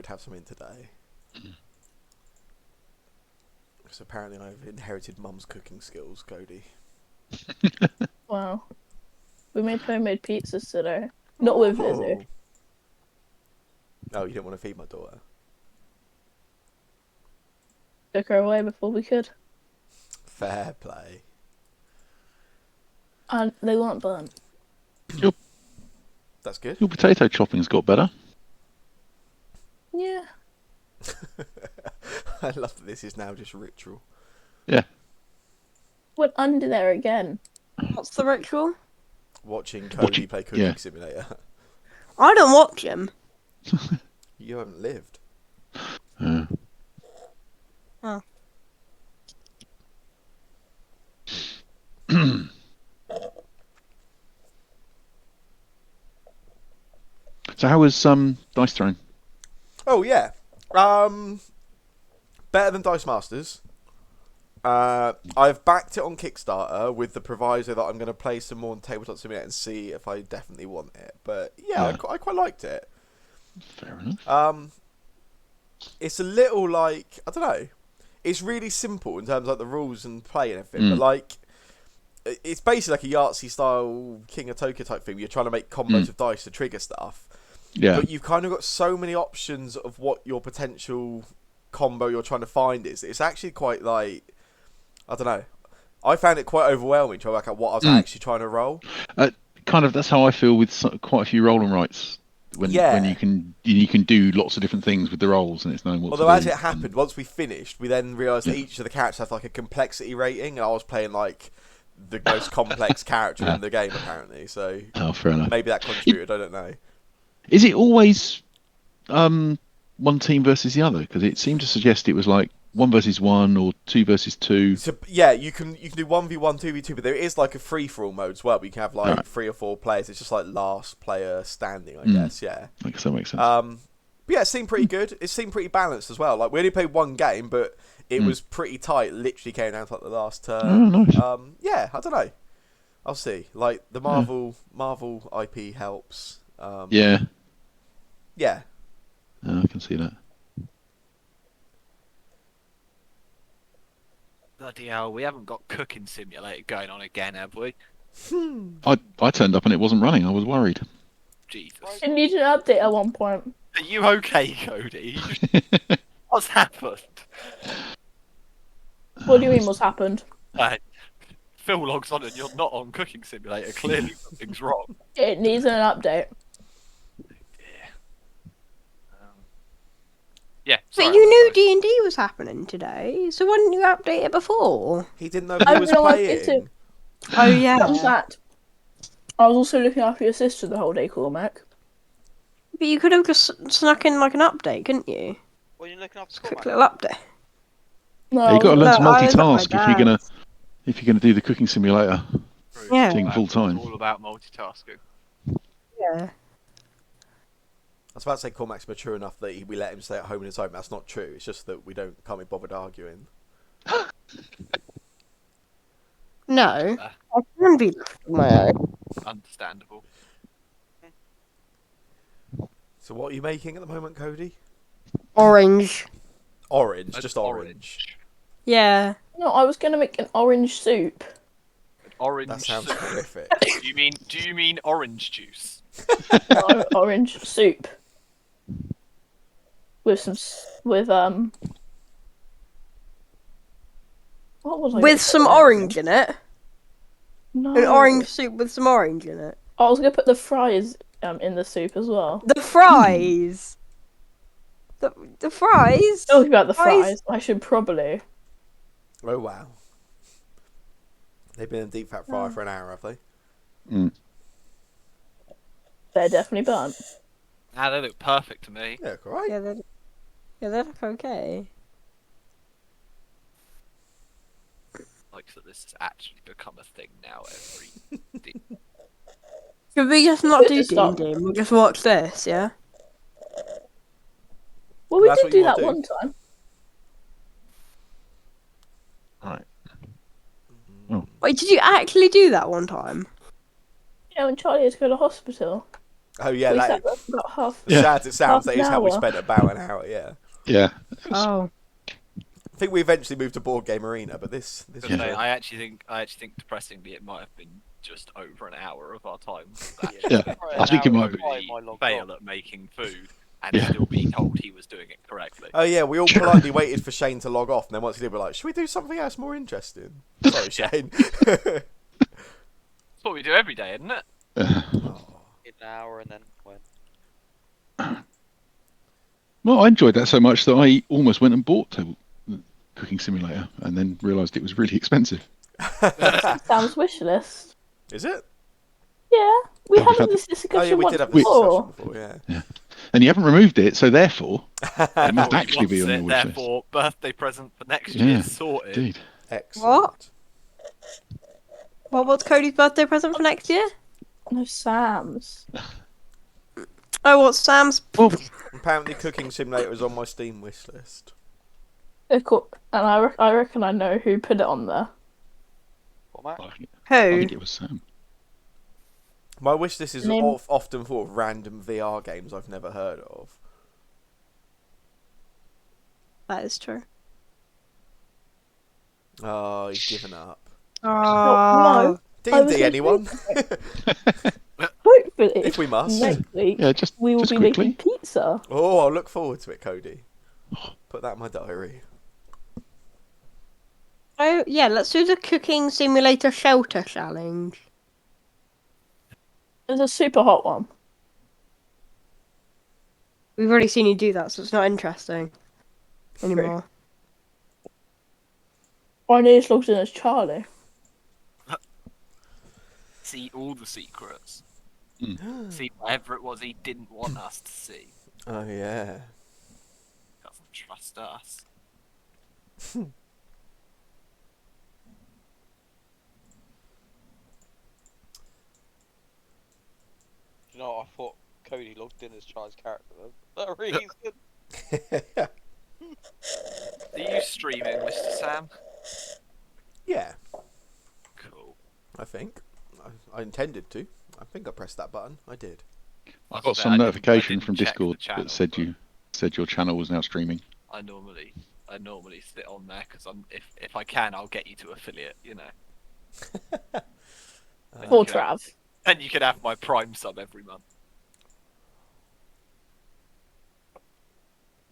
would have something today. Because apparently I've inherited Mum's cooking skills, Cody. Wow. We made homemade pizzas today. Not with Lizzie. Oh, you didn't want to feed my daughter? Took her away before we could. Fair play. And they weren't burnt. That's good. Your potato chopping's got better. Yeah. I love that this is now just ritual. Yeah. Went under there again. What's the ritual? Watching Cody play Cooking Simulator. I don't watch him. You haven't lived. Oh. So how was Dice Throne? Oh yeah, better than Dice Masters. I've backed it on Kickstarter with the proviso that I'm going to play some more on Tabletop Simulator and see if I definitely want it. But yeah. I quite liked it. Fair enough. It's a little like, I don't know. It's really simple in terms of like the rules and play and everything, but like it's basically like a Yahtzee style King of Tokyo type thing. Where you're trying to make combos of dice to trigger stuff. Yeah. But you've kind of got so many options of what your potential combo you're trying to find is. It's actually quite like, I don't know. I found it quite overwhelming trying to work out what I was actually trying to roll. Kind of, that's how I feel with quite a few roll and writes. When you can do lots of different things with the rolls and it's knowing what to do. Although as it happened, once we finished, we then realised that each of the characters has like a complexity rating, and I was playing like the most complex character in the game apparently. So fair enough. Maybe that contributed. I don't know. Is it always one team versus the other? Because it seemed to suggest it was like 1 versus 1 or 2 versus 2. So yeah, you can do 1v1, 2v2, but there is like a free for all mode as well. Where you can have like 3 or 4 players. It's just like last player standing, I guess. Yeah. I guess that makes sense. But yeah, it seemed pretty good. It seemed pretty balanced as well. Like we only played one game, but it was pretty tight. Literally came down to like the last turn. Oh, nice. Yeah, I don't know. I'll see. Like the Marvel IP helps. Yeah. Yeah. I can see that. Bloody hell, we haven't got Cooking Simulator going on again, have we? I turned up and it wasn't running. I was worried. Jesus. It needed an update at one point. Are you okay, Cody? What's happened? What do you mean what's happened? Phil logs on and you're not on Cooking Simulator. Clearly something's wrong. It needs an update. Yeah. But you knew D&D was happening today, so why didn't you update it before? He didn't know who was playing. Oh yeah. In fact, I was also looking after your sister the whole day, Cormac. But you could have just snuck in like an update, couldn't you? What are you looking after? Quick little update. No, You've got to learn to No, I multitask know if you're gonna do the Cooking Simulator Yeah. thing full time. All about multitasking. Yeah. I was about to say Cormac's mature enough that we let him stay at home in his home. That's not true. It's just that we can't be bothered arguing. No. I can be left on my own. Understandable. So what are you making at the moment, Cody? Orange. Orange, just orange. Yeah. No, I was gonna make an orange soup. Orange. That sounds soup. horrific. Do you mean orange juice? No, orange soup. With what was I gonna With put some in it? orange in it. No. An orange soup with some orange in it. I was gonna put the fries in the soup as well. The fries. The fries. Talking about the fries, I should probably. Oh wow. They've been in deep fat fryer for an hour, have they? They're definitely burnt. Ah, they look perfect to me. Yeah, alright. Yeah, they look okay. Like that this has actually become a thing now every Should we just not do Good to start. D&D? We'll just watch this, yeah? Well, we That's did what you do wanna that do. one time. Right. Wait, did you actually do that one time? Yeah, when Charlie had to go to hospital. Oh yeah, We that sat is, there for about half. as sad as it sounds, that half is an how we hour. spent about an hour. Yeah. Yeah. Oh. I think we eventually moved to Board Game Arena, but this To was say, a- I actually think depressingly it might have been just over an hour of our time. Yeah. I think it might be. Fail at making food and Yeah. still be told he was doing it correctly. Oh yeah, we all politely waited for Shane to log off, and then once he did, we're like, should we do something else more interesting? Sorry, Shane. That's what we do every day, isn't it? In an hour and then when? Well, I enjoyed that so much that I almost went and bought Table Cooking Simulator, and then realised it was really expensive. Sam's wish list. Is it? Yeah, we Yeah, we've had had- this Oh discussion yeah, we once did have this before. discussion before. Yeah. And you haven't removed it, so therefore, it must He actually be on wants your it, wish list. therefore, birthday present for next Yeah, year sorted. Indeed. Excellent. What's Cody's birthday present for next year? No, Sam's. Oh, what's Sam's? Well, Apparently, Cooking Simulator is on my Steam wish list. And I reckon I know who put it on there. What, Matt? I Who? think it was Sam. My wish list is Name- often full of random VR games I've never heard of. That is true. Oh, he's given up. Oh. I was D&D, anyone? Hopefully, If we must. next week Yeah, just we will just be quickly. making pizza. Oh, I'll look forward to it, Cody. Put that in my diary. Oh, yeah, let's do the Cooking Simulator Shelter Challenge. It's a super hot one. We've already seen you do that, so it's not interesting anymore. I nearly logged in as Charlie. See all the secrets. Mm. See whatever it was he didn't want us to see. Oh, yeah. Doesn't trust us. You know, I thought Cody logged in as Charles' character for that reason. Are you streaming, Mr. Sam? Yeah, Cool. I think. I intended to. I think I pressed that button. I did. I got I some didn't- notification I didn't from check the Discord channel, that said but said your channel was now streaming. I normally sit on there because if I can, I'll get you to affiliate. You know. For Yeah. Trav. And you can have my Prime sub every month.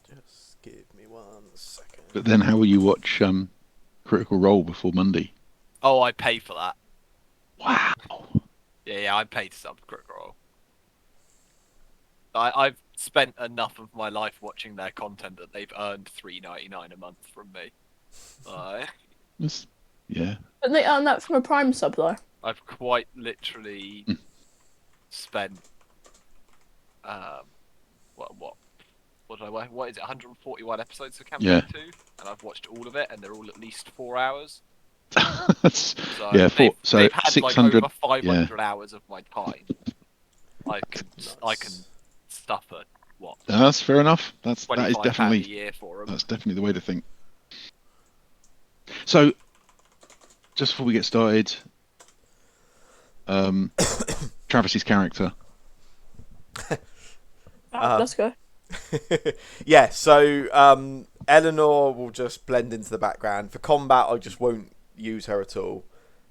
Just give me 1 second. But then, how will you watch Critical Role before Monday? Oh, I pay for that. Wow. Yeah, I pay to sub Critical Role. I've spent enough of my life watching their content that they've earned $3.99 a month from me. Yeah. But they earn that from a Prime sub, though. I've quite literally spent what is it, 141 episodes of Campaign Yeah. 2, and I've watched all of it, and they're all at least 4 hours. That's, So yeah, they've had 600. like over 500 hours of my time. I can stuff a what? That's fair enough. That is £25 a definitely year for them. that's definitely the way to think. So, just before we get started, Travis's character. Let's go. Yeah, so Eleanor will just blend into the background. For combat, I just won't use her at all.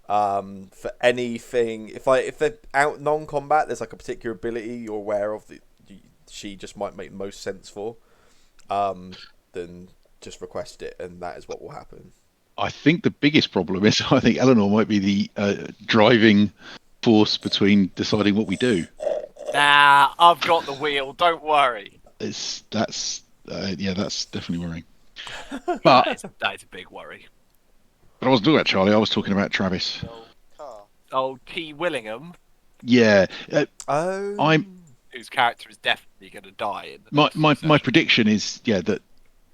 For anything, if they're out non-combat, there's like a particular ability you're aware of that she just might make the most sense for. Then just request it, and that is what will happen. I think the biggest problem is I think Eleanor might be the driving force between deciding what we do. Nah, I've got the wheel. Don't worry. That's definitely worrying. But That is a big worry. I wasn't talking about Charlie. I was talking about Travis. No car. Oh, T. Willingham, Yeah, Oh, whose character is definitely going to die in the my next my session. my prediction is that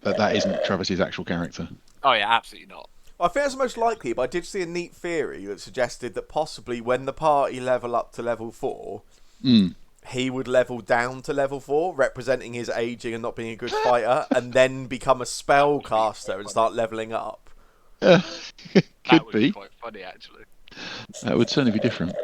isn't Travis's actual character. Oh yeah, absolutely not. I think that's the most likely, but I did see a neat theory that suggested that possibly when the party level up to level 4, he would level down to level 4, representing his aging and not being a good fighter, and then become a spellcaster and start leveling up. Could That would be. quite funny, actually. That would certainly be different.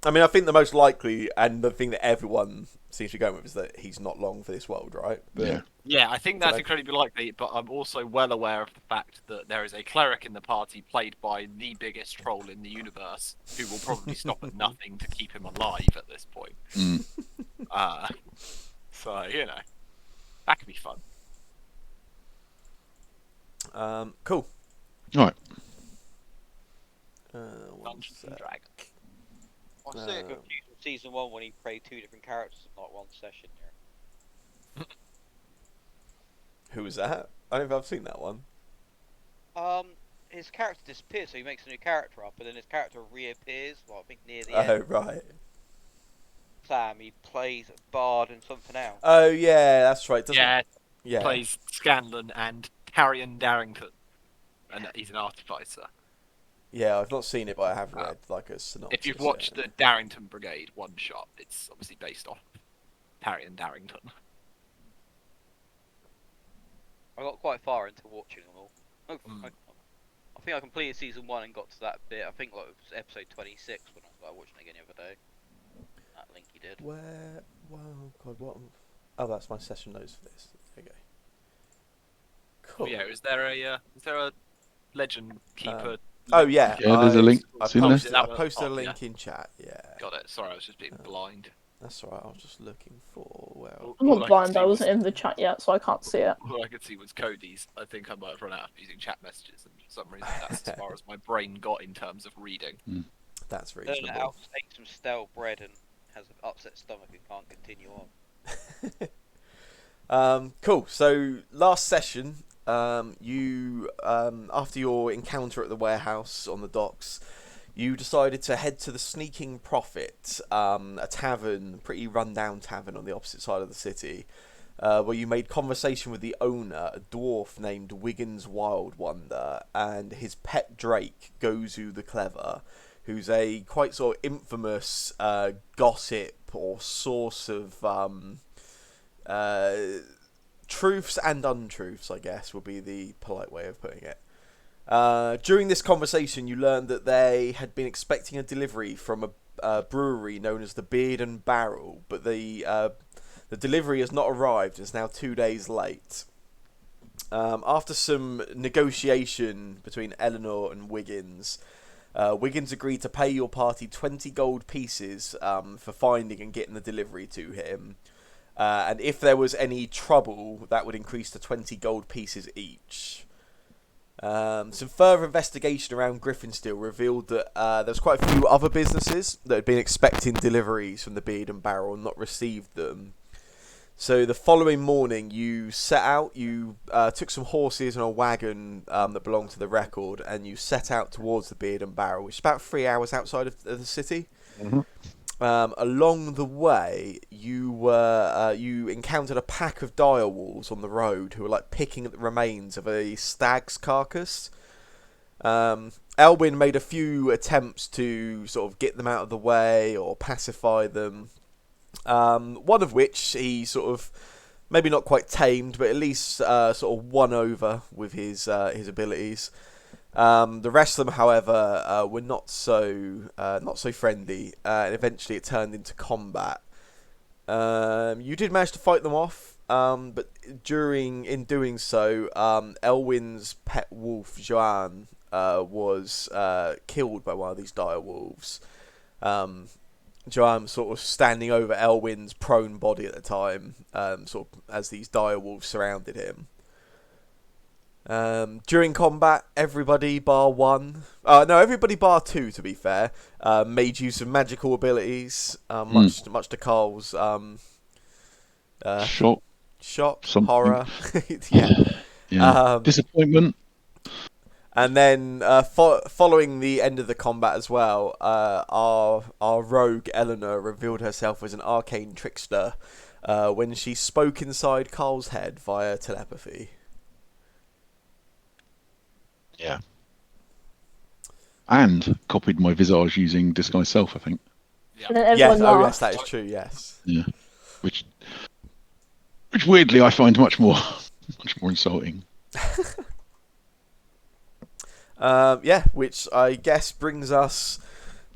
I mean, I think the most likely and the thing that everyone seems to be going with is that he's not long for this world, right? But, Yeah. Yeah, I think that's Dunno. incredibly likely, but I'm also well aware of the fact that there is a cleric in the party played by the biggest troll in the universe, who will probably stop at nothing to keep him alive at this point. Mm. So, you know, that could be fun. Cool. All right. One Dungeons and sec. Dragons. I'm still confused with season 1 when he played 2 different characters in like one session here. Who was that? I don't think I've seen that one. His character disappears, so he makes a new character up, and then his character reappears. Well, I think near the Oh, end. right. Sam, he plays Bard and something else. Oh, yeah, that's right. Doesn't Yeah, yeah. plays Scanlan and Carrion Darrington, and he's an artificer. Yeah, I've not seen it, but I have read like a synopsis. If you've watched the Darrington Brigade one shot, it's obviously based off Carrion Darrington. I got quite far into watching them all. I think I completed season 1 and got to that bit. I think like it was episode 26 when I started watching it again the other day. That link he did. Where? Wow, God, what? Oh, that's my session notes for this. There you go. Cool. Oh, yeah, is there a legend keeper? Oh yeah. Yeah, there's a link. I It's in there. posted, I Oh, posted a yeah. link in chat. Yeah. Got it. Sorry, I was just being blind. That's alright. I was just looking for All- I'm all not could blind. see I was- wasn't in the chat yet, so I can't see it. All I could see was Cody's. I think I might have run out of using chat messages, and for some reason that's as far as my brain got in terms of reading. That's Learn reasonable. how to take some stale bread and has an upset stomach and can't continue on. Cool. So last session, you after your encounter at the warehouse on the docks, you decided to head to the Sneaking Prophet, a tavern, pretty run-down tavern on the opposite side of the city, where you made conversation with the owner, a dwarf named Wiggins Wild Wonder, and his pet drake, Gozu the Clever, who's a quite sort of infamous gossip or source of truths and untruths, I guess, would be the polite way of putting it. During this conversation, you learned that they had been expecting a delivery from a brewery known as the Beard and Barrel, but the delivery has not arrived. It's now 2 days late. After some negotiation between Eleanor and Wiggins, Wiggins agreed to pay your party 20 gold pieces for finding and getting the delivery to him. And if there was any trouble, that would increase to 20 gold pieces each. Some further investigation around Griffinsteel revealed that there was quite a few other businesses that had been expecting deliveries from the Beard and Barrel and not received them. So the following morning, you set out, you took some horses and a wagon that belonged to the Record, and you set out towards the Beard and Barrel, which is about 3 hours outside of the city. Mhm. Along the way, you encountered a pack of direwolves on the road who were like picking at the remains of a stag's carcass. Elwyn made a few attempts to sort of get them out of the way or pacify them. One of which he sort of maybe not quite tamed, but at least sort of won over with his abilities. The rest of them, however, were not so friendly, and eventually it turned into combat. You did manage to fight them off, but in doing so, Elwyn's pet wolf Joanne was killed by one of these dire wolves. Joanne was sort of standing over Elwyn's prone body at the time, sort of as these dire wolves surrounded him. During combat, everybody bar two, to be fair, made use of magical abilities, much to Carl's Shock. shock, Something. horror, yeah. Yeah. Disappointment. And then following the end of the combat as well, our rogue Eleanor revealed herself as an arcane trickster when she spoke inside Carl's head via telepathy. Yeah. And copied my visage using disguise self, I think. And then everyone laughed. That is true. Yes. Yeah. Which weirdly I find much more insulting. Which I guess brings us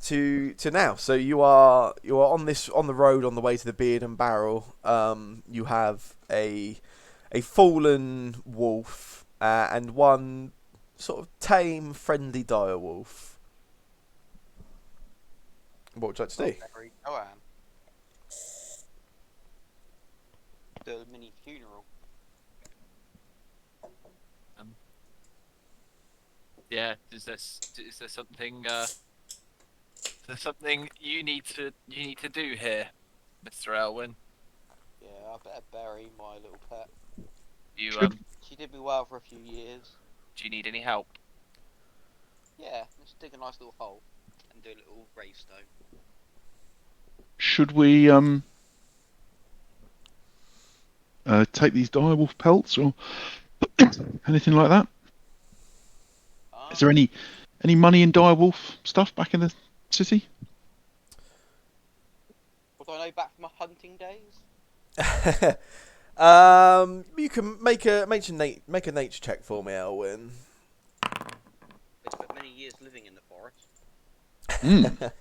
to now. So you are on the road on the way to the Beard and Barrel. You have a fallen wolf and one sort of tame, friendly dire wolf. What would you like to do? Very Joanne. Do a mini funeral. Yeah, is there something? Is there something you need to do here, Mr. Elwyn? Yeah, I better bury my little pet. You She did me well for a few years. do you need any help? Yeah, let's dig a nice little hole and do a little gravestone. Should we take these direwolf pelts or anything like that? Is there any money in direwolf stuff back in the city? What do I know back from my hunting days? You can make a nature check for me, Elwyn. I spent many years living in the forest. Mm.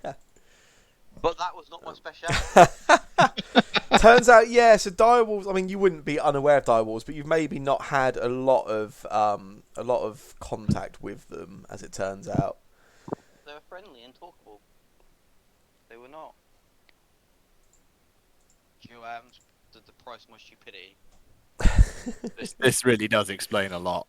But that was not my speciality. Turns out, yeah. So direwolves. I mean, you wouldn't be unaware of direwolves, but you've maybe not had a lot of contact with them, as it turns out. They were friendly and talkable. They were not. Joanne, the price of my stupidity. This really does explain a lot.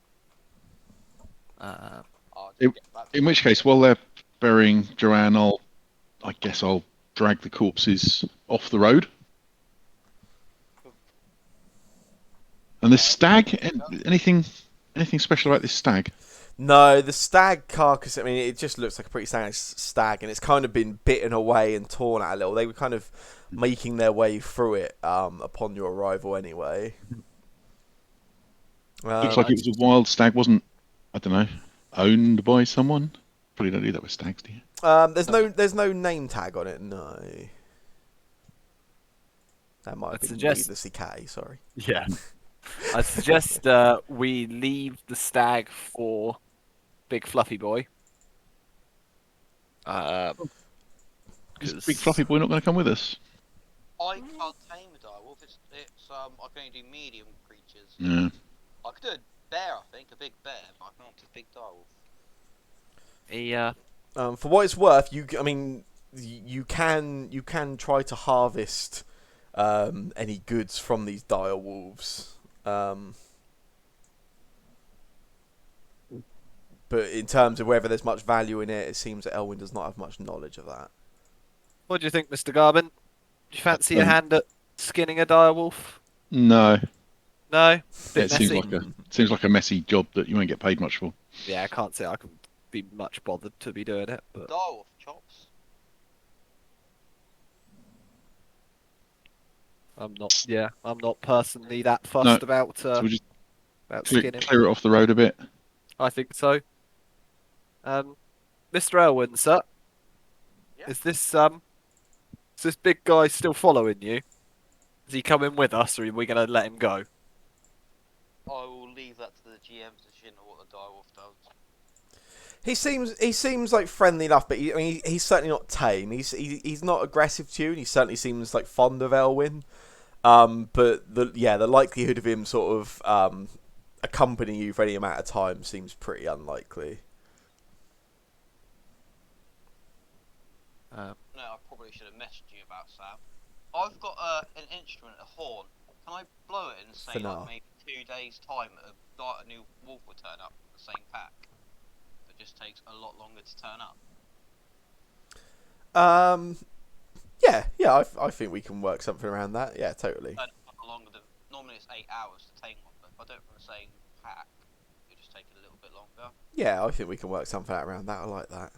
In which case, while they're burying Joanne, I guess I'll drag the corpses off the road. And the stag, anything special about this stag? No, the stag carcass. I mean, it just looks like a pretty standard stag, and it's kind of been bitten away and torn out a little. They were kind of making their way through it upon your arrival, anyway. Looks like it was a wild stag, wasn't? I don't know, owned by someone. Probably don't do that with stags, do you? There's no name tag on it. No, that might have been needlessly catty. Sorry. Yeah. I suggest we leave the stag for Big Fluffy Boy. Is Big Fluffy Boy not going to come with us? I can't tame a direwolf. It's I can only do medium creatures. Yeah. I could do a bear, I think, a big bear, but I can't do a big direwolf. For what it's worth, you can try to harvest any goods from these dire wolves. But in terms of whether there's much value in it, it seems that Elwyn does not have much knowledge of that. What do you think, Mr. Garvin? Do you fancy a hand at skinning a direwolf? No. No? It seems like a messy job that you won't get paid much for. Yeah, I can't say I can be much bothered to be doing it, but Direwolf chops. I'm not personally that fussed about So we'll just skinning. clear it off the road a bit. I think so. Mr. Elwyn, sir. Yeah? Is this big guy still following you? Is he coming with us, or are we gonna let him go? I will leave that to the GM's decision of what the direwolf does. He seems like friendly enough, but he's certainly not tame. He's not aggressive to you, and he certainly seems like fond of Elwyn. But the likelihood of him sort of accompanying you for any amount of time seems pretty unlikely. No, I probably should have messaged you about Sam. I've got an instrument, a horn. Can I blow it and say like maybe 2 days time a new wolf will turn up with the same pack? It just takes a lot longer to turn up. Yeah, I think we can work something around that. Yeah, totally. Longer than normally it's 8 hours to tame one, but if I do it from the same pack, it just take a little bit longer. Yeah, I think we can work something out around that. I like that.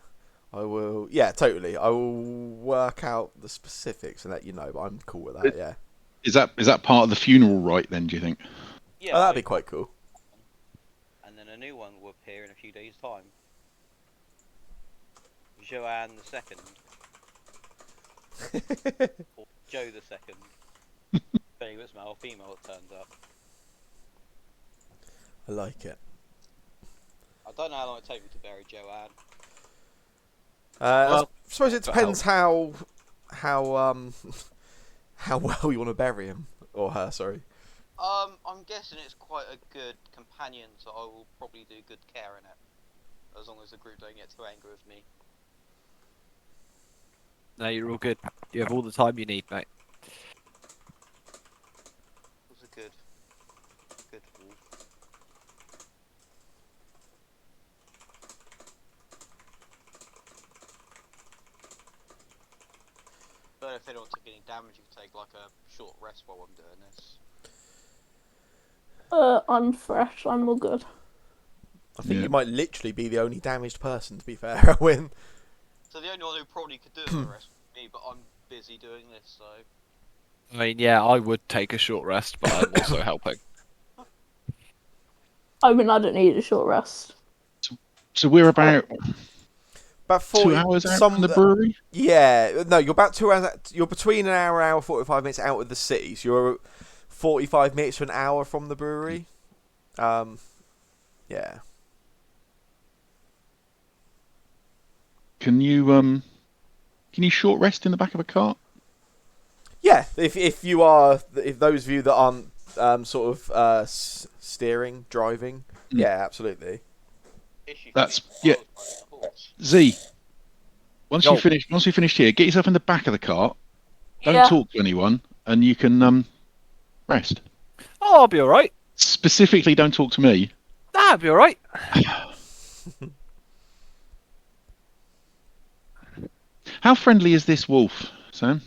I will. Yeah, totally. I will work out the specifics and let you know. But I'm cool with that. Yeah. Is that part of the funeral rite then? Do you think? Yeah, that'd be quite cool. And then a new one will appear in a few days' time. Joanne the Second. Or Joe the Second. Depending if it's male or female, it turns up. I like it. I don't know how long it takes me to bury Joanne. suppose it depends how how well you want to bury him or her. Sorry. I'm guessing it's quite a good companion, so I will probably do good care in it, as long as the group don't get too angry with me. No, you're all good. You have all the time you need, mate. It was a good wolf. Don't know if anyone took any damage. You can take like a short rest while I'm doing this. I'm fresh. I'm all good. I think Yeah. you might literally be the only damaged person. To be fair, Owen. So the only one who probably could do the rest would be me, but I'm busy doing this, so. I mean, yeah, I would take a short rest, but I'm also helping. I mean, I don't need a short rest. So we're about About 40, 2 hours out from the brewery. Yeah, no, you're about 2 hours. You're between an hour, 45 minutes out of the city. So you're 45 minutes to an hour from the brewery. Yeah. Can you short rest in the back of a cart? Yeah, if those of you that aren't sort of steering, driving, yeah, absolutely. That's yeah. Z. Once Yo. you finished here, get yourself in the back of the cart. Don't Yeah. talk to anyone, and you can rest. Oh, I'll be alright. Specifically, don't talk to me. I'll be alright. How friendly is this wolf, Sam?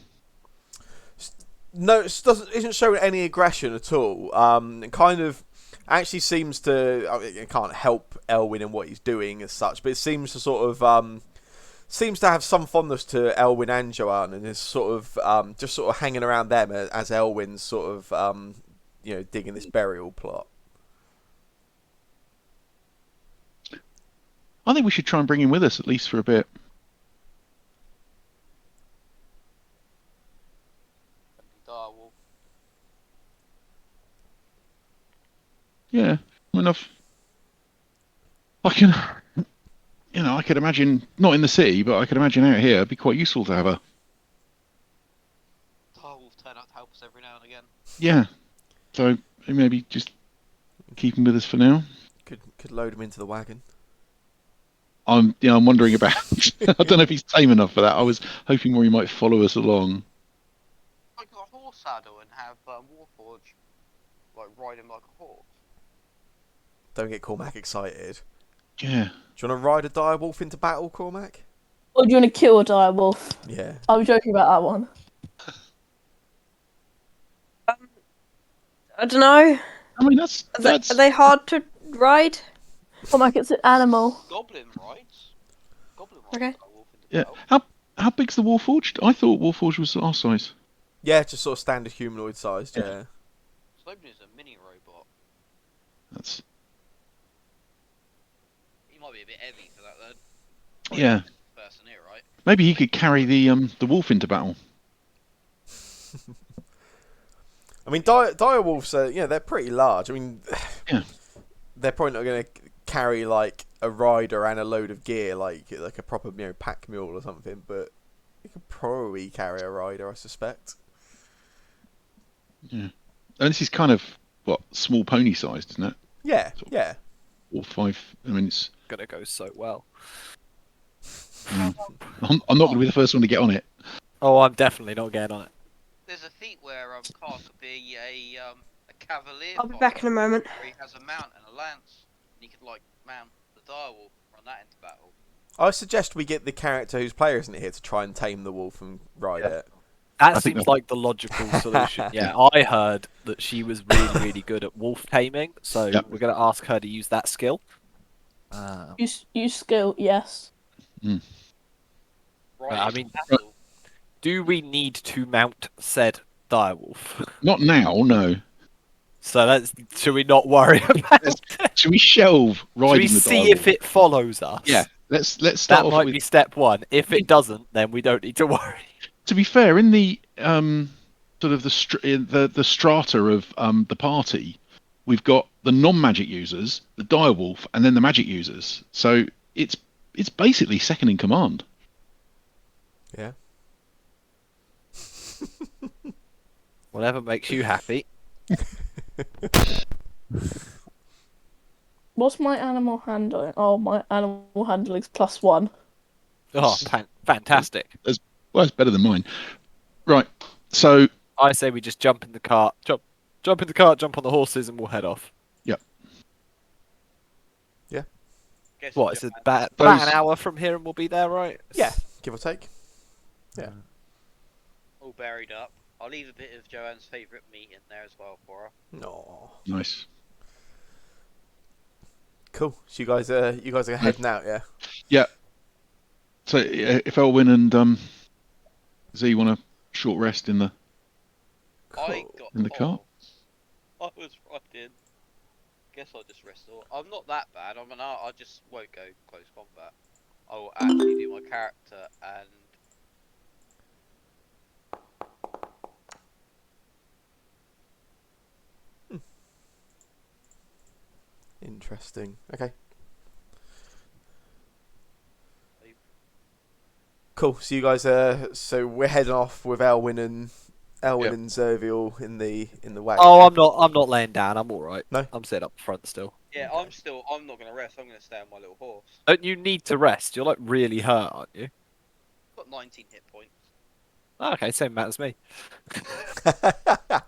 No, isn't showing any aggression at all. It kind of actually seems to. I mean, it can't help Elwyn in what he's doing as such, but it seems to sort of seems to have some fondness to Elwyn and Joanne, and is sort of just sort of hanging around them as Elwyn's sort of digging this burial plot. I think we should try and bring him with us at least for a bit. Direwolf. Yeah, I mean, I could imagine not in the city, but I could imagine out here it'd be quite useful to have a. Direwolf turn up to help us every now and again. Yeah, so maybe just keep him with us for now. Could load him into the wagon. I'm wondering about. I don't know if he's tame enough for that. I was hoping more he might follow us along. I got a horse saddle and have Warforge like ride him like a horse. Don't get Cormac excited. Yeah. Do you want to ride a direwolf into battle, Cormac? Or do you want to kill a direwolf? Yeah. I was joking about that one. I don't know. I mean, Are they hard to ride? Cormac, it's an animal. Goblin rides. Okay. Direwolf into Yeah. battle. How big's the Warforged? I thought Warforged was our size. Yeah, just sort of standard humanoid sized. Yeah. Slobin is a mini robot. That's He might be a bit heavy for that though. yeah. Person here, right? Maybe he could carry the wolf into battle. I mean, direwolves are they're pretty large. I mean, Yeah. they're probably not going to carry like a rider and a load of gear like a proper pack mule or something, but you could probably carry a rider, I suspect. Yeah. And this is kind of small pony sized, isn't it? Yeah, yeah. Or 5. I mean, it's. Gonna go so well. I'm not going to be the first one to get on it. Oh, I'm definitely not getting on it. There's a feat where Carl could be a cavalier. I'll be back in a moment. Where he has a mount and a lance, and he could like mount the direwolf, run that into battle. I suggest we get the character whose player isn't here to try and tame the wolf and ride it. That I think seems that- like the logical solution. Yeah, I heard that she was really, really good at wolf taming, so Yep. we're going to ask her to use that skill. Use skill, yes. Right. I mean, do we need to mount said direwolf? Not now, no. So should we not worry about it? Should we shelve Should riding we the see if direwolf? it follows us? Yeah. Let's start That off might with. be step one. If it doesn't, then we don't need to worry. To be fair, in the sort of the strata of the party, we've got the non-magic users, the direwolf, and then the magic users. So it's basically second in command. Yeah. Whatever makes you happy. What's my animal handling? Oh, my animal handling's +1. Oh, fantastic. Well, it's better than mine. Right. So, I say we just jump in the cart, jump in the cart, jump on the horses, and we'll head off. Guess What? It's Joanne- about Those- an hour from here, and we'll be there, right? Yeah, give or take. Yeah. all buried up. I'll leave a bit of Joanne's favourite meat in there as well for her. No. nice. Cool. So you guys are heading out, yeah? Yeah. So, if Elwyn and Z want a short rest in the I Cool. got In the cart? I was riding. Guess I'll just rest. I'm not that bad. I mean, I just won't go close combat. I will actually do my character and Interesting. Okay. Cool. So you guys so we're heading off with Elwyn and Yep. Zerviel in the wagon. Oh, yeah? I'm not laying down. I'm all right. No? I'm sitting up front still. yeah, Okay. I'm not gonna rest. I'm gonna stay on my little horse. Don't you need to rest? You're like really hurt, aren't you? Got 19 hit points. Oh, okay, same amount as me.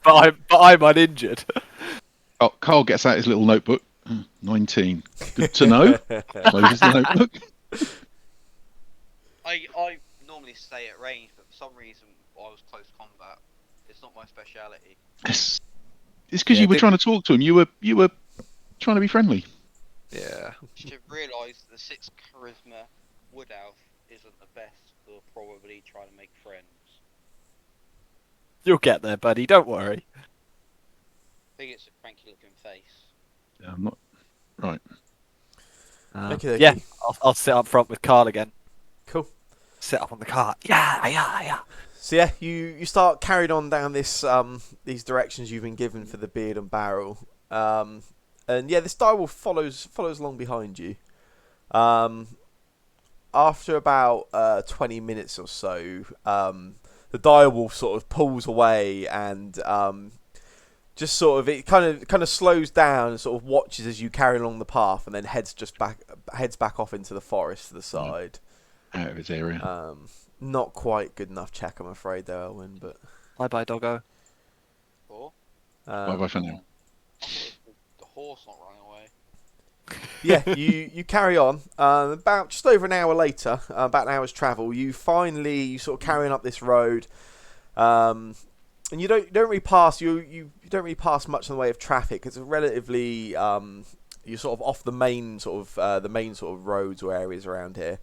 but I'm uninjured. Oh, Carl gets out his little notebook. 19. Good to know. Closes the notebook. I normally stay at range, but for some reason I was close combat. It's not my speciality. It's because Yeah, you were did- trying to talk to him. You were trying to be friendly. Yeah. You should realise the 6 charisma wood elf isn't the best for probably trying to make friends. You'll get there, buddy. Don't worry. I think it's a cranky looking face. Yeah, I'm not. Right. Okey-dokey. Yeah, I'll sit up front with Carl again. Cool. Sit up on the cart. Yeah. So yeah, you start carrying on down this these directions you've been given for the beard and barrel, and yeah, this direwolf follows along behind you. After about 20 minutes or so, the direwolf sort of pulls away and just sort of it kind of slows down and sort of watches as you carry along the path, and then heads back off into the forest to the side. Out of his area. Not quite good enough check, I'm afraid, though, Elwyn. But Bye, doggo. Or Bye bye for now. I thought it was the horse not running away. yeah, you carry on. About just over an hour later, about an hour's travel, you sort of carrying up this road, and you don't really pass you don't really pass much in the way of traffic. It's a relatively you're sort of off the main sort of roads or areas around here.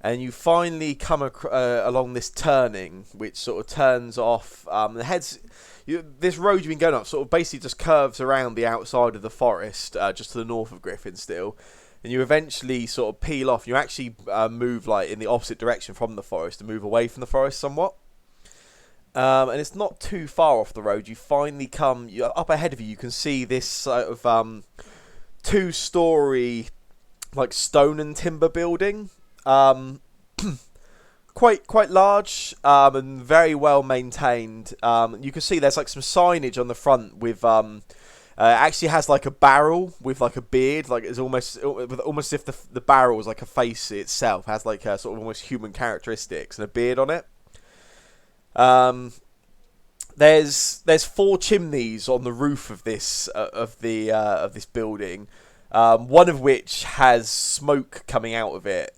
And you finally come along this turning, which sort of turns off. This road you've been going up sort of basically just curves around the outside of the forest, just to the north of Griffin still. And you eventually sort of peel off. You actually move like in the opposite direction from the forest and move away from the forest somewhat. And it's not too far off the road. You finally up ahead of you. You can see this sort of 2-story, like stone and timber building. Quite large and very well maintained. You can see there's like some signage on the front with actually has like a barrel with like a beard, like it's almost as if the barrel is like a face itself, has like a sort of almost human characteristics and a beard on it. There's 4 chimneys on the roof of this this building. One of which has smoke coming out of it.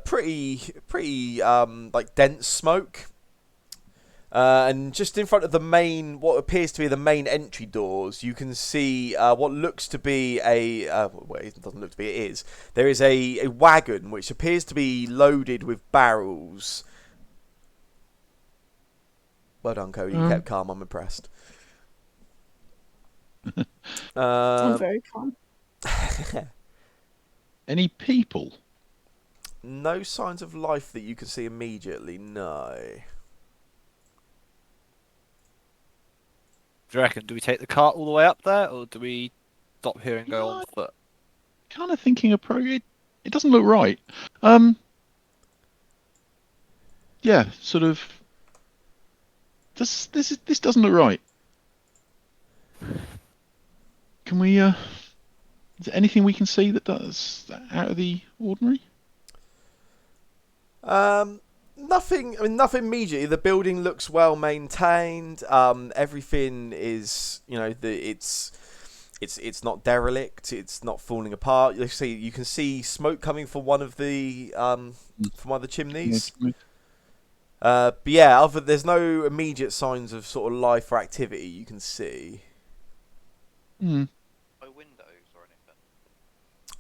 Pretty like dense smoke. And just in front of what appears to be the main entry doors, you can see what looks to be well, it doesn't look to be, it is. There is a wagon which appears to be loaded with barrels. Well done, Cody. You kept calm. I'm impressed. I'm very calm. Any people? No signs of life that you can see immediately, no. Do you reckon? Do we take the cart all the way up there, or do we stop here and go on foot? Kind of thinking it doesn't look right. yeah, sort of. This doesn't look right. Can we? Is there anything we can see that does out of the ordinary? Nothing. I mean, nothing immediately. The building looks well maintained. Everything is, it's not derelict. It's not falling apart. You can see smoke coming from one of the chimneys. But yeah, there's no immediate signs of sort of life or activity you can see. No windows or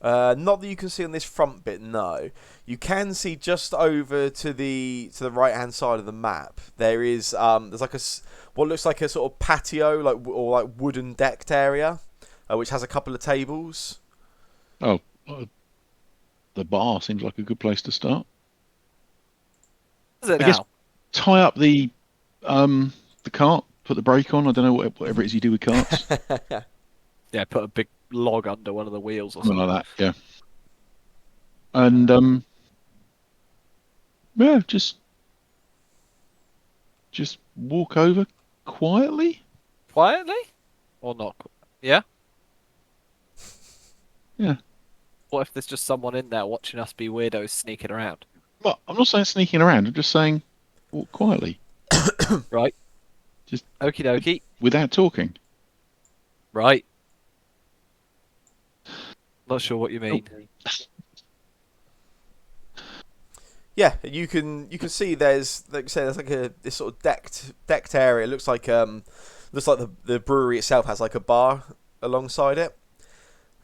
anything. Not that you can see on this front bit. No, you can see just over to the right hand side of the map. There is there's like what looks like a sort of patio, like wooden decked area, which has a couple of tables. Oh, the bar seems like a good place to start. Is it I guess now? tie up the cart, put the brake on. I don't know whatever it is you do with carts. Yeah, put a big log under one of the wheels or Something something. like that, yeah. And yeah, just walk over quietly. Quietly? Or not? Yeah? Yeah. What if there's just someone in there watching us be weirdos sneaking around? Well, I'm not saying sneaking around. I'm just saying walk quietly. Right. Just Okie dokie. without talking. Right. Not sure what you mean. Yeah, you can see there's like I say there's like this sort of decked area. It looks like the brewery itself has like a bar alongside it.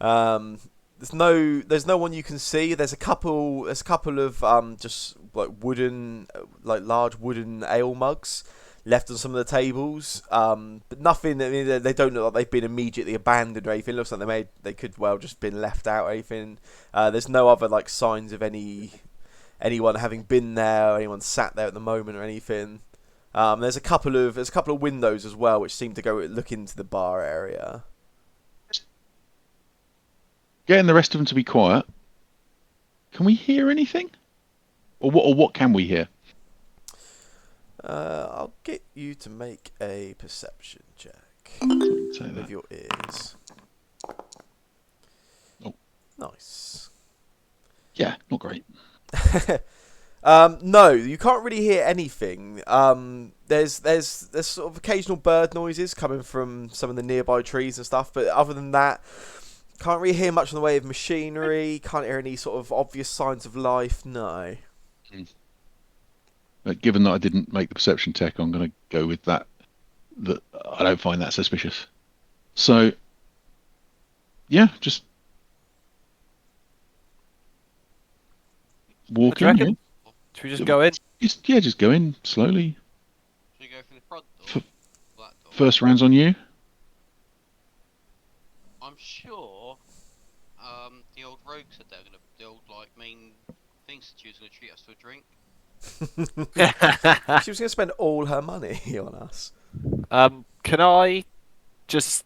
There's no one you can see. There's a couple of just like wooden like large wooden ale mugs left on some of the tables. But nothing. I mean, they don't look like they've been immediately abandoned or anything. It looks like they could well just been left out or anything. There's no other like signs of anyone having been there or anyone sat there at the moment or anything. There's a couple of windows as well which seem to look into the bar area. Getting the rest of them to be quiet. Can we hear anything? Or what can we hear? I'll get you to make a perception check Say with that. your ears. Oh. Nice. Yeah, not great. No, you can't really hear anything. There's sort of occasional bird noises coming from some of the nearby trees and stuff, but other than that, can't really hear much in the way of machinery. Can't hear any sort of obvious signs of life. No. But given that I didn't make the perception check, I'm going to go with that. That I don't find that suspicious. So, yeah, just walk What do you in. reckon? Should we just go in? Just go in slowly. Should we go through the front door? That door? First round's on you. I'm sure the old rogue said the old like main thing said she was gonna treat us to a drink. She was going to spend all her money on us. Can I just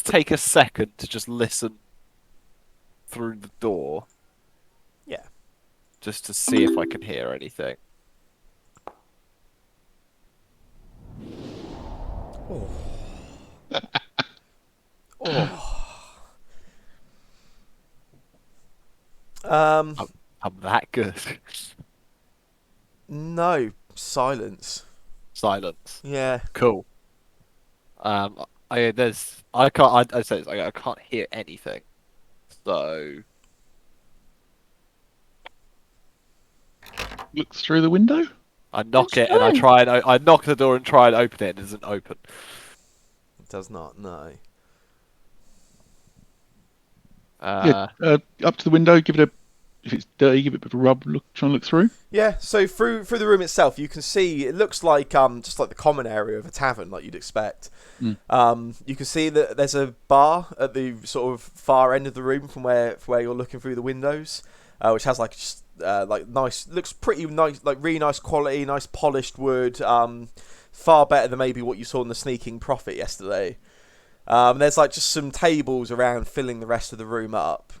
take a second to just listen through the door? Yeah. Just to see if I can hear anything. Oh. Oh. I'm that good. No, silence. Silence. Yeah. Cool. I can't hear anything. So Look through the window. I knock It's it and fine. I knock the door and try and open it. It doesn't open. It does not. No. Up to the window. Give it if it's dirty, give it a bit of a rub. Try and look through. Yeah. So through the room itself, you can see it looks like just like the common area of a tavern, like you'd expect. You can see that there's a bar at the sort of far end of the room from where you're looking through the windows, which has like just like nice, looks pretty nice, like really nice quality, nice polished wood. Far better than maybe what you saw in the Sneaking Prophet yesterday. There's like just some tables around filling the rest of the room up.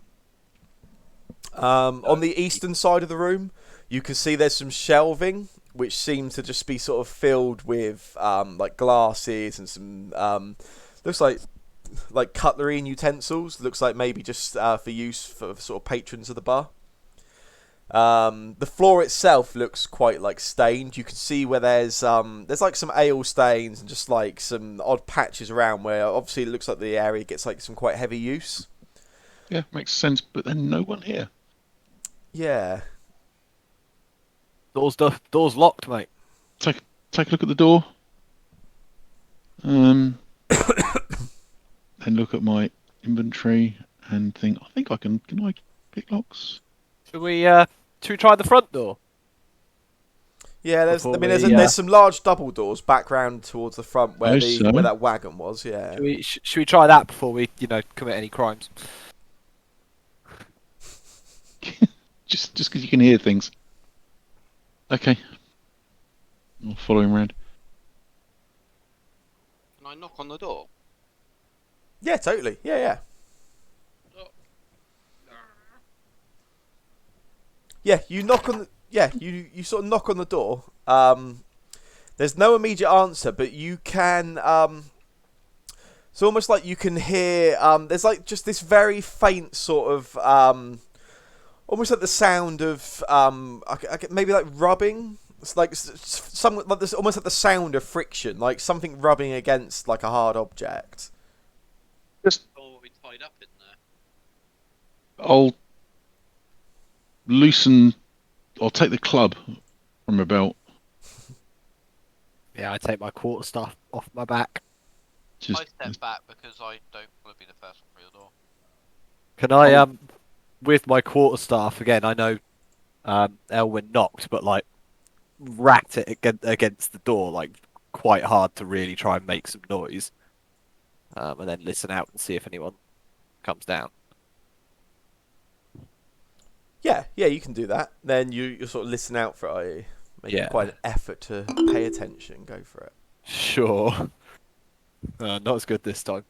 On the eastern side of the room, You can see there's some shelving, which seems to just be sort of filled with like glasses and some looks like cutlery and utensils. Looks like maybe just for use for sort of patrons of the bar. The floor itself looks quite like stained. You can see where there's like some ale stains and just like some odd patches around where obviously it looks like the area gets like some quite heavy use. Yeah, makes sense. But then no one here. Yeah. Door's locked, mate. Take a look at the door. Then look at my inventory and think. I think I can. Can I pick locks? Should we try the front door? Yeah, Before there's some large double doors back round towards the front where So? where that wagon was. Yeah. Should we try that before we commit any crimes? just because you can hear things. Okay. I'll follow him around. Can I knock on the door? Yeah, totally. Yeah. Yeah, you knock on the you sort of knock on the door. There's no immediate answer, but you can it's almost like you can hear there's like just this very faint sort of almost like the sound of maybe like rubbing. It's like like this, almost like the sound of friction, like something rubbing against like a hard object. Or we tied up in there? I'll loosen. I'll take the club from my belt. Yeah, I take my quarterstaff off my back. Just I step back because I don't want to be the first one through the door. Can I with my quarterstaff again? I know Elwyn knocked, but like racked it against the door, like quite hard to really try and make some noise, and then listen out and see if anyone comes down. Yeah, you can do that. Then you sort of listen out for it. Make quite an effort to pay attention. Go for it. Sure. Not as good this time.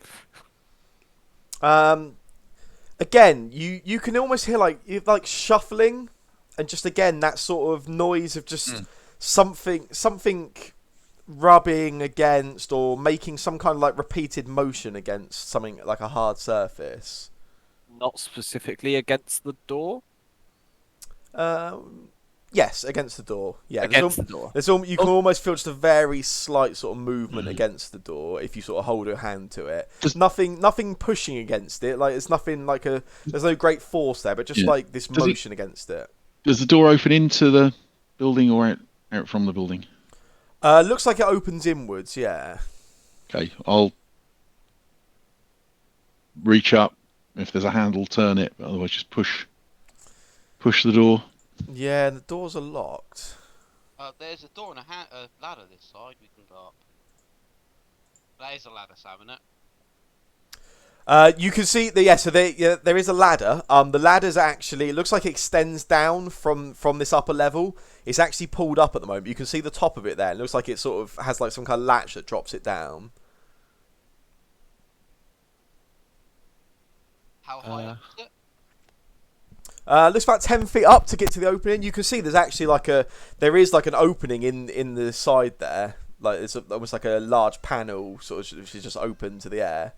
Again, you can almost hear like shuffling, and just again that sort of noise of just something rubbing against or making some kind of like repeated motion against something like a hard surface. Not specifically against the door. Yes, against the door. Yeah, Against the door. You can almost feel just a very slight sort of movement against the door if you sort of hold your hand to it. There's nothing pushing against it. Like it's nothing like there's no great force there, but just like this motion against it. Does the door open into the building or out from the building? Looks like it opens inwards. Yeah. Okay, I'll reach up. If there's a handle, turn it. Otherwise, just push the door. Yeah, the doors are locked. There's a door and a ladder this side we can go up. That is a ladder, Sam, isn't it? You can see there is a ladder. The ladder's actually, it looks like it extends down from this upper level. It's actually pulled up at the moment. You can see the top of it there. It looks like it sort of has like some kind of latch that drops it down. How high up is it? Looks about 10 feet up to get to the opening. You can see there's actually there is an opening in the side there. Like it's almost like a large panel, sort of, which is just open to the air.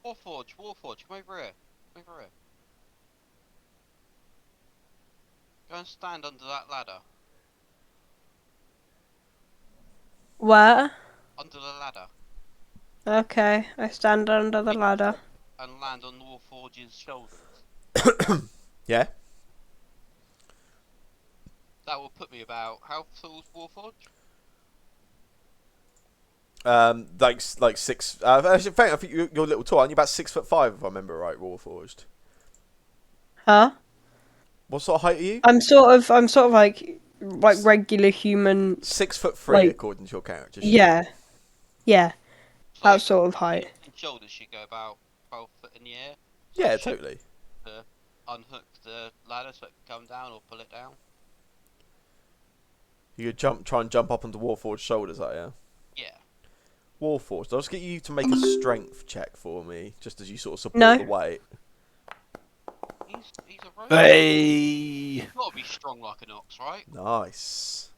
Warforge, come over here. Go and stand under that ladder. Where? Under the ladder. Okay, I stand under the ladder. And land on Warforge's shoulders. Yeah. That will put me about, how tall is Warforge? Like 6. Actually, I think you're a little tall. Aren't you about 6'5", if I remember right, Warforged? Huh? What sort of height are you? I'm sort of like regular human. 6'3", like, according to your character. Yeah. That So sort of height. and shoulders should go about 12 foot in the air. Yeah, you should totally. Unhook the ladder so it can come down or pull it down. You could try and jump up onto Warforged's shoulders, are you? Yeah. Warforged, I'll just get you to make a strength check for me, just as you sort of support No. the weight. He's a rogue. Hey! He's got to be strong like an ox, right? Nice.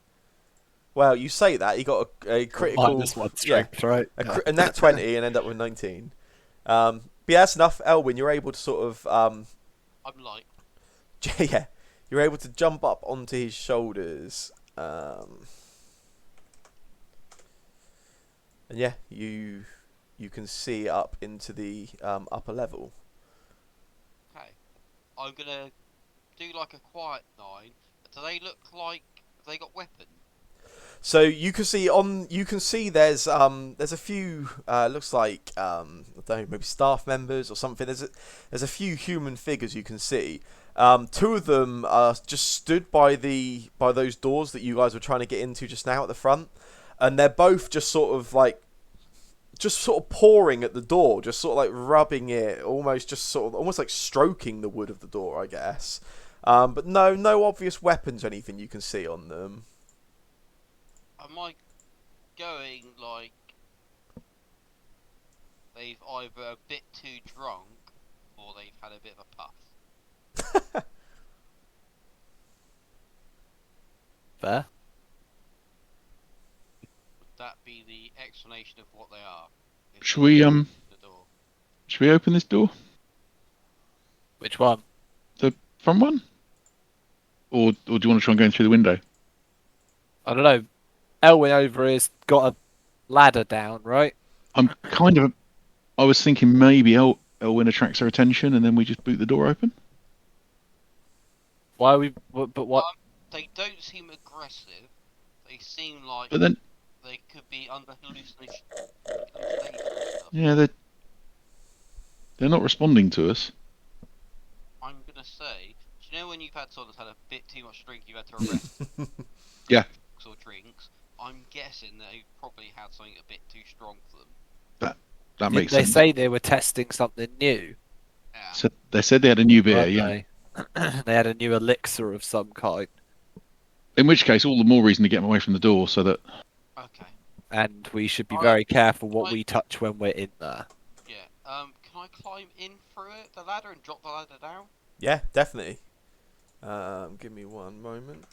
Well, you say that he got a critical, -1 strength, right? a nat 20 and end up with 19. But yeah, that's enough. Elwyn, you're able to sort of I'm like, yeah, you're able to jump up onto his shoulders. And yeah, you can see up into the upper level. okay, I'm gonna do like a quiet 9. Do they look like they got weapons? So you can see there's a few looks like I don't know, maybe staff members or something. There's a few human figures you can see. Two of them are just stood by those doors that you guys were trying to get into just now at the front, and they're both just sort of pawing at the door, just sort of like rubbing it, almost like stroking the wood of the door, I guess. But no obvious weapons or anything you can see on them. Am I going like they've either a bit too drunk or they've had a bit of a puff? Fair. Would that be the explanation of what they are? If Should they we open the door? should we open this door? Which one? The front one? Or do you want to try and go in through the window? I don't know. Elwyn over here's got a ladder down, right? I was thinking maybe Elwyn attracts our attention and then we just boot the door open. Why are we? But what? They don't seem aggressive. They seem like But then, they could be under hallucination. yeah, they're not responding to us. I'm gonna say, do you know when you've had someone that's had a bit too much drink, you've had to arrest Yeah. or drinks? I'm guessing they probably had something a bit too strong for them. That Did makes they sense. say they were testing something new? Yeah. So they said they had a new beer, weren't yeah. They? They had a new elixir of some kind, In which case, all the more reason to get them away from the door so that Okay. and we should be Alright, very careful what I- we touch when we're in there. Yeah. Can I climb in through it, the ladder, and drop the ladder down? Yeah, definitely. Give me one moment.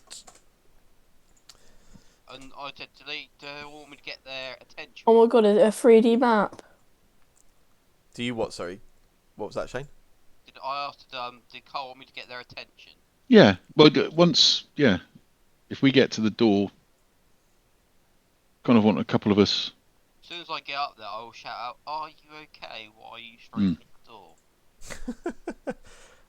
And I said, do they want me to get their attention? Oh my god, a 3D map. Do you what? Sorry, what was that, Shane? I asked, did Carl want me to get their attention? yeah. Well, if we get to the door, kind of want a couple of us. As soon as I get up there, I will shout out, "Are you okay? Why are you stroking the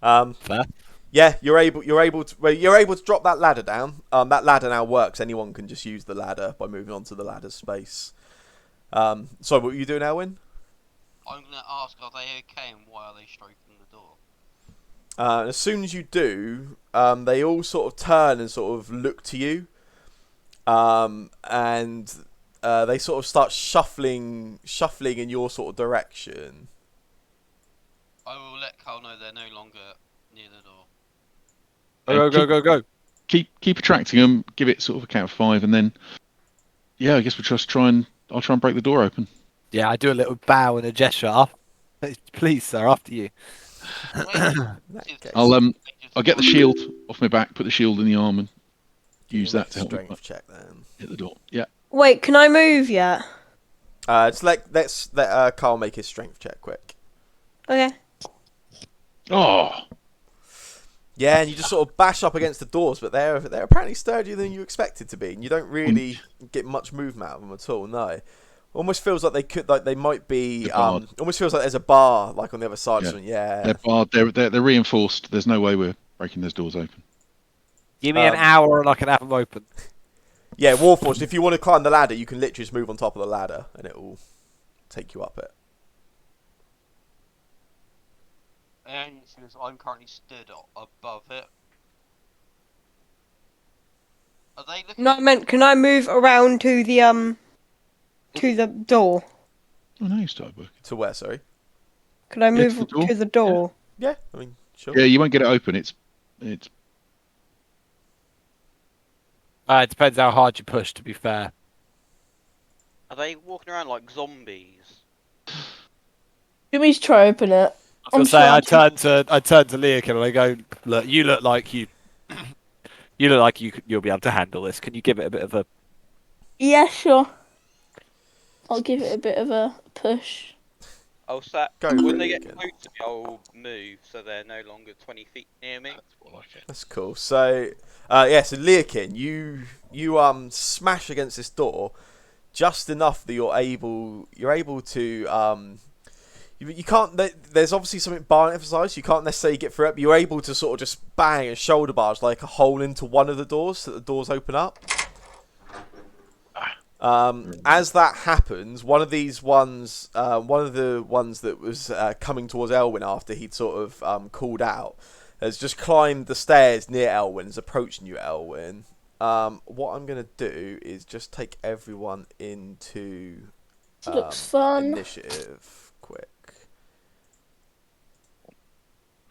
door?" Fair. Yeah, you're able to drop that ladder down. That ladder now works. Anyone can just use the ladder by moving onto the ladder space. So what were you doing, Elwyn? I'm gonna ask, are they okay, and why are they stroking the door? As soon as you do, they all sort of turn and sort of look to you, and they sort of start shuffling in your sort of direction. I will let Carl know they're no longer near the door. Go. Keep attracting them. Give it sort of a count of 5, and then I guess I'll try and break the door open. Yeah, I do a little bow and a gesture. Please, sir, after you. Okay. I'll get the shield off my back, put the shield in the arm, and use Make that a to help me strength check then. hit the door. Yeah. Wait, can I move yet? Just let Carl make his strength check quick. Okay. Oh, Yeah, and you just sort of bash up against the doors, but they're apparently sturdier than you expected to be, and you don't really get much movement out of them at all. No, almost feels like they might be. Almost feels like there's a bar like on the other side. Yeah. Or something. Yeah. they're barred. They're reinforced. There's no way we're breaking those doors open. Give me an hour and I can have them open. Yeah, Warforged. If you want to climb the ladder, you can literally just move on top of the ladder, and it will take you up it. And since I'm currently stood above it. Are they looking? No, I meant, can I move around to the door? Oh, no, you started working. To where? Sorry. Can I Yeah, move to the door. to the door? Yeah, I mean, sure. Yeah, you won't get it open. It's It depends how hard you push, to be fair. Are they walking around like zombies? Let me try open it. I was gonna say, I turn to Leokin and I go, look, you look like you'll be able to handle this. Can you give it a bit of a? Yeah, sure. I'll give it a bit of a push. I'll set Go for when it, they get Leokin. close to me, I'll move so they're no longer 20 feet near me. That's cool. So, so Leokin, you smash against this door just enough that you're able to you can't. There's obviously something bar emphasised. You can't necessarily get through it, but you're able to sort of just bang and shoulder barge like a hole into one of the doors so that the doors open up. As that happens, one of the ones that was coming towards Elwyn after he'd sort of called out, has just climbed the stairs near Elwyn, is approaching you, Elwyn. What I'm going to do is just take everyone into Looks fun. initiative quick.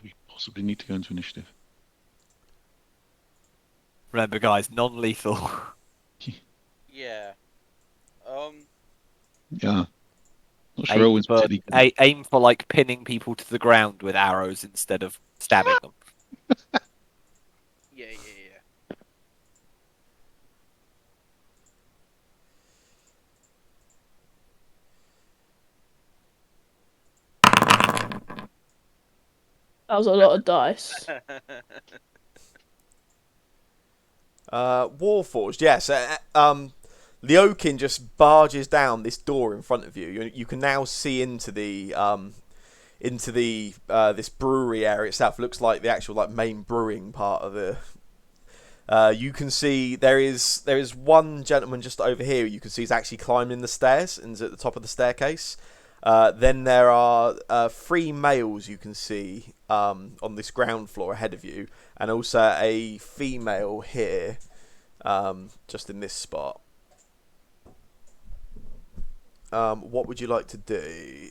We possibly need to go into initiative. Remember, guys, non-lethal. Yeah. Yeah. Not sure Elwyn's particularly good at- Aim for like pinning people to the ground with arrows instead of stabbing them. Yeah. That was a lot of dice. Warforged, yes. Leokin just barges down this door in front of you. You can now see into the this brewery area itself. It looks like the actual like main brewing part of the. You can see there is one gentleman just over here. You can see he's actually climbing the stairs and is at the top of the staircase. Then there are 3 males you can see on this ground floor ahead of you, and also a female here, just in this spot. What would you like to do?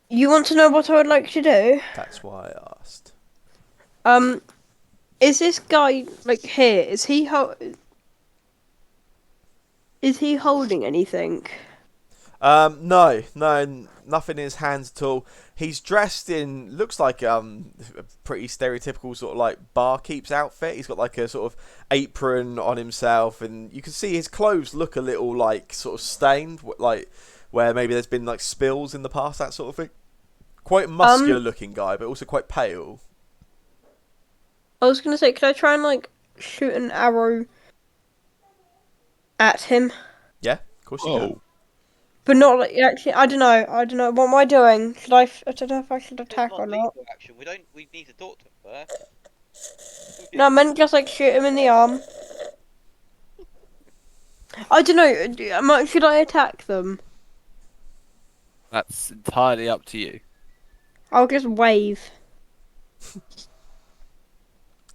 You want to know what I would like to do? That's why I asked. Is this guy like here? Is he holding anything? No, nothing in his hands at all. He's dressed in, looks like a pretty stereotypical sort of like barkeep's outfit. He's got like a sort of apron on himself, and you can see his clothes look a little like sort of stained, like where maybe there's been like spills in the past, that sort of thing. Quite muscular looking guy, but also quite pale. I was gonna say, could I try and like shoot an arrow at him? Yeah, of course you can. But not like actually. I don't know. What am I doing? Should I? I don't know if I should attack It's or not. lethal action. We need to talk to him first. No, I meant just like shoot him in the arm. I don't know. Should I attack them? That's entirely up to you. I'll just wave.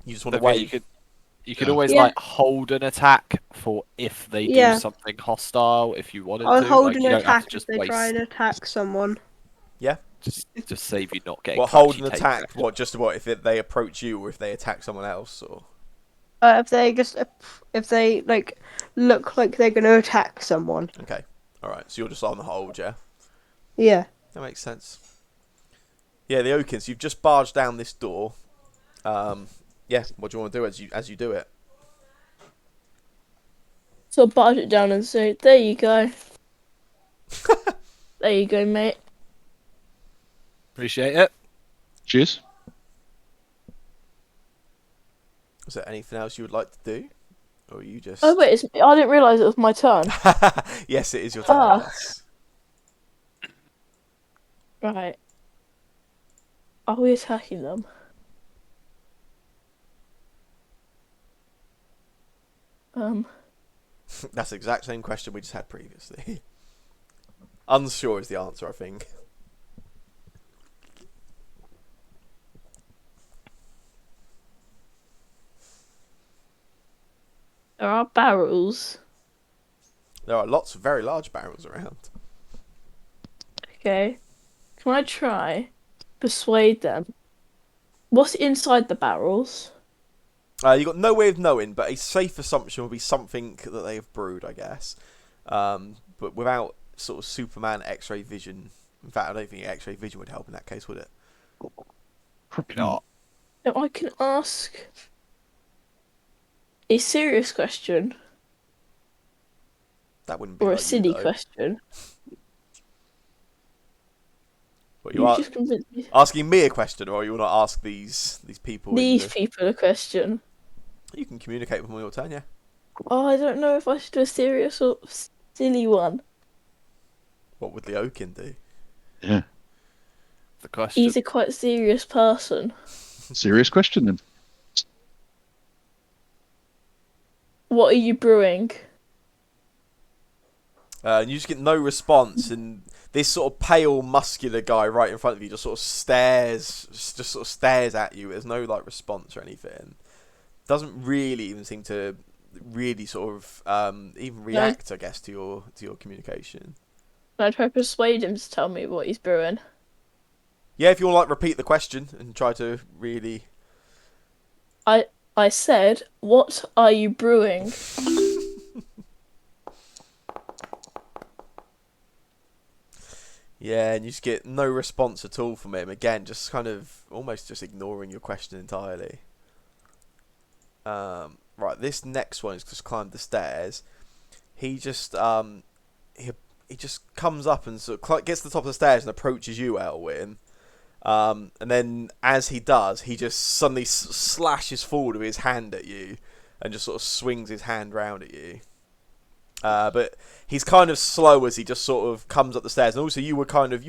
You just want to Okay, wave. you could always Yeah. like hold an attack for if they do Yeah. something hostile. If you wanted I'll to, hold like, an you don't have attack to if just they waste. try and attack someone. Just save you not getting. What, hold touchy an taken. attack? What, just what if they approach you or if they attack someone else? Or If they like look like they're gonna attack someone. okay, all right. So you're just on the hold, yeah. Yeah. That makes sense. Yeah, the Okins, you've just barged down this door. Yeah, what do you want to do as you do it? So I'll barge it down and say, there you go. There you go, mate. Appreciate it. Cheers. Is there anything else you would like to do? Or are you just... Oh wait, I didn't realise it was my turn. Yes, it is your turn. Ah. Yes. Right. Are we attacking them? That's the exact same question we just had previously. Unsure is the answer, I think. There are barrels. There are lots of very large barrels around. Okay. Can I try persuade them? What's inside the barrels? You got no way of knowing, but a safe assumption would be something that they have brewed, I guess. But without sort of Superman X-ray vision In fact, I don't think X-ray vision would help in that case, would it? Probably not. Now I can ask a serious question That wouldn't be or a like you, silly though. question. What, You just convinced me. asking me a question, or you want to ask these people in These the... people a question. You can communicate with them on your turn, yeah. Oh, I don't know if I should do a serious or silly one. What would the Oaken do? Yeah. The question. He's a quite serious person. Serious question then. What are you brewing? And you just get no response, and this sort of pale, muscular guy right in front of you just sort of stares at you. There's no like response or anything. Doesn't really even seem to really sort of even react, I guess, to your communication. Can I try to persuade him to tell me what he's brewing? Yeah, if you want to like repeat the question and try to really. I said, what are you brewing? Yeah, and you just get no response at all from him. Again, just kind of almost just ignoring your question entirely. Right, this next one is just climbed the stairs. He just he just comes up and sort of gets to the top of the stairs and approaches you, Elwyn. And then as he does, he just suddenly slashes forward with his hand at you and just sort of swings his hand round at you. But he's kind of slow as he just sort of comes up the stairs. And also you were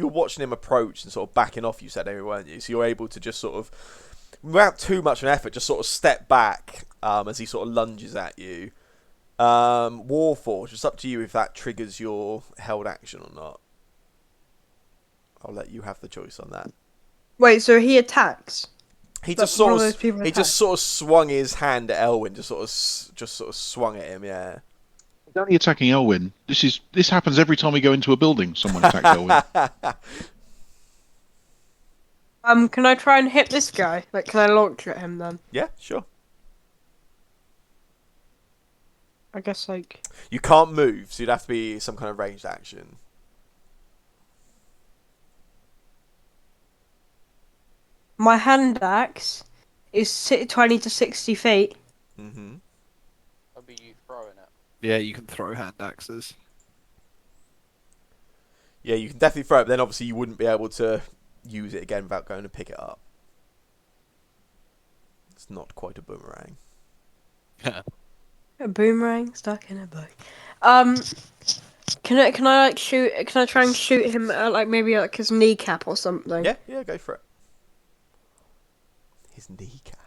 watching him approach and sort of backing off, you said, weren't you? So you're able to just sort of, without too much of an effort, just sort of step back as he sort of lunges at you. Warforged, it's up to you if that triggers your held action or not. I'll let you have the choice on that. Wait, so he attacks? He But just one sort of of those people he attack. just sort of swung his hand at Elwyn, just sort of swung at him, yeah. He's only attacking Elwyn. This happens every time we go into a building. Someone attacks Elwyn. Can I try and hit this guy? Like, can I launch at him then? Yeah, sure. I guess, like... You can't move, so you'd have to be some kind of ranged action. My hand axe is 20 to 60 feet. Mm-hmm. That'd be you throwing it. Yeah, you can throw hand axes. Yeah, you can definitely throw it, but then obviously you wouldn't be able to use it again without going to pick it up. It's not quite a boomerang. A boomerang stuck in a book. Can I like shoot? Can I try and shoot him at like maybe like his kneecap or something? Yeah, go for it. His kneecap.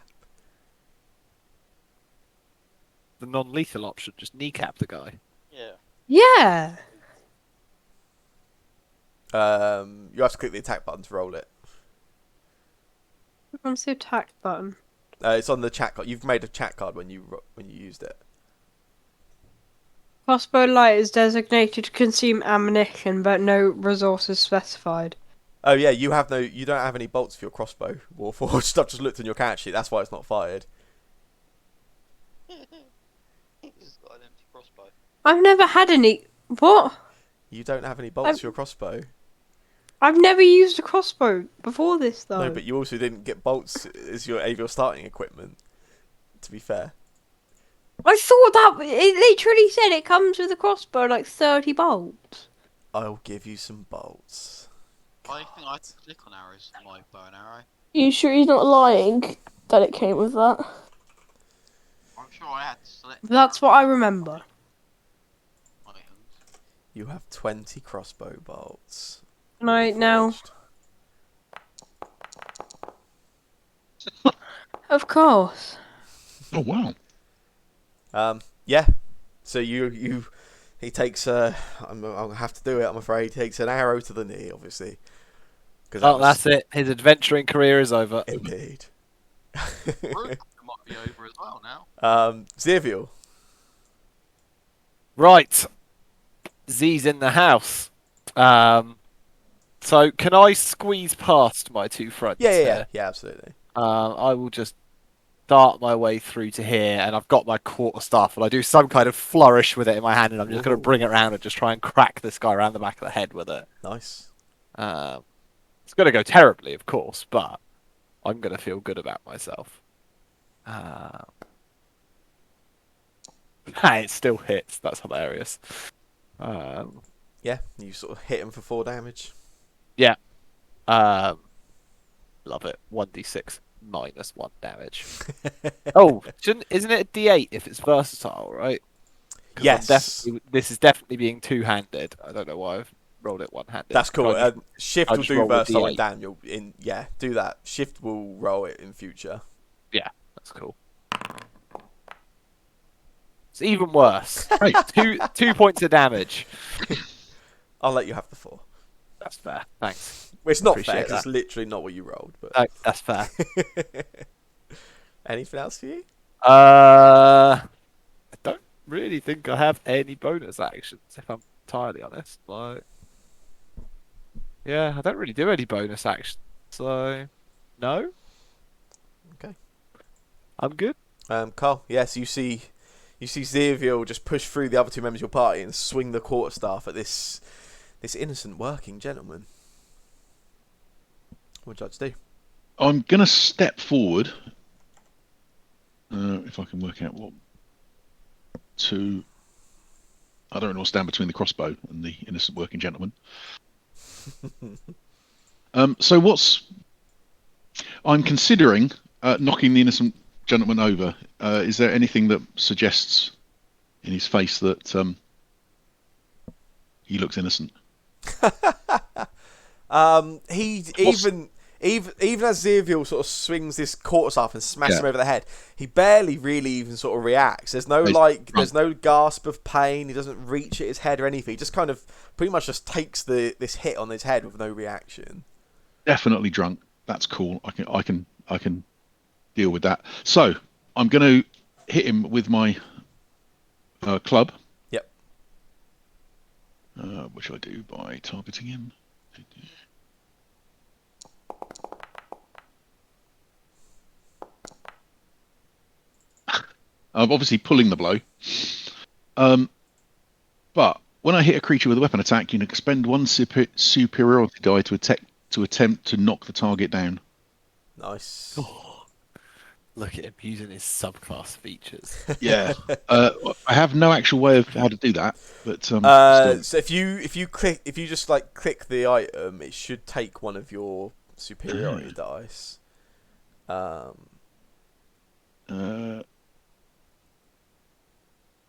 The non-lethal option, just kneecap the guy. Yeah. Yeah. You have to click the attack button to roll it. What's the attack button? It's on the chat card. You've made a chat card when you used it. Crossbow light is designated to consume ammunition, but no resources specified. Oh yeah, you don't have any bolts for your crossbow, Warforged. I've just looked on your character sheet. That's why it's not fired. He's just got an empty crossbow. I've never had any. What? You don't have any bolts for your crossbow. I've never used a crossbow before this though. No, but you also didn't get bolts as your starting equipment. To be fair. I thought that it literally said it comes with a crossbow, like 30 bolts. I'll give you some bolts. I think I click on arrows in my bow and arrow. You sure he's not lying that it came with that? I'm sure I had to select That's what I remember. items. You have 20 crossbow bolts. Can I now? Warforged. Of course. Oh wow. Yeah. So he takes I'll have to do it. I'm afraid. He takes an arrow to the knee, obviously. Oh, that's it. His adventuring career is over. Indeed. Rook might be over as well now. Xavier. Right. Z's in the house. So can I squeeze past my two fronts? Yeah, absolutely. I will just dart my way through to here, and I've got my quarterstaff, and I do some kind of flourish with it in my hand, and I'm just going to bring it around and just try and crack this guy around the back of the head with it. Nice. It's going to go terribly, of course, but I'm going to feel good about myself. It still hits. That's hilarious. Yeah, you sort of hit him for 4 damage. Yeah. Love it. 1d6 minus 1 damage. Oh, isn't it a d8 if it's versatile, right? 'Cause Yes. this is definitely being two-handed. I don't know why I've rolled it one-handed. That's cool. Can I just- Shift I will just do roll a versatile in D8? Daniel. Do that. Shift will roll it in future. Yeah, that's cool. It's even worse. Right. 2 points of damage. I'll let you have the 4. That's fair. Thanks. Well, it's not Appreciate fair 'cause that. it's literally not what you rolled. But That's fair. anything else for you? I don't really think I have any bonus actions, if I'm entirely honest. Like, yeah, I don't really do any bonus actions, so no. Okay. I'm good. Carl. Yes, you see Xavier just push through the other 2 members of your party and swing the quarterstaff at this innocent working gentleman. What would you like to do? I'm going to step forward. If I can work out what to. I don't know what's down between the crossbow and the innocent working gentleman. So I'm considering knocking the innocent gentleman over. Is there anything that suggests in his face that he looks innocent? Even as Xavier sort of swings this quarterstaff and smashes him over the head, he barely really even sort of reacts. There's no there's no gasp of pain. He doesn't reach at his head or anything. He just kind of pretty much just takes this hit on his head with no reaction. Definitely drunk. That's cool. I can deal with that. So I'm going to hit him with my club. Yep. What shall I do by targeting him? I'm obviously pulling the blow. But when I hit a creature with a weapon attack, you can expend 1 superiority die to attempt to knock the target down. Nice. Oh, look at him using his subclass features. Yeah. I have no actual way of how to do that, but still. So if you just like click the item, it should take one of your superiority dice.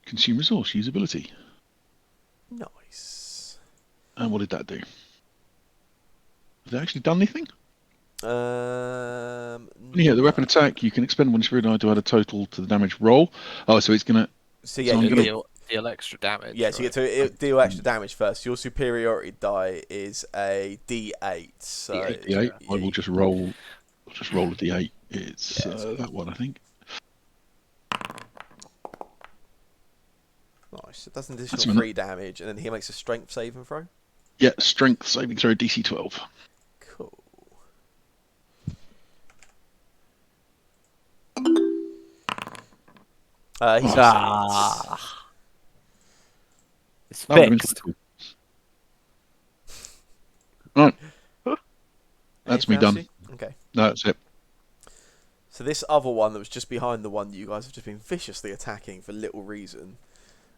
Consume resource usability. Nice. And what did that do? Has it actually done anything? Yeah, The weapon attack, you can expend 1 spirit die to add a total to the damage roll. Oh, so it's gonna. So yeah, So I'm you gonna- get, Deal extra damage. yeah, so you get to deal extra damage first. Your superiority die is a D8. So D8. I will just roll. I'll just roll a D8. It's Yeah, it's that one, I think. nice. It does an That's additional a 3 damage, and then he makes a strength saving throw. Yeah, strength saving throw DC 12. Cool. He's It's That would've been fixed. cool. Right, that's Anything me else, done. Stu? Okay. No, that's it. So this other one that was just behind the one you guys have just been viciously attacking for little reason,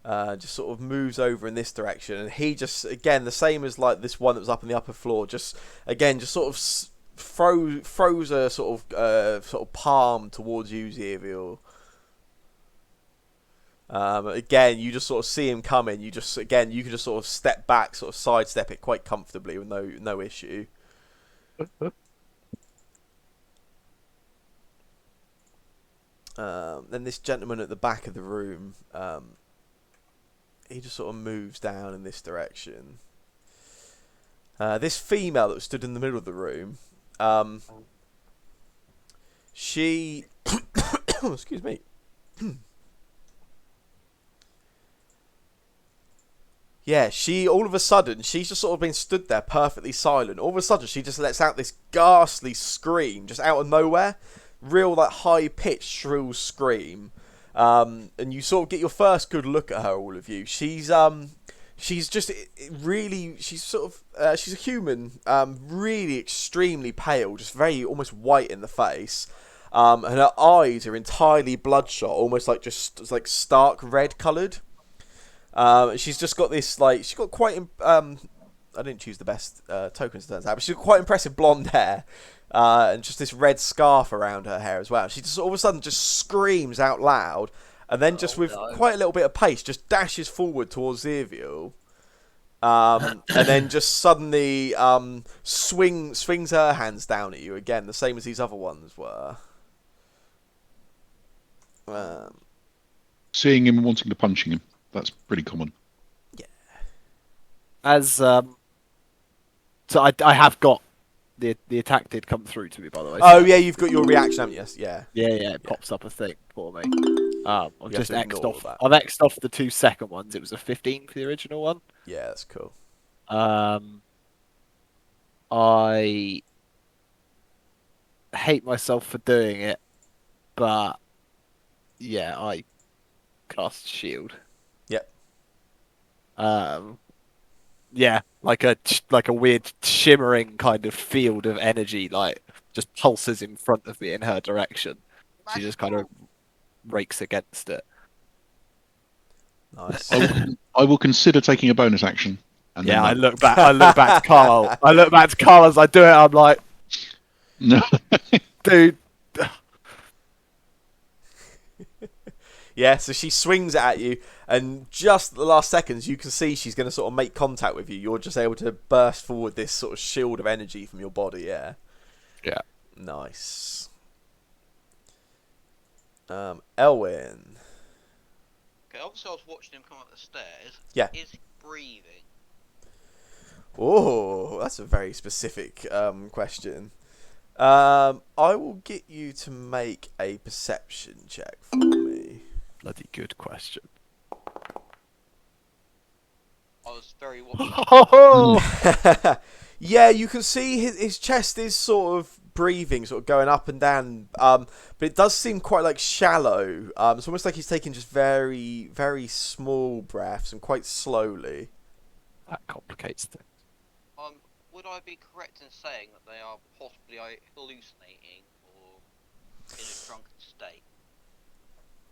just sort of moves over in this direction, and he just, again, the same as like this one that was up on the upper floor, just sort of throws a sort of palm towards you, Xavier. Again, you just sort of see him coming. You can just sort of step back, sort of sidestep it quite comfortably with no issue. Then this gentleman at the back of the room, he just sort of moves down in this direction. This female that stood in the middle of the room, she, excuse me. Yeah, she, all of a sudden, she's just sort of been stood there perfectly silent. All of a sudden, she just lets out this ghastly scream, just out of nowhere. Real, like, high-pitched, shrill scream. And you sort of get your first good look at her, all of you. She's she's just really, she's sort of, she's a human, really extremely pale, just very almost white in the face. And her eyes are entirely bloodshot, almost like just like stark red coloured. She's just got this like she's got quite I didn't choose the best tokens, it turns out, but she's got quite impressive blonde hair, and just this red scarf around her hair as well. She just all of a sudden just screams out loud, and then just with quite a little bit of pace, just dashes forward towards Zirviel, and then just suddenly swings her hands down at you again, the same as these other ones were. Seeing him and wanting to punching him. That's pretty common. As so I have got the attack did come through to me, by the way. Oh yeah, you've got your reaction, haven't you? Yes, yeah. Yeah, it pops up a thing for me. I've You just have to X'd ignore off. that. I've X'd off the 2 second ones. It was a 15 for the original one. Yeah, that's cool. I hate myself for doing it, but yeah, I cast shield. Yep. Yeah, like a weird shimmering kind of field of energy, like just pulses in front of me in her direction. She just kind of rakes against it. Nice. I will consider taking a bonus action. And Yeah, I then look back to Carl. I look back to Carl as I do it. I'm like, no. dude. Yeah, so she swings at you, and just the last seconds, you can see she's going to sort of make contact with you. You're just able to burst forward this sort of shield of energy from your body, yeah. Yeah. Nice. Elwyn. Okay, obviously I was watching him come up the stairs. Yeah. Is he breathing? Oh, that's a very specific question. I will get you to make a perception check for me. Bloody good question. I was very watching. Yeah, you can see his chest is sort of breathing, sort of going up and down, but it does seem quite like shallow. It's almost like he's taking just very, very small breaths and quite slowly. That complicates things. Would I be correct in saying that they are possibly hallucinating or in a drunken state?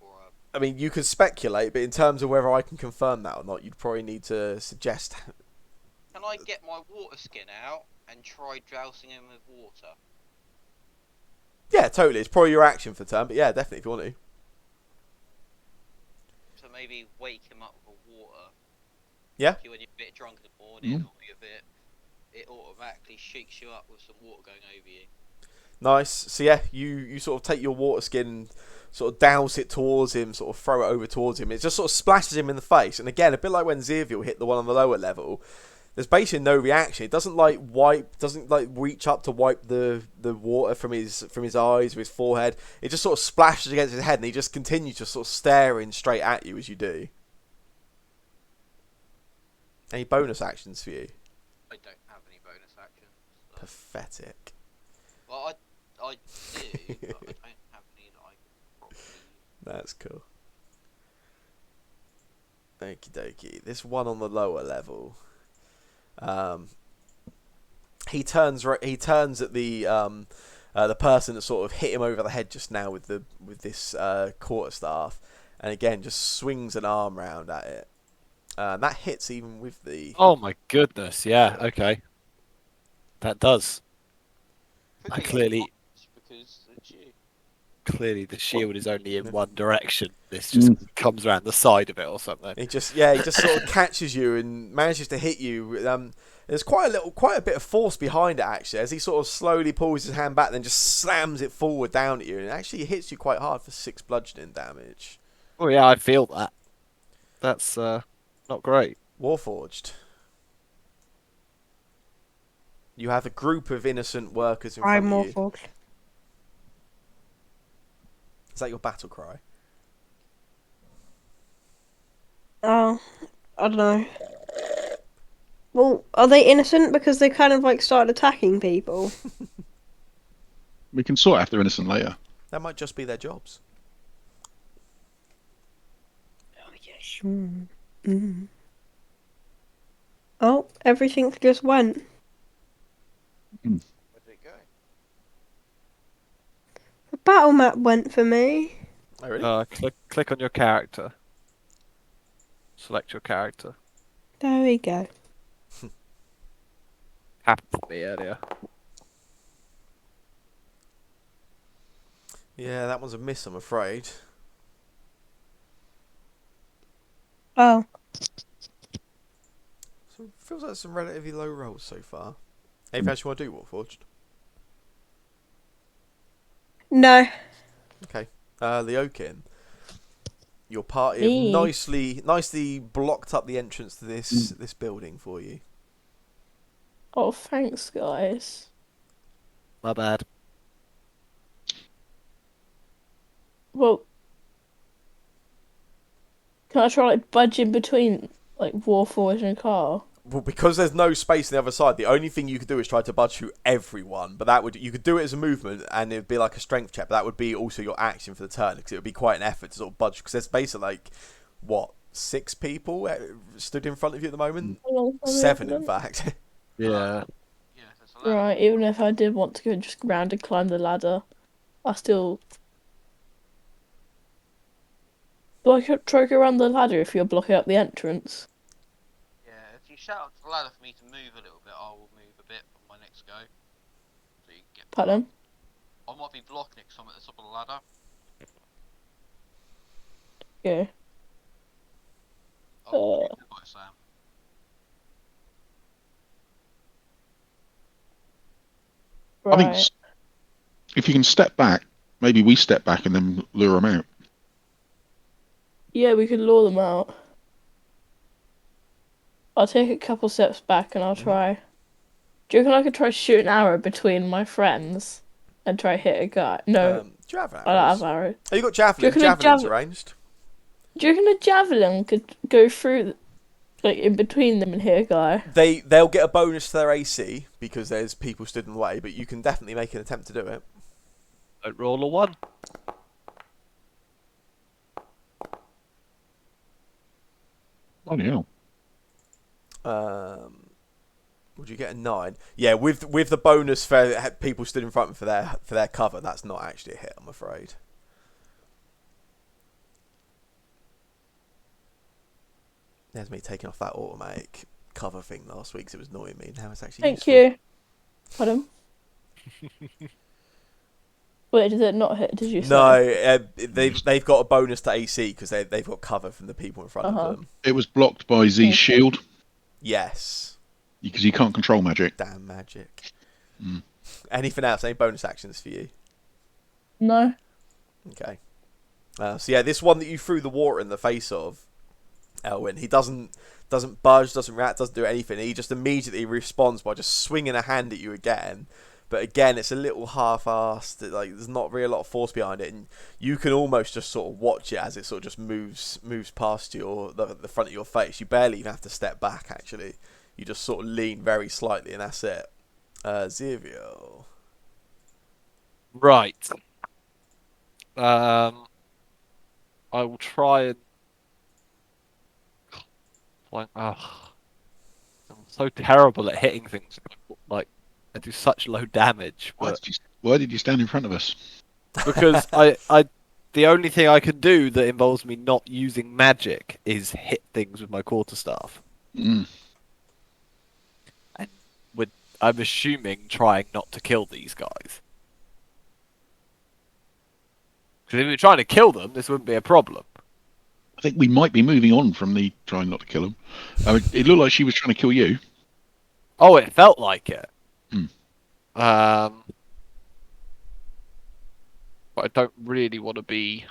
Or I mean, you could speculate, but in terms of whether I can confirm that or not, you'd probably need to suggest. can I get my water skin out and try dousing him with water? Yeah, totally. It's probably your action for the turn, but yeah, definitely if you want to. So maybe wake him up with water. Yeah. When you're a bit drunk in the morning, or you're a bit, it automatically shakes you up with some water going over you. Nice. So yeah, you sort of take your water skin, sort of douse it towards him, sort of throw it over towards him. It just sort of splashes him in the face. And again, a bit like when Zirviel hit the one on the lower level, there's basically no reaction. It doesn't like reach up to wipe the water from his eyes or his forehead. It just sort of splashes against his head, and he just continues just sort of staring straight at you as you do. Any bonus actions for you? I don't have any bonus actions. So. Pathetic. Well, I do, but I don't have any that I can properly use. That's cool. Okie dokie. This one on the lower level. He turns at the person that sort of hit him over the head just now with this quarterstaff, and again just swings an arm round at it. That hits even with the. Oh my goodness! Yeah. Okay. That does. I clearly. Because it's you. Clearly, the shield is only in one direction. This just comes around the side of it or something. He just sort of catches you and manages to hit you. There's quite a bit of force behind it actually, as he sort of slowly pulls his hand back, then just slams it forward down at you, and it actually hits you quite hard for 6 bludgeoning damage. Oh yeah, I feel that. That's not great. Warforged. You have a group of innocent workers in front I'm of you. Warforged. Is that your battle cry? Oh, I don't know. Well, are they innocent because they kind of like started attacking people? We can sort out if they're innocent later. That might just be their jobs. Oh, yes. Mm. Oh, everything just went. Where did it go? The battle map went for me. Oh, really? Click on your character. Select your character. There we go. Happened to me earlier. Yeah, that one's a miss, I'm afraid. Oh, So it feels like some relatively low rolls so far. Anything else you want to do, Warforged? no. Okay. Leokin, your party have Me. nicely blocked up the entrance to this building for you. Oh, thanks, guys. My bad. Well, can I try like budge in between like Warforged and Carl? Well, because there's no space on the other side, the only thing you could do is try to budge through everyone. But you could do it as a movement, and it'd be like a strength check. But that would be also your action for the turn, because it would be quite an effort to sort of budge. Because there's basically like what 6 people stood in front of you at the moment. How long have we 7, in done? fact. Yeah. Yeah, there's a ladder. Right, even if I did want to go just round and climb the ladder, I still. Do I try to go around the ladder if you're blocking up the entrance? Yeah, if you shout up to the ladder for me to move a little bit, I will move a bit on my next go. So you can get Pardon? I might be blocking it because I'm at the top of the ladder. Yeah. Oh, you got it, Sam. I think Right. if you can step back, maybe we step back and then lure them out. Yeah, we could lure them out. I'll take a couple steps back and I'll try. Do you reckon I could try shoot an arrow between my friends and try hit a guy? No, Do you have arrows? I don't have arrows. Oh, you got javelin. Do you reckon a Javelin's arranged. Do you reckon a javelin could go through, like in between them and hit a guy? They'll get a bonus to their AC because there's people stood in the way, but you can definitely make an attempt to do it. Don't roll a 1. Bloody hell. Would you get a 9? Yeah, with the bonus for people stood in front for their cover, that's not actually a hit, I'm afraid. There's me taking off that automatic cover thing last week, 'cause it was annoying me. Now it's actually Thank useful. you. Pardon? Wait, did it not hit? Did you say? No, they've got a bonus to AC because they've got cover from the people in front of them. It was blocked by Z's Okay. shield Yes. because you can't control magic. Damn magic. Mm. Anything else? Any bonus actions for you? No. Okay. So yeah, this one that you threw the water in the face of, Elwin, he doesn't budge, doesn't react, doesn't do anything. He just immediately responds by just swinging a hand at you again. But again, it's a little half-assed. Like there's not really a lot of force behind it, and you can almost just sort of watch it as it sort of just moves past you or the front of your face. You barely even have to step back. Actually, you just sort of lean very slightly, and that's it. Xavier. Right. I will try and. Like, I'm so terrible at hitting things. Like, I do such low damage. But Why did you stand in front of us? because the only thing I can do that involves me not using magic is hit things with my quarterstaff. Mm. And I'm assuming trying not to kill these guys. Because if we were trying to kill them, this wouldn't be a problem. I think we might be moving on from the trying not to kill him. It looked like she was trying to kill you. Oh, it felt like it. Hmm. But I don't really want to be.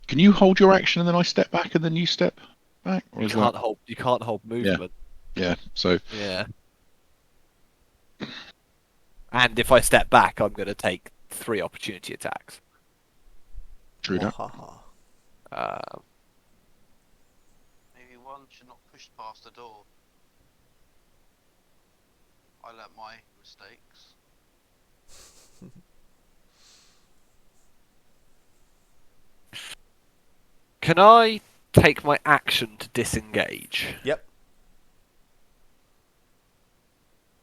Can you hold your action and then I step back and then you step back? Or You is can't that... hold. You can't hold movement. Yeah. So Yeah. And if I step back, I'm going to take 3 opportunity attacks. true that. Maybe one should not push past the door. I learnt my mistakes. Can I take my action to disengage? Yep.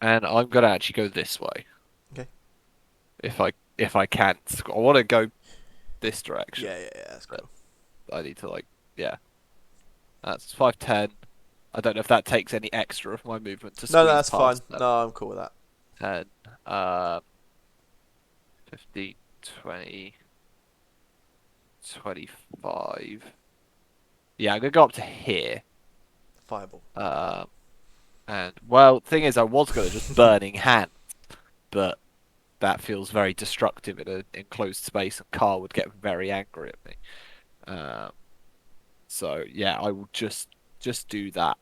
and I'm gonna actually go this way. Okay. If I can, I want to go this direction. Yeah, that's cool. I need to yeah. That's 5'10". I don't know if that takes any extra of my movement to squeeze No, that's fine. past them. No, I'm cool with that. 10, 15, 20, 25. Yeah, I'm gonna go up to here. Fireball. And well, thing is, I was gonna just burning hand, but that feels very destructive in an enclosed space, and Carl would get very angry at me. So yeah, I will just do that.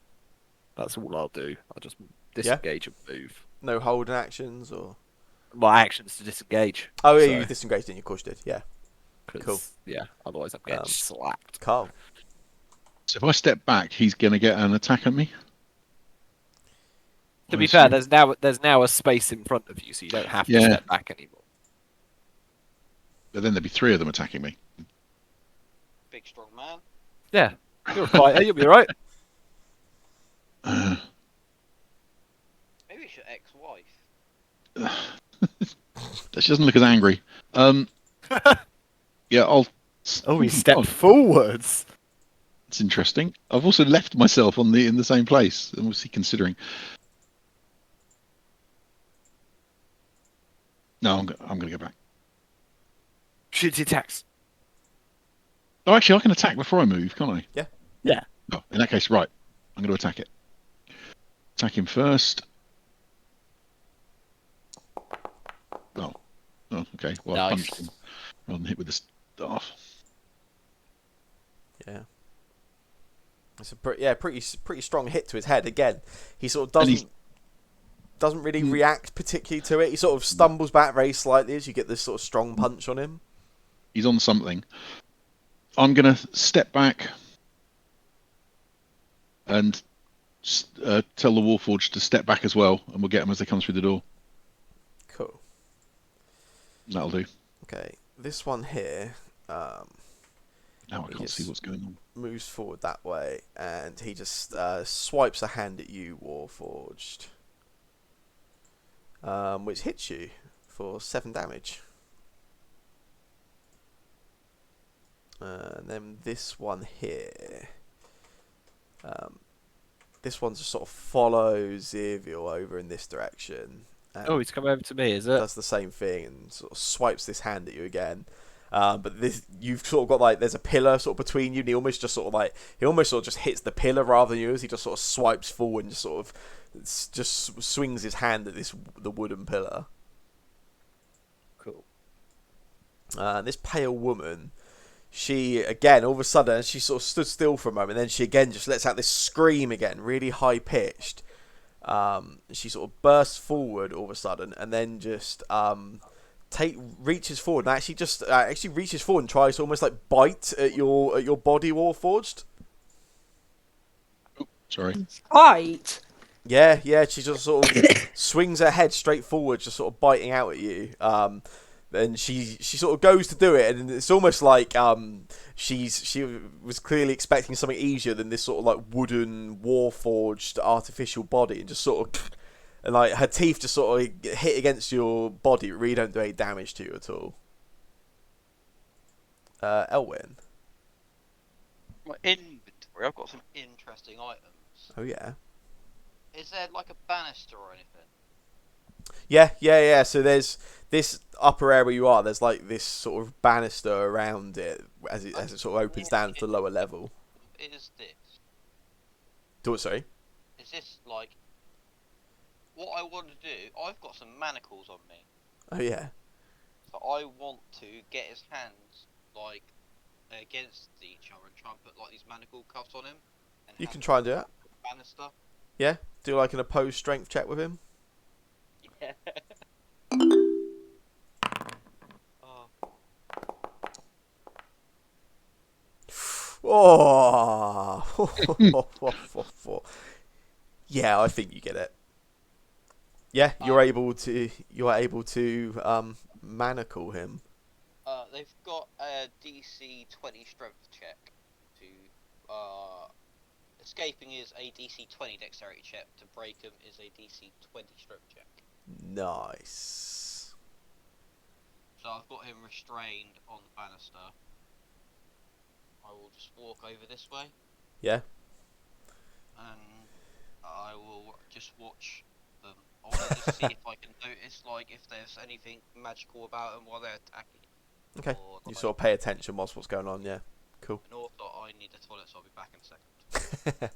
That's all I'll do. I'll just disengage and move. No holding actions or. My action's to disengage. Oh yeah, so, you disengaged, didn't you? Of course you did. Yeah. Cool. Yeah, otherwise I'm getting slapped. Carl. So if I step back, he's going to get an attack at me. To be fair, there's now a space in front of you, so you don't have to step back anymore. But then there'd be 3 of them attacking me. Big strong man. Yeah, you're a fighter. You'll be alright. Uh, Maybe it's your ex-wife. she doesn't look as angry. Yeah, I'll. Oh, he stepped forwards. It's interesting. I've also left myself in the same place. And what's he considering? No, I'm going to go back. Shoot the attacks. Oh, actually, I can attack before I move, can't I? Yeah. Yeah. Oh, in that case, right. I'm going to attack it. Attack him first. Oh. Oh, okay. Well, I Nice. punched him rather than hit with the staff. Yeah. It's a pretty strong hit to his head. Again, he sort of doesn't really react particularly to it. He sort of stumbles back very slightly as you get this sort of strong punch on him. He's on something. I'm going to step back and tell the Warforged to step back as well, and we'll get them as they come through the door. Cool. That'll do. Okay, this one here. Now I can't see what's going on. Moves forward that way, and he just swipes a hand at you, Warforged, which hits you for 7 damage. And then this one here. This one just sort of follows Zirviel over in this direction. Oh, he's come over to me, is it? Does the same thing and sort of swipes this hand at you again. But this, you've sort of got like there's a pillar sort of between you, and he almost just hits the pillar rather than you, as he just sort of swipes forward and just swings his hand at the wooden pillar. Cool. This pale woman, she again all of a sudden she sort of stood still for a moment, then she again just lets out this scream again, really high pitched. She sort of bursts forward all of a sudden, and then just reaches forward and actually reaches forward and tries to almost like bite at your body, Warforged. Oh, sorry. Right. Yeah, she just sort of swings her head straight forward, just sort of biting out at you. And she sort of goes to do it, and it's almost like she was clearly expecting something easier than this sort of like wooden Warforged artificial body, and just sort of and like her teeth just sort of hit against your body, really don't do any damage to you at all. Elwyn. My inventory, I've got some interesting items. Oh yeah. Is there like a banister or anything? Yeah. So there's this upper area you are. There's like this sort of banister around it as it sort of opens down to the lower level. Is this? Do it, sorry. Is this like what I want to do? I've got some manacles on me. Oh yeah. So I want to get his hands like against each other and try and put like these manacle cuffs on him. And You can try and do that. Banister. Yeah. Do like an opposed strength check with him. Yeah. Oh. Yeah, I think you get it. Yeah, you're able to manacle him. They've got a DC 20 strength check to escaping is a DC 20 dexterity check. To break them is a DC 20 strength check. Nice. So I've got him restrained on the banister. I will just walk over this way. Yeah. And I will just watch them. I want to just see if I can notice, like, if there's anything magical about them while they're attacking. Okay. Or, You like, sort of pay attention whilst what's going on. Yeah. Cool. And also, I need the toilet, so I'll be back in a second.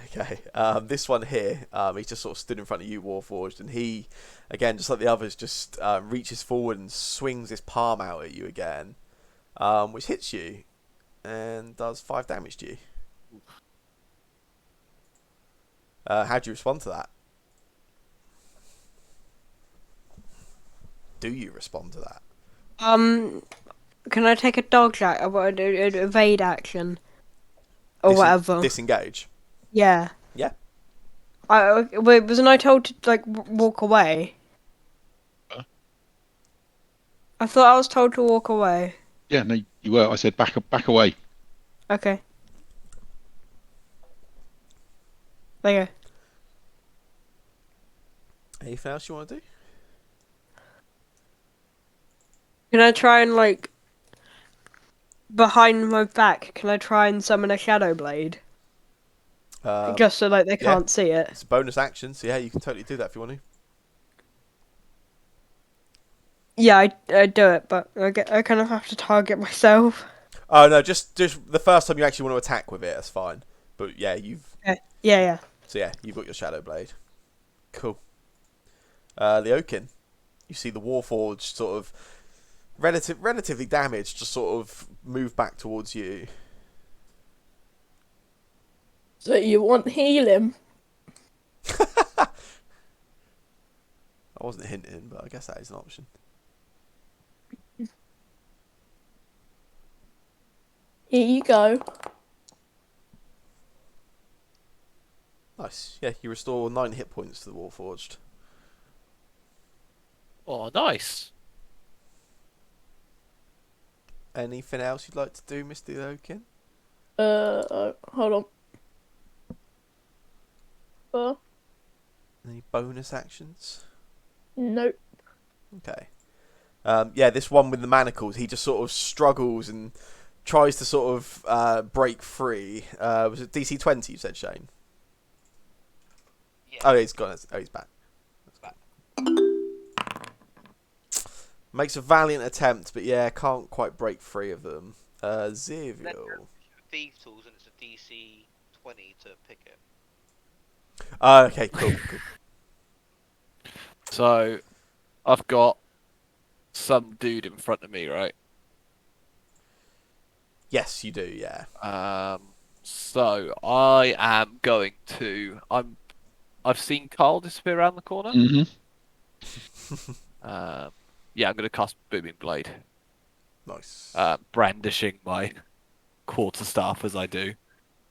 Okay. This one here, he's just sort of stood in front of you, Warforged, and he, again, just like the others, just reaches forward and swings his palm out at you again, which hits you and does 5 damage to you. How do you respond to that? Do you respond to that? Can I take a dodge action, evade action, or whatever? Disengage. Yeah. Yeah. Wait, wasn't I told to like walk away? Huh? I thought I was told to walk away. Yeah, no, you were. I said back away. Okay. There you go. Anything else you want to do? Can I try and like behind my back? Can I try and summon a shadow blade? Just so like they can't see it. It's a bonus action, so yeah, you can totally do that if you want to. Yeah, I do it, but I kind of have to target myself. Oh no, just the first time you actually want to attack with it, that's fine. But yeah, Yeah. So yeah, you've got your Shadow Blade. Cool. The Oaken. You see the Warforged sort of relatively damaged, just sort of move back towards you. So you want heal him? I wasn't hinting, but I guess that is an option. Here you go. Nice. Yeah, you restore 9 hit points to the Warforged. Oh, nice. Anything else you'd like to do, Mr. Oaken? Hold on. Any bonus actions? Nope. Okay. Yeah, this one with the manacles, he just sort of struggles and tries to sort of break free. Was it DC 20 you said, Shane? Yeah. Oh, he's gone. Oh, he's back. Makes a valiant attempt, but yeah, can't quite break free of them. Zivio. Thief tools, and it's a DC 20 to pick it. Okay, cool. So, I've got some dude in front of me, right? Yes, you do, yeah. So I am going to. I've seen Carl disappear around the corner. Mm-hmm. Yeah, I'm going to cast Booming Blade, Nice. brandishing my quarterstaff as I do,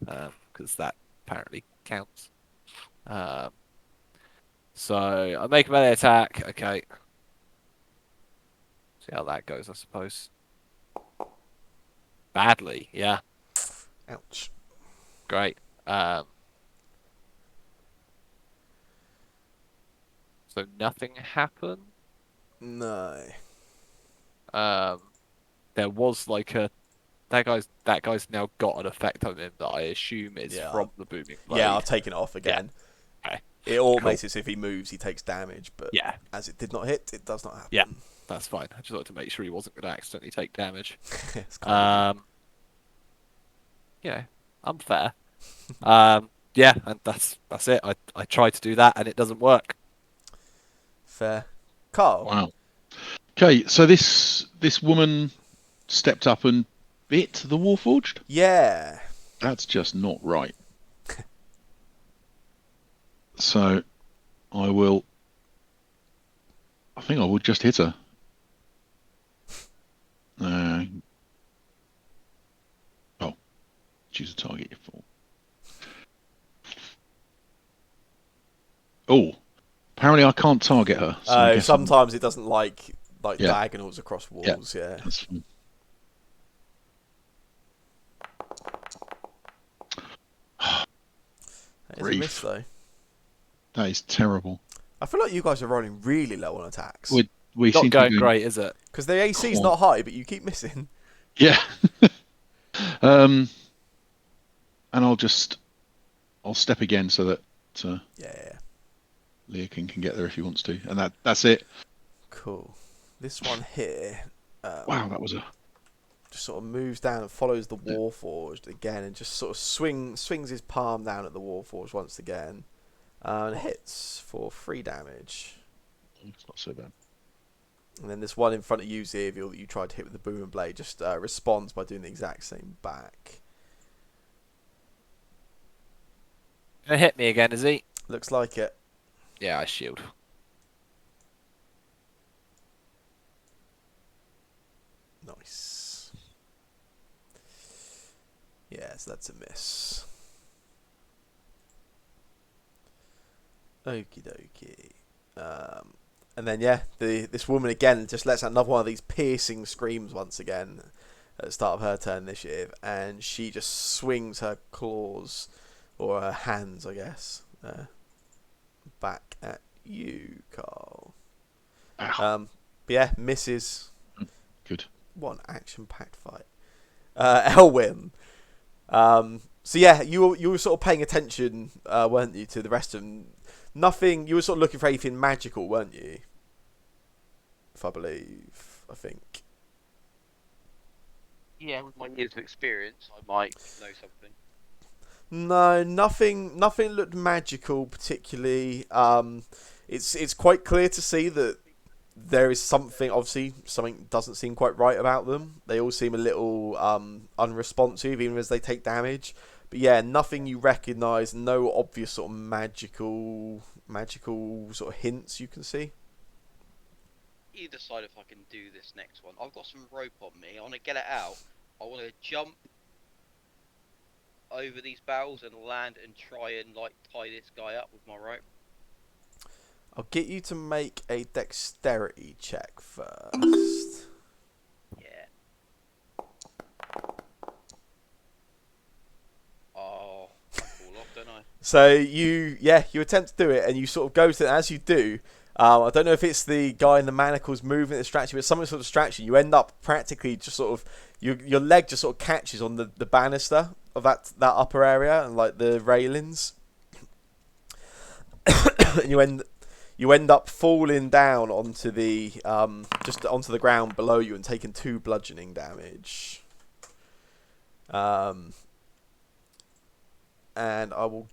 because that apparently counts. So I make a melee attack. Okay. See how that goes, I suppose. Badly, yeah. Ouch. Great. So nothing happened. No. There was like a that guy's now got an effect on him that I assume is from the booming blade. Yeah, I've taken it off again. Yeah. Okay. It automates it so if he moves, he takes damage, but Yeah, as it did not hit, it does not happen. Yeah. That's fine. I just wanted to make sure he wasn't going to accidentally take damage. It's kind of Yeah, I'm fair. Yeah, and that's it. I tried to do that and it doesn't work. fair. Carl. Wow. Okay, so this woman stepped up and bit the Warforged? Yeah. That's just not right. So I think I will just hit her. Choose a target you for. Oh, apparently I can't target her. So I guess sometimes it doesn't like Yeah. diagonals across walls. Yeah. that's fine. That is a miss, though. That is terrible. I feel like you guys are rolling really low on attacks. We Not seem to going be doing, great, is it? Because the AC is not high, but you keep missing. Yeah. And I'll step again so that Yeah. Leokin can get there if he wants to, and that's it. Cool. This one here. Wow, that was a. Just sort of moves down and follows the Warforged again, and just sort of swings his palm down at the Warforged once again, and hits for 3 damage. It's not so bad. And then this one in front of you, Xavier, that you tried to hit with the boom and blade, just responds by doing the exact same back. Gonna hit me again, is he? Looks like it. Yeah, I shield. Nice. Yes, that's a miss. Okie dokie. And then this woman again just lets out another one of these piercing screams once again at the start of her turn initiative, and she just swings her claws, or her hands, I guess, back at you, Carl. But yeah, misses. Good. What an action-packed fight. Elwyn. So yeah, you were sort of paying attention, weren't you, to the rest of them? Nothing. You were sort of looking for anything magical, weren't you? If I think. Yeah, with my years of experience, I might know something. No, nothing looked magical particularly. It's quite clear to see that there is something. Obviously, something doesn't seem quite right about them. They all seem a little unresponsive, even as they take damage. But yeah, nothing you recognise. No obvious sort of magical sort of hints you can see. You decide if I can do this next one. I've got some rope on me. I want to get it out. I want to jump over these barrels and land and try and like tie this guy up with my rope. I'll get you to make a dexterity check first. Yeah. Oh, I fall off, don't I? So you attempt to do it, and you sort of go to, as you do. I don't know if it's the guy in the manacles moving that distracts you, but some sort of distraction. You end up practically just sort of your leg just sort of catches on the banister of that upper area and like the railings, and you end up falling down onto the just onto the ground below you and taking 2 bludgeoning damage. And I'll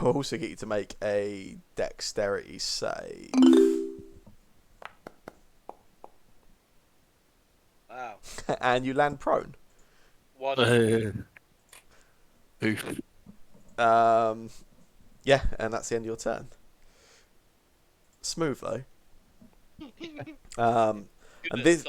also get you to make a dexterity save. Wow. And you land prone. What? Oof. Yeah, and that's the end of your turn. Smooth though. And this,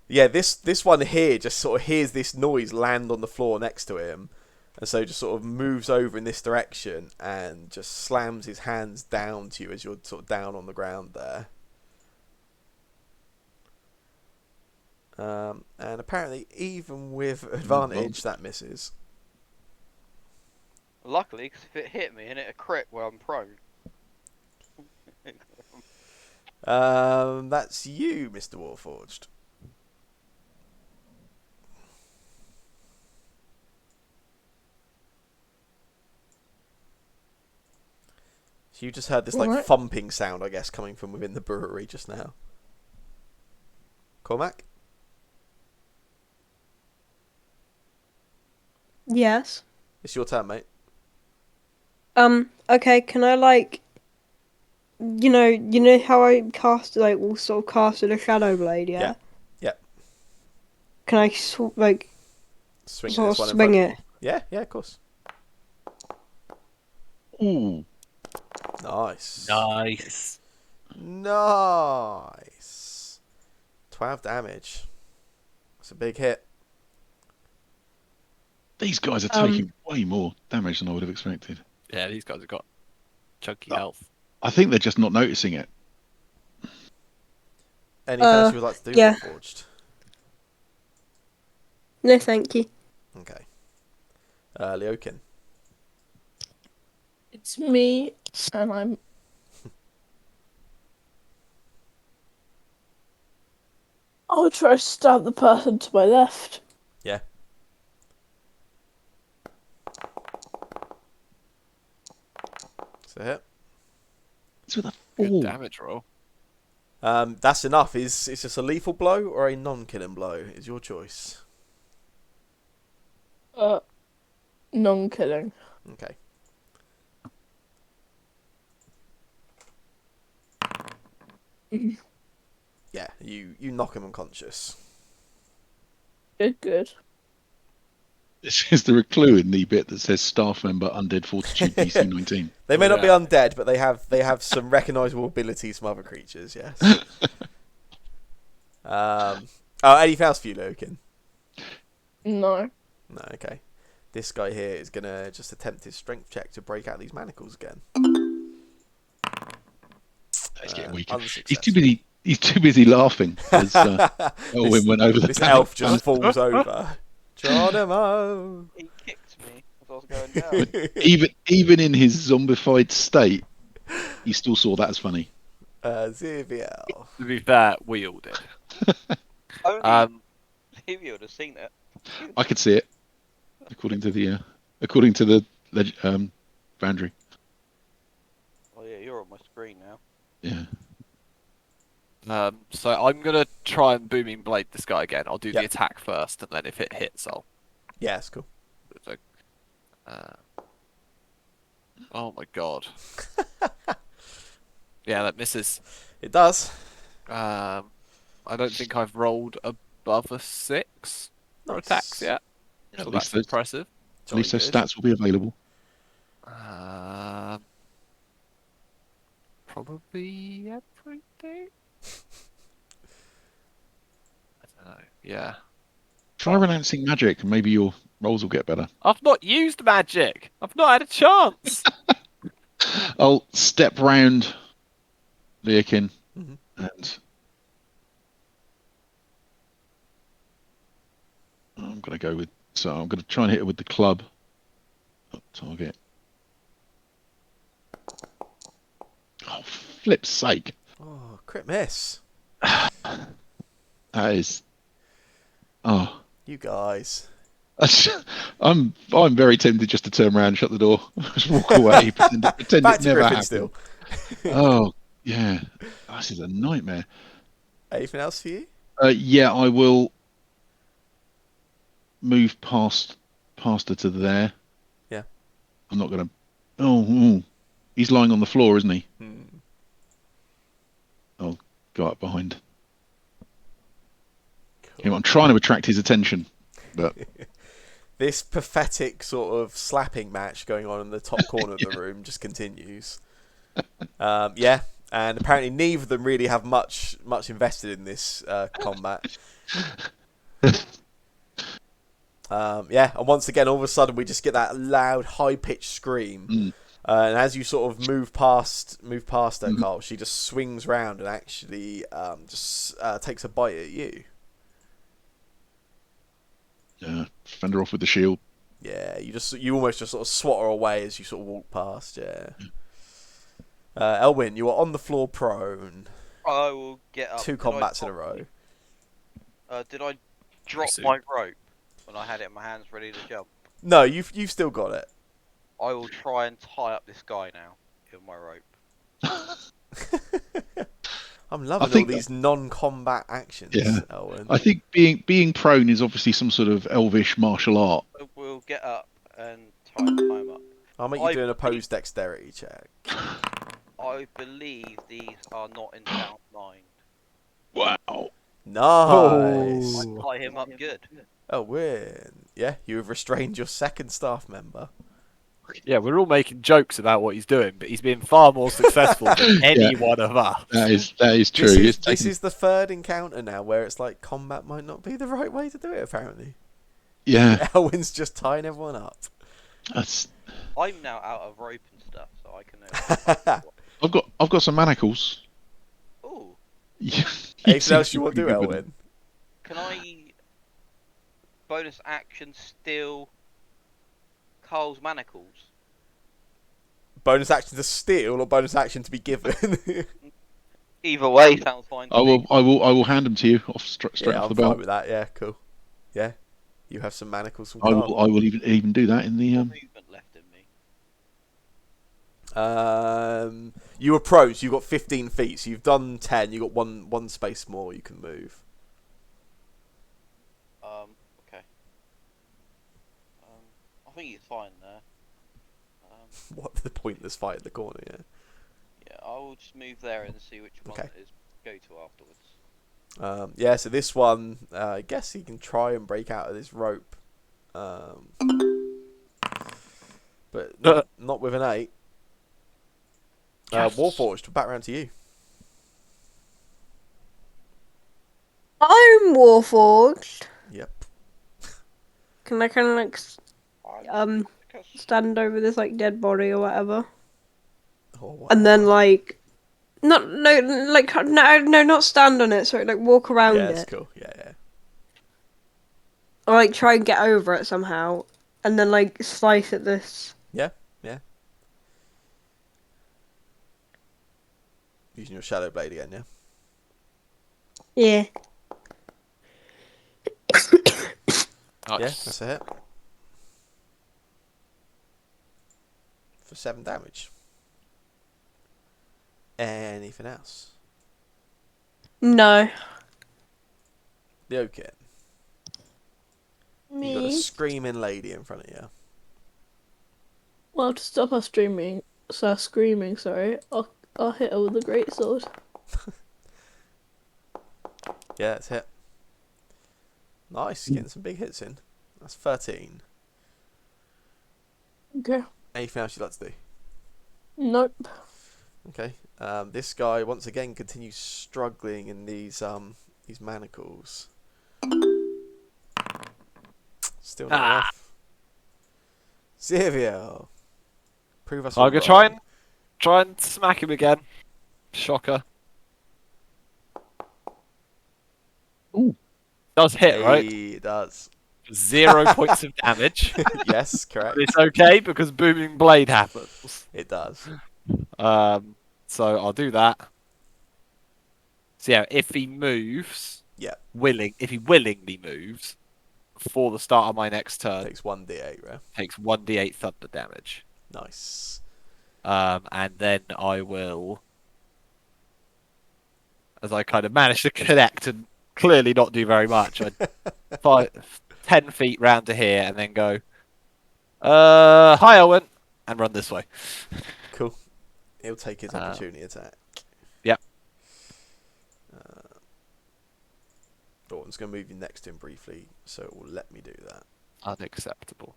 yeah, this one here just sort of hears this noise land on the floor next to him. And so just sort of moves over in this direction and just slams his hands down to you as you're sort of down on the ground there. And apparently, even with advantage, that misses. Luckily, because if it hit me and it a crit where I'm prone. That's you, Mr. Warforged. So you just heard this like thumping sound, I guess, coming from within the brewery just now. Cormac? Yes. It's your turn, mate. Okay, can I like, you know how I cast will sort of casted a shadow blade, yeah? Yeah. Can I Swing sort at of this one in swing front of it? you. Yeah, of course. Ooh. Nice. Nice. 12 damage. That's a big hit. These guys are taking way more damage than I would have expected. Yeah, these guys have got chunky health. I think they're just not noticing it. Anything else you would like to do, yeah. Warforged? No, thank you. Okay. Leokin. It's me, and I'm. I'll try to stab the person to my left. Yeah. So hit. It's with a Good 4. damage roll. That's enough. Is it's just a lethal blow or a non-killing blow? Is your choice. Non-killing. Okay. Yeah, you knock him unconscious. Good. This is the clue in the bit that says staff member undead fortitude DC 19. They may Oh, not be yeah. undead, but they have some recognisable abilities from other creatures. Yes. Anything else for you, Loken? No. No. Okay. This guy here is gonna just attempt his strength check to break out these manacles again. He's getting weaker. Unsuccessful. He's too busy laughing as Elwyn went over the This panel. elf just falls over. Geronimo. He kicked me as I was going down. Even in his zombified state, he still saw that as funny. ZVL. To be fair, we all did. Only he would have seen it. I could see it, according to the boundary. Oh yeah, you're on my screen now. Yeah. So I'm gonna try and booming blade this guy again. I'll do the Yep. attack first, and then if it hits, I'll. Yeah, it's cool. Oh my god. Yeah, that misses. It does. I don't think I've rolled above a 6 for Nice. attacks yet. At So least that's those, impressive. at least those Jolly stats will be available. Probably everything. I don't know. Yeah. Try renouncing magic, and maybe your rolls will get better. I've not used magic. I've not had a chance. I'll step round Leokin Mhm. and I'm going to go with. So I'm going to try and hit it with the club. Target. Oh, flip's sake! Oh, crit miss. That is. Oh, You guys. I'm very tempted just to turn around, shut the door, just walk away, pretend Back it to never Griffin happened. still. Oh yeah, this is a nightmare. Anything else for you? Yeah, I will move past her to there. Yeah. I'm not gonna. Oh, he's lying on the floor, isn't he? I'll go up behind him. I'm trying to attract his attention, but This pathetic sort of slapping match going on in the top corner of the room just continues. Yeah, and apparently neither of them really have much invested in this combat. Yeah, and once again, all of a sudden, we just get that loud, high-pitched scream. And as you sort of move past her, Carl, she just swings round and actually just takes a bite at you. fend her off with the shield. Yeah, you almost just sort of swat her away as you sort of walk past. Yeah. Elwyn, you are on the floor prone. I will get up. 2 combats in a row. Did I drop soon. my rope when I had it in my hands ready to jump? No, you've still got it. I will try and tie up this guy now with my rope. I'm loving all think these non-combat actions, Yeah. Elwyn. I think being prone is obviously some sort of elvish martial art. We'll get up and tie him up. I'll make you do an opposed dexterity check. I believe these are not in sound mind. Wow. Nice. I tie him up good. Elwyn. Yeah, you have restrained your second staff member. Yeah, we're all making jokes about what he's doing, but he's been far more successful than any one of us. That is true. This is the third encounter now where it's like combat might not be the right way to do it, apparently. Yeah. Elwyn's just tying everyone up. That's, I'm now out of rope and stuff, so I can. I've got some manacles. Ooh, Yeah. Anything else you want to do, Pretty good with Elwyn? can I bonus action steal Carl's manacles? Bonus action to steal or bonus action to be given? Either way sounds fine to I me. will hand them to you off straight yeah, off I'm the fine belt. with that. Yeah, cool. Yeah, you have some manacles from I Carl. will even do that in the More movement left in me. You were pros. You got 15 feet, so you've done 10. You got one space more. You can move. Okay. I think he's fine there. What the pointless fight in the corner? Yeah. Yeah, I will just move there and see which one Okay. it is go to afterwards. Yeah. So this one, I guess he can try and break out of this rope, but not with an 8. Yes. Warforged. Back round to you. I'm Warforged. Yep. Can I kind of like stand over this like dead body or whatever, and then like not not stand on it. Sorry, like walk around Yeah, that's it. cool. Yeah. Or like try and get over it somehow, and then like slice at this. Yeah. Using your shadow blade again. Yeah. Yeah. Yeah, that's a hit. For 7 damage. Anything else? No. Okay. You got a Me. screaming lady in front of you. Well, to stop her screaming, sorry, I'll hit her with a greatsword. Yeah, that's hit. Nice, getting some big hits in. That's 13. Okay. Anything else you'd like to do? Nope. Okay. This guy once again continues struggling in these manacles. Still not enough. Xavier, prove us I'm gonna wrong. try and smack him again. Shocker. Ooh. Does hit, right? It does. 0 points of damage. Yes, correct. But it's okay because booming blade happens. It does. So I'll do that. So yeah, if he moves, Yeah. if he willingly moves before the start of my next turn, Takes 1d8, right? takes 1d8 thunder damage. Nice. And then I will, as I kind of manage to connect and clearly not do very much, I 10 feet round to here and then go, hi Owen, and run this way. Cool. He'll take his opportunity attack. Yep. I'm just going to move you next to him briefly, so it will let me do that. Unacceptable.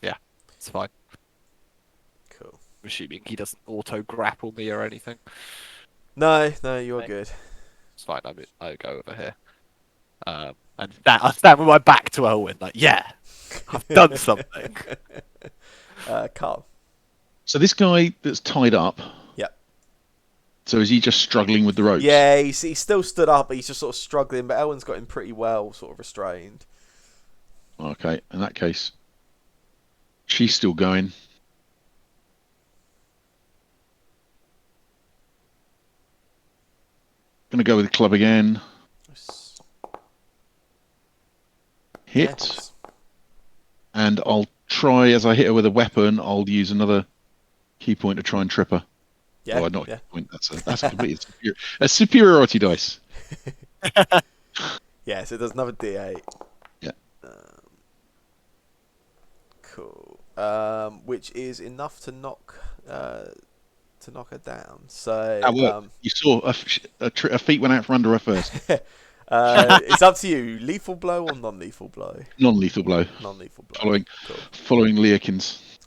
Yeah, it's fine. Cool. I'm assuming he doesn't auto grapple me or anything. No, you're Okay. good. It's fine. I go over here. And I stand with my back to Owen, like, yeah, I've done something. Carl. So this guy that's tied up. Yep. So is he just struggling with the ropes? Yeah, he's still stood up, but he's just sort of struggling. But Elwyn's got him pretty well, sort of restrained. Okay, in that case, she's still going. Gonna go with the club again. Nice. Hit. Yes. And I'll try, as I hit her with a weapon, I'll use another key point to try and trip her. Yeah. Oh, not yeah. key point. That's a completely a superiority dice. Yeah, so it does another D8. Yeah. Cool. Which is enough to knock her down. So That worked. You saw a feet went out from under her first. it's up to you. Lethal blow or non-lethal blow? Non-lethal blow. Non-lethal blow. Following Leakin's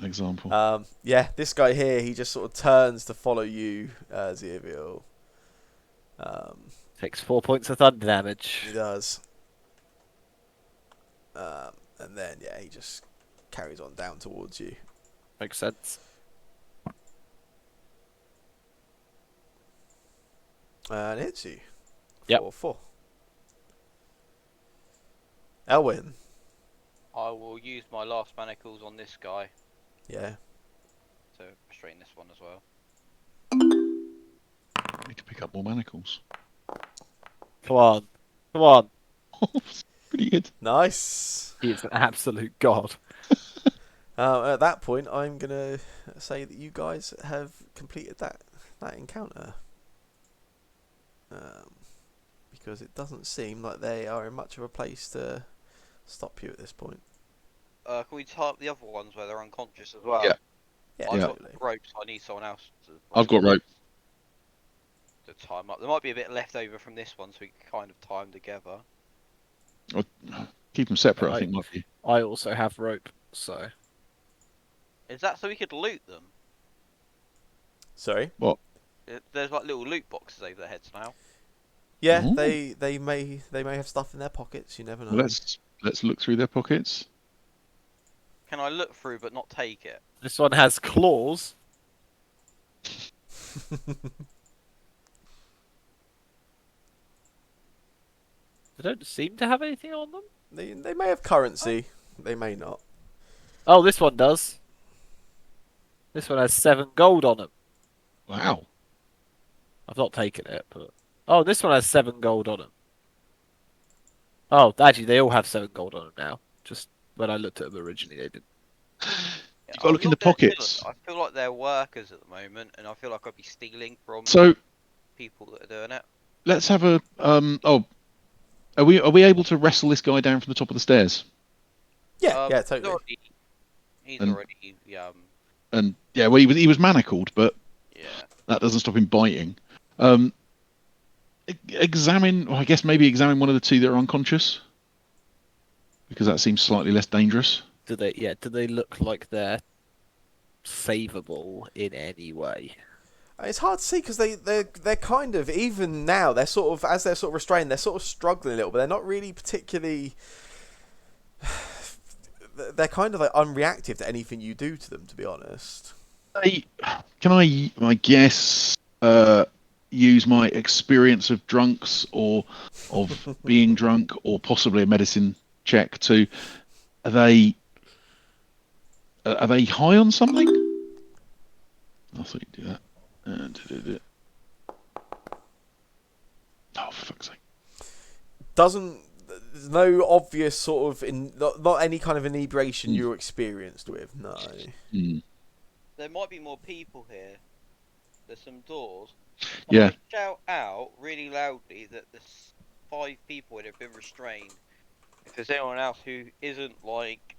example. Yeah, this guy here, he just sort of turns to follow you, Xavier. Takes 4 points of thunder damage. He does. And then, yeah, he just carries on down towards you. Makes sense. And hits you. Yep. 4. Elwyn. I I will use my last manacles on this guy Yeah. to restrain this one as well. Need to pick up more manacles. Come on. Come on. Pretty good. Nice. He is an absolute god. At that point, I'm gonna say that you guys have completed that encounter, because it doesn't seem like they are in much of a place to stop you at this point. Can we tie up the other ones where they're unconscious as well? Yeah. Yeah, I've absolutely. got ropes. I need someone else to. I've got rope. To tie them up. There might be a bit left over from this one, so we can kind of tie them together. Keep them separate, I Right. think, might be. I also have rope, so. Is that so we could loot them? Sorry. There's like little loot boxes over their heads now. Yeah, Ooh. they may have stuff in their pockets. You never know. Well, let's look through their pockets. Can I look through but not take it? This one has claws. They don't seem to have anything on them. They may have currency. They may not. Oh, this one does. This one has 7 gold on them. Wow. I've not taken it, but... Oh, this one has 7 gold on them. Oh, actually, they all have 7 gold on them now. Just when I looked at them originally, they didn't. You've got to look in the pockets. I feel like they're workers at the moment, and I feel like I'd be stealing from So people that are doing it. let's have a are we able to wrestle this guy down from the top of the stairs? Yeah, yeah, totally. He's And- already And yeah, well, he was manacled, but yeah. that doesn't stop him biting. Examine, well, I guess maybe examine one of the 2 that are unconscious, because that seems slightly less dangerous. Do they look like they're savable in any way? It's hard to see because they're kind of, even now, they're sort of, as they're sort of restrained, they're sort of struggling a little, but they're not really particularly. They're kind of like unreactive to anything you do to them, to be honest. Can I guess, use my experience of drunks or of being drunk, or possibly a medicine check to, are they high on something? I thought you'd do that. Oh, for fuck's sake. There's no obvious sort of, not any kind of inebriation you're experienced with, no. There might be more people here. There's some doors. Yeah. I shout out really loudly that there's 5 people that have been restrained. If there's anyone else who isn't like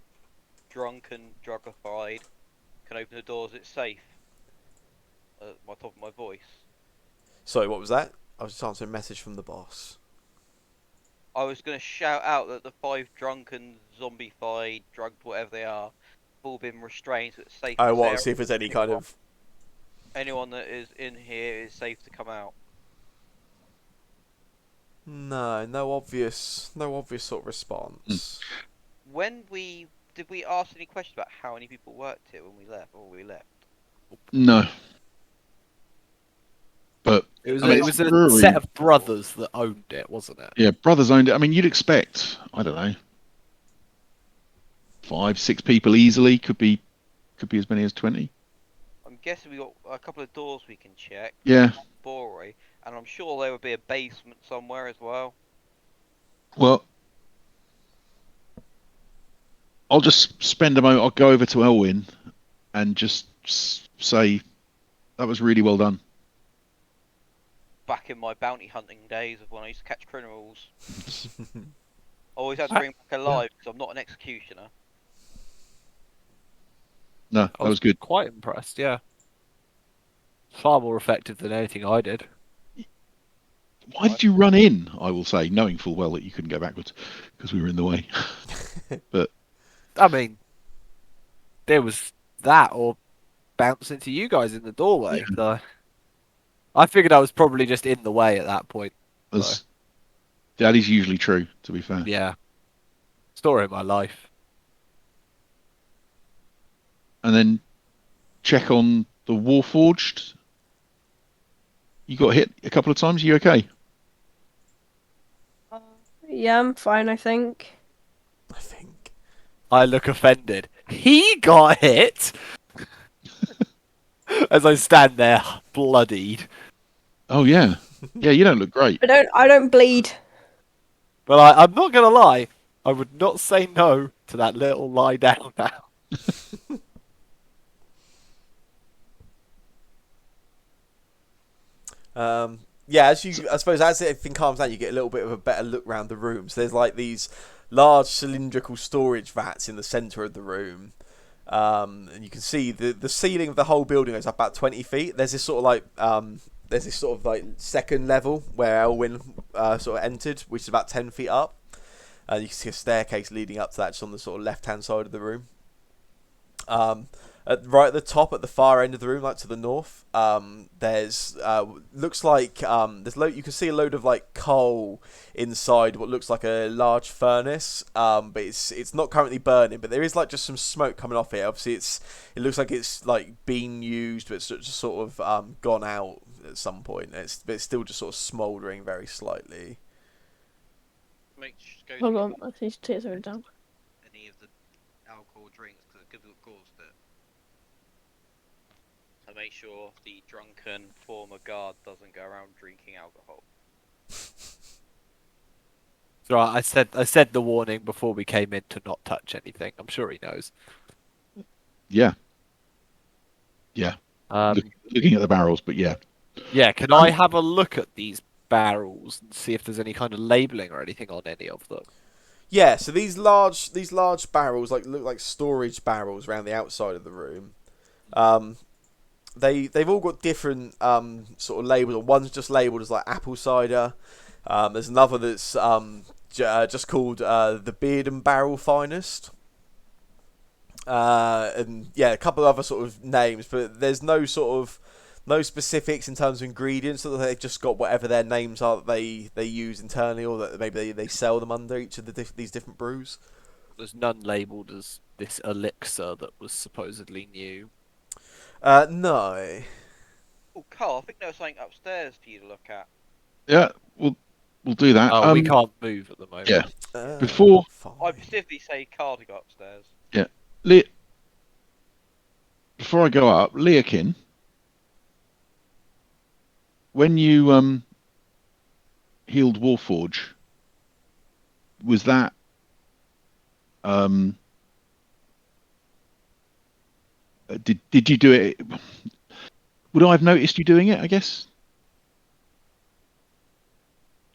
drunk and drugified, can open the doors. It's safe. At my top of my voice. Sorry, what was that? I was just answering a message from the boss. I was going to shout out that the 5 drunken, zombified, drugged, whatever they are, have all been restrained, so it's safe. I want to see if there's any kind of. Anyone that is in here is safe to come out. No obvious sort of response. Did we ask any questions about how many people worked here when we left, or we left? No. But It was, I mean, it was it's a brewery. set of brothers that owned it, wasn't it? Yeah, brothers owned it. I mean, you'd expect, I don't know, 5, 6 people easily. Could be as many as 20. I'm guessing we got a couple of doors we can check. Yeah. Brewery, and I'm sure there would be a basement somewhere as well. Well, I'll just spend a moment. I'll go over to Elwyn and just say that was really well done. Back in my bounty hunting days of when I used to catch criminals. I always had to bring back alive because I'm not an executioner. No, I that was good. Quite impressed, yeah. Far more effective than anything I did. Why did you run in? I will say, knowing full well that you couldn't go backwards because we were in the way. But I mean, there was that or bounce into you guys in the doorway. Yeah. So I figured I was probably just in the way at that point. that is usually true, to be fair. Yeah. Story of my life. And then check on the Warforged. You got hit a couple of times. You okay? Yeah, I'm fine, I think. I think. I look offended. He got hit! As I stand there, bloodied. Oh yeah, yeah. You don't look great. I don't bleed. But I'm not gonna lie, I would not say no to that little lie down now. Yeah, I suppose as everything calms down, you get a little bit of a better look around the room. So there's like these large cylindrical storage vats in the centre of the room. And you can see the ceiling of the whole building is up about 20 feet. There's this sort of like second level where Elwyn sort of entered, which is about 10 feet up. You can see a staircase leading up to that, just on the sort of left-hand side of the room. Right at the top, at the far end of the room, like to the north, there's looks like you can see a load of like coal inside what looks like a large furnace, but it's not currently burning, but there is like just some smoke coming off it. Obviously, it looks like it's like been used, but it's just sort of gone out at some point. But it's still just sort of smouldering very slightly. Go Hold to on, I need to take something down. any of the alcohol drinks because it could have caused it. So make sure the drunken former guard doesn't go around drinking alcohol. So I said the warning before we came in to not touch anything. I'm sure he knows. Yeah, yeah. Looking at the barrels, but yeah. Yeah, can I have a look at these barrels and see if there's any kind of labelling or anything on any of them? Yeah, so these large barrels look like storage barrels around the outside of the room. They've all got different sort of labels. One's just labelled as like apple cider. There's another that's just called the Beard and Barrel Finest. And yeah, a couple of other sort of names, but there's no specifics in terms of ingredients. So they've just got whatever their names are that they use internally, or that maybe they sell them under each of these different brews. There's none labelled as this elixir that was supposedly new. No. Oh, Carl, I think there was something upstairs for you to look at. Yeah, we'll do that. Oh, we can't move at the moment. Yeah. Before I specifically say Carl to go upstairs. Yeah, before I go up, Leakin, when you healed Warforge, was that did you do it? Would I have noticed you doing it? I guess.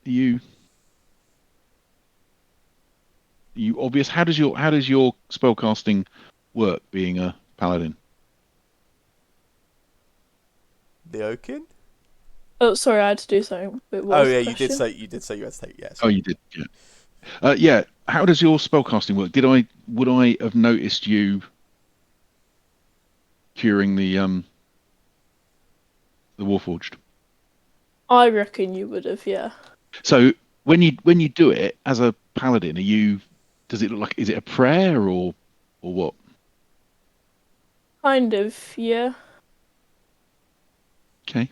You obvious? How does your spellcasting work being a paladin? The Oaken? Oh, sorry, I had to do something. What was the you did question? say you had to take yes. Oh, you did. Yeah. Yeah. How does your spellcasting work? Would I have noticed you curing the Warforged? I reckon you would have, yeah. So when you do it as a paladin, does it look like, is it a prayer or what? Kind of, yeah. Okay.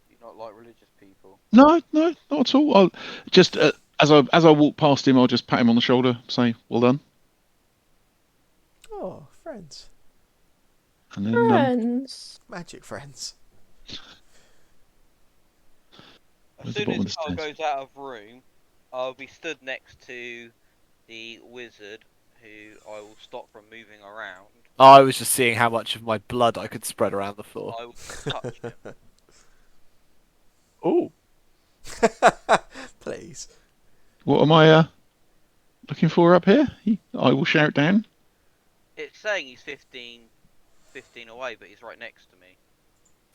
You not like religious people. No, not at all. I'll just as I walk past him, I'll just pat him on the shoulder, say, "Well done." Oh, friends. And then Friends. Magic friends. As Where's the soon bottom of as the Carl stairs? goes out of room, I'll be stood next to the wizard, who I will stop from moving around. I was just seeing how much of my blood I could spread around the floor. I will touch him. Oh, Please. What am I looking for up here? I will shout down. It's saying he's 15 away, but he's right next to me.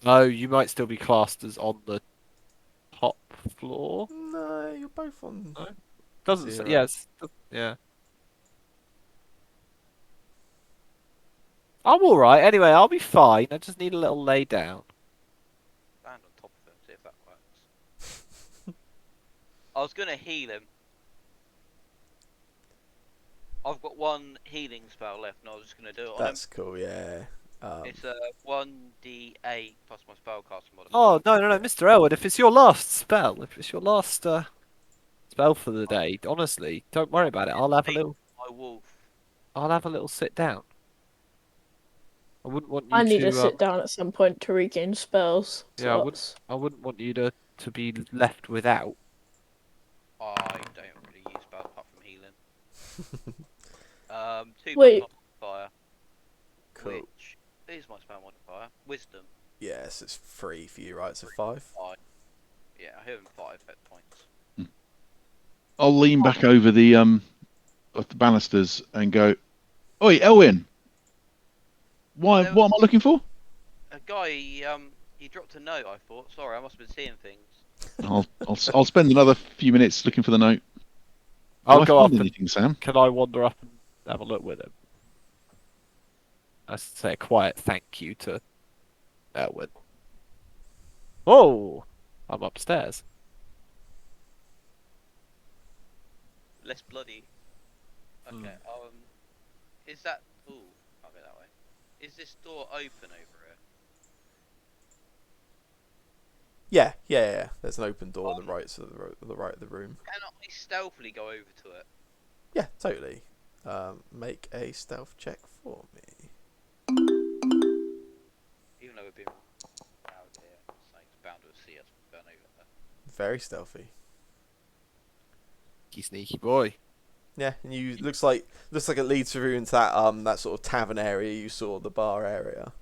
no, you might still be classed as on the top floor. No, you're both on. No. Doesn't say, Zero. yes, yeah. I'm all right. Anyway, I'll be fine. I just need a little lay down. Stand on top of him, see if that works. I was gonna heal him. I've got one healing spell left, and I was just gonna do it on him. That's cool. Yeah. It's a 1d8 plus my spellcasting modifier. Oh no, Mr. Elwood. If it's your last spell, if it's your last spell for the day. Honestly, don't worry about it. I'll have a little. My wolf. I'll have a little sit down. I wouldn't want I you need to to. sit down at some point to regain spells Yeah, slots. I wouldn't want you to be left without. I don't really use spells apart from healing. 2 Wait. modifier. Cool. Which is my spell modifier. Wisdom. Yes, it's 3 for you, right? So 5. 5. Yeah, I have him 5 hit points. I'll lean back over the of the balusters and go, "Oi, Elwin! Why? There What am I looking for?" A guy, he dropped a note. I thought. Sorry, I must have been seeing things. I'll spend another few minutes looking for the note. I'll Do I go up. find anything, Sam? Can I wander up and have a look with him? I say a quiet thank you to Elwood. Oh, I'm upstairs. Less bloody. Okay. Is that? Ooh, I'll go that way. Is this door open over here? Yeah. There's an open door on the right, so the right of the room. Can I stealthily go over to it? Yeah, totally. Make a stealth check for me. Even though we've been out here, it's bound to see us going over there. Very stealthy. Sneaky boy. Yeah, and you looks like it leads through into that sort of tavern area you saw, the bar area.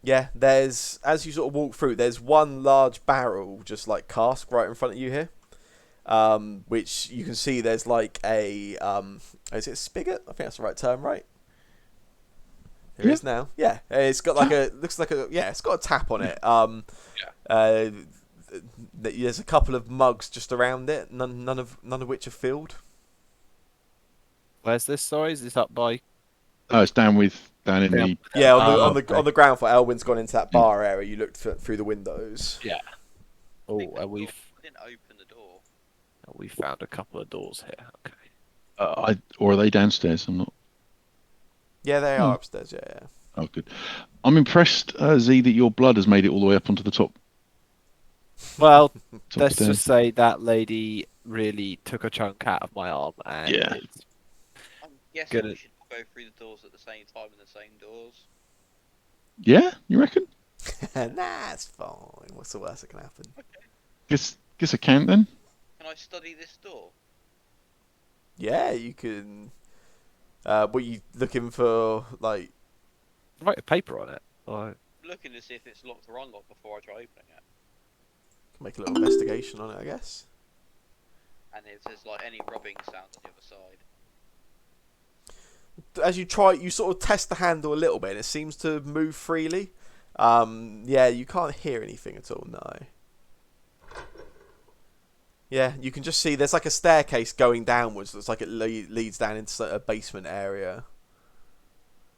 Yeah, there's, as you sort of walk through, there's one large barrel, just like cask, right in front of you here. Which you can see there's like a is it a spigot? I think that's the right term, right? It is now. Yeah, it's got like it's got a tap on it. There's a couple of mugs just around it, none of which are filled. Where's this? Sorry, is this up by? Oh, it's down in the. Yeah, on the ground floor. Elwin's gone into that bar area. You looked through the windows. Yeah. Oh, and I didn't open the door. we found a couple of doors here. Okay. Or are they downstairs? I'm not. Yeah, they are upstairs. Yeah. Oh, good. I'm impressed, Z, that your blood has made it all the way up onto the top. Well, top let's stairs. just say that lady really took a chunk out of my arm, and Yeah. I'm guessing Good. we should go through the doors at the same time in the same doors. Yeah, you reckon? Nah, it's fine. What's the worst that can happen? Guess I can't then. Can I study this door? Yeah, you can. What you looking for? Like, write a paper on it. I'm looking to see if it's locked or unlocked before I try opening it. make a little investigation on it, I guess. And if there's like any rubbing sound on the other side. As you try, you sort of test the handle a little bit, and it seems to move freely. Yeah, you can't hear anything at all. No. Yeah, you can just see there's like a staircase going downwards. Looks like it leads down into a basement area.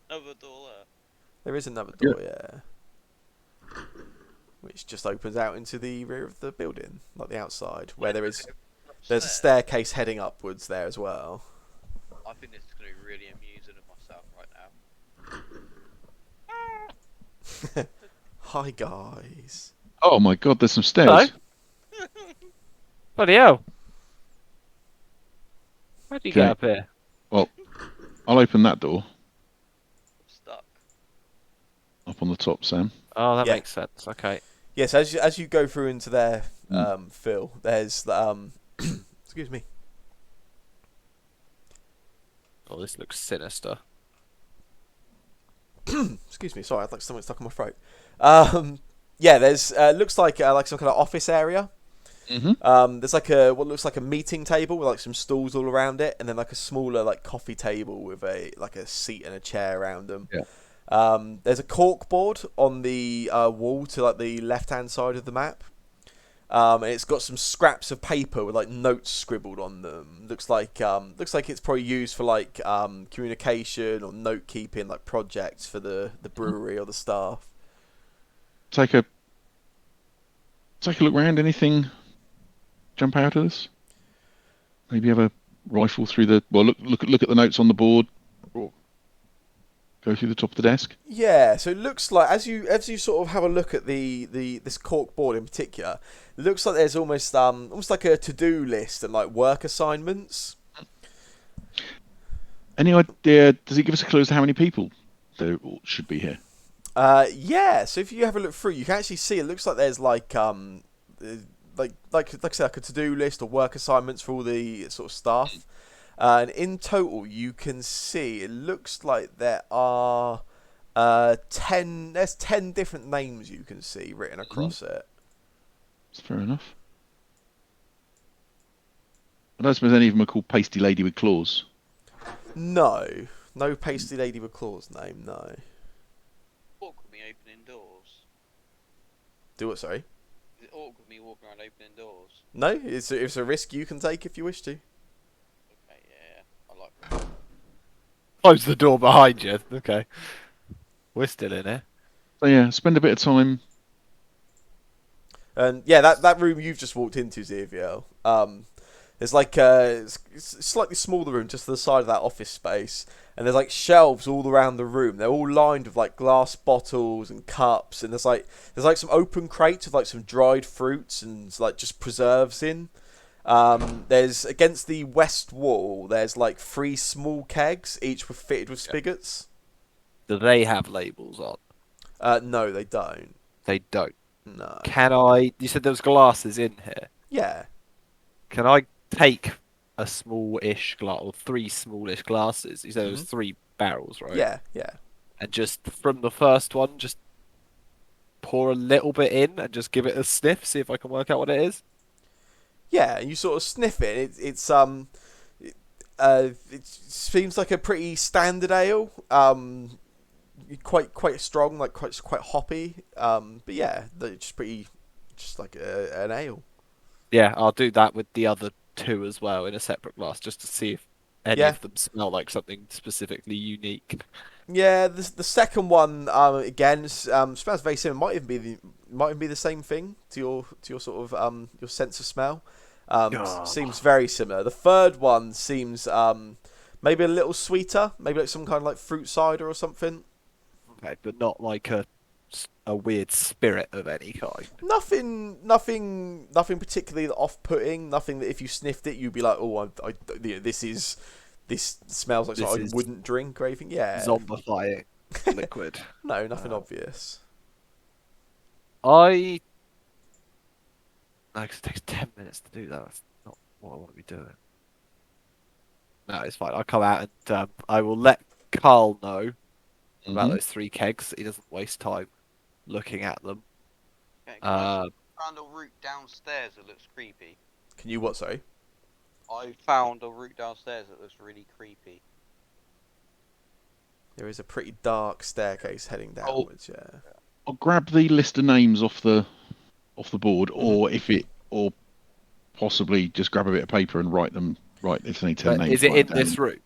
Another door there. There is another door, yeah. Which just opens out into the rear of the building, like the outside, where there's a staircase heading upwards there as well. I think this is going to be really amusing of myself right now. Hi guys. Oh my god, there's some stairs. Hello? Bloody hell! How do you get Okay. up here? Well, I'll open that door I'm stuck. up on the top, Sam. Oh, that Yeah. makes sense. Okay. Yes, as you go through into there, Phil, there's excuse me. Oh, this looks sinister. Excuse me. Sorry, I had like something stuck in my throat. Yeah, there's looks like some kind of office area. Mm-hmm. There's like what looks like a meeting table with like some stools all around it, and then like a smaller like coffee table with a seat and a chair around them. Yeah. There's a cork board on the wall to like the left hand side of the map. And it's got some scraps of paper with like notes scribbled on them. Looks like it's probably used for like communication or note keeping, like projects for the brewery or the staff. Take a look around. Anything jump out at us? Maybe have a rifle through the. Well, look at the notes on the board. go through the top of the desk? Yeah, so it looks like as you sort of have a look at this cork board in particular, it looks like there's almost like a to-do list and like work assignments. Any idea? Does it give us a clue as to how many people there should be here? Yeah. So if you have a look through, you can actually see it looks like there's like I say, like a to-do list or work assignments for all the sort of staff. And in total, you can see it looks like there are 10. There's 10 different names you can see written across it. That's fair enough. I don't suppose any of them are called Pasty Lady with Claws. No pasty lady with claws name. No. Awkward me opening doors. Do what? Sorry. Is it awkward me walking around opening doors? No, it's a risk you can take if you wish to. Okay, yeah, I like that. Close the door behind you. Okay. We're still in here. So yeah, spend a bit of time. And yeah, that room you've just walked into, Xavier. There's like it's a slightly smaller room just to the side of that office space, and there's like shelves all around the room. They're all lined with like glass bottles and cups, and there's like some open crates with like some dried fruits and like just preserves in. There's against the west wall. There's like 3 small kegs, each were fitted with spigots. Do they have labels on? No, they don't. They don't. No. Can I? You said there was glasses in here. Yeah. Can I take a small-ish glass or 3 smallish glasses? You said there was 3 barrels, right? Yeah. Yeah. And just from the first one, just pour a little bit in and just give it a sniff, see if I can work out what it is. Yeah, you sort of sniff it. It seems like a pretty standard ale. Quite strong, like quite hoppy. But yeah, just like an ale. Yeah, I'll do that with the other 2 as well in a separate glass, just to see if any of them smell like something specifically unique. Yeah, the second one again smells very similar. Might even be the same thing to your sort of your sense of smell. Seems very similar. The third one seems maybe a little sweeter, maybe like some kind of like fruit cider or something. Okay, but not like a weird spirit of any kind. Nothing particularly off-putting. Nothing that if you sniffed it, you'd be like, oh, this smells like something I wouldn't drink or anything. Yeah, Zombifying liquid. No, nothing obvious. No, 'cause it takes 10 minutes to do that. That's not what I want to be doing. No, it's fine. I'll come out and I will let Carl know about those 3 kegs. He doesn't waste time looking at them. Okay, I found a route downstairs that looks creepy. Can you what? Sorry. I found a route downstairs that looks really creepy. There is a pretty dark staircase heading downwards. Yeah. I'll grab the list of names off the board, or or possibly just grab a bit of paper and write if any 10 names. Is it in this room?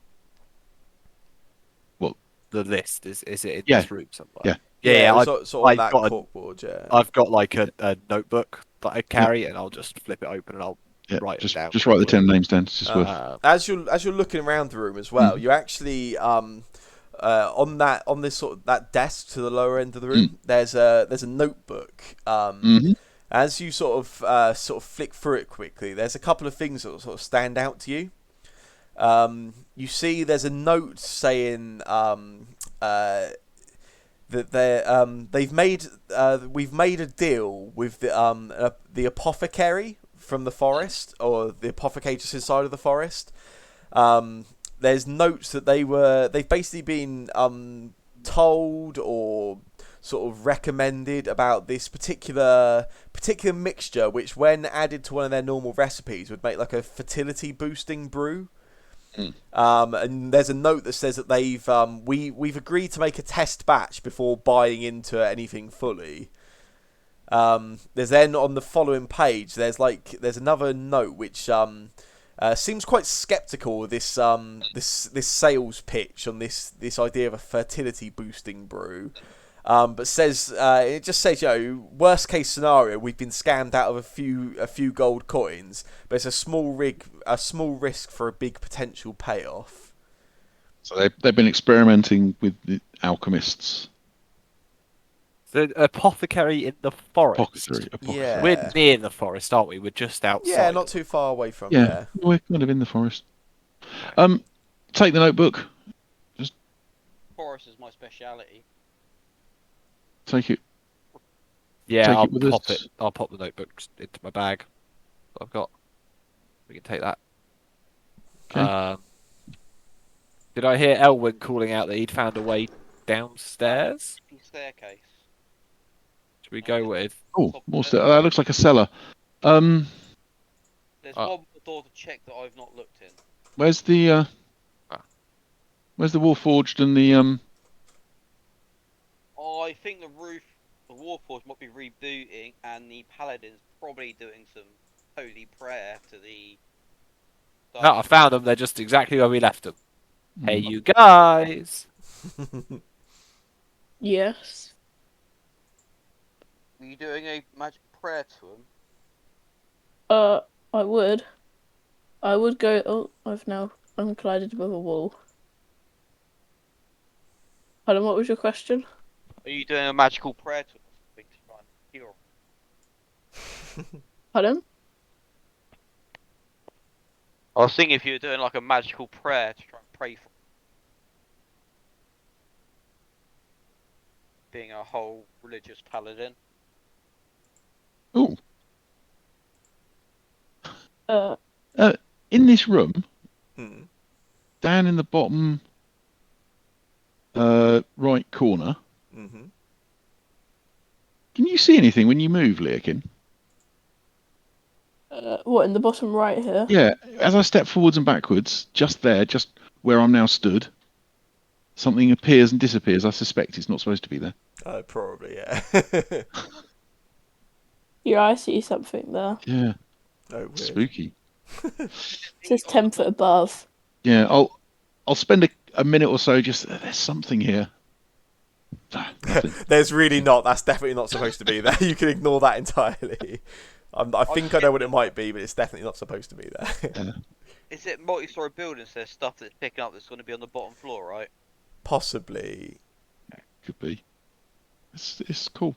What? The list is it in Yeah. this room somewhere? Yeah. Yeah, I've sort of on that got corkboard. Yeah. I've got like a notebook that I carry, and I'll just flip it open and I'll write it down. Just write the 10 names down. It's just worth. As you're looking around the room as well, you actually on this sort of that desk to the lower end of the room, there's a notebook. As you sort of flick through it quickly, there's a couple of things that sort of stand out to you. You see, there's a note saying that we've made a deal with the apothecary from the forest, or the apothecary just inside of the forest. There's notes that they've basically been told or sort of recommended about this particular mixture, which when added to one of their normal recipes would make like a fertility boosting brew. And there's a note that says that we've agreed to make a test batch before buying into anything fully. There's then on the following page there's another note which seems quite skeptical of this sales pitch on this idea of a fertility boosting brew. But it just says, worst case scenario, we've been scammed out of a few gold coins, but it's a small risk for a big potential payoff. So they've been experimenting with the alchemists. The apothecary in the forest. Apothecary. Yeah. We're near the forest, aren't we? We're just outside. Yeah, not too far away from. Yeah, we're kind of in the forest. Okay. Take the notebook. Forest is my speciality. Take it. Yeah, Take I'll it with pop us. it. I'll pop the notebook into my bag. I've got. We can take that. Okay. Did I hear Elwyn calling out that he'd found a way downstairs? Staircase. Should we go with? Oh, more that looks like a cellar. There's Oh. one more door to check that I've not looked in. Where's the Warforged and the I think the Warforged might be rebooting, and the Paladin's probably doing some holy prayer to the. No, I found them. They're just exactly where we left them. Hey, Hmm. you guys! Yes. Are you doing a magic prayer to him? I would. I would go. Oh, I've now collided with a wall. Pardon, what was your question? Are you doing a magical prayer to him? To try and heal him? Pardon? I was thinking if you were doing like a magical prayer to try and pray for him. Being a whole religious paladin. Oh, in this room, Hmm. down in the bottom right corner. Mm-hmm. Can you see anything when you move, Leakin? What, in the bottom right here? Yeah, as I step forwards and backwards, just there, just where I'm now stood, something appears and disappears. I suspect it's not supposed to be there. Probably, yeah. Yeah, I see something there. Yeah, Oh, weird. spooky. It says 10 foot above. Yeah, I'll spend a minute or so just. There's something here. Nothing. There's really not. That's definitely not supposed to be there. You can ignore that entirely. I think I know what it might be, but it's definitely not supposed to be there. Yeah. Is it multi-story buildings? There's stuff that's picking up that's going to be on the bottom floor, right? Possibly. Could be. It's cool.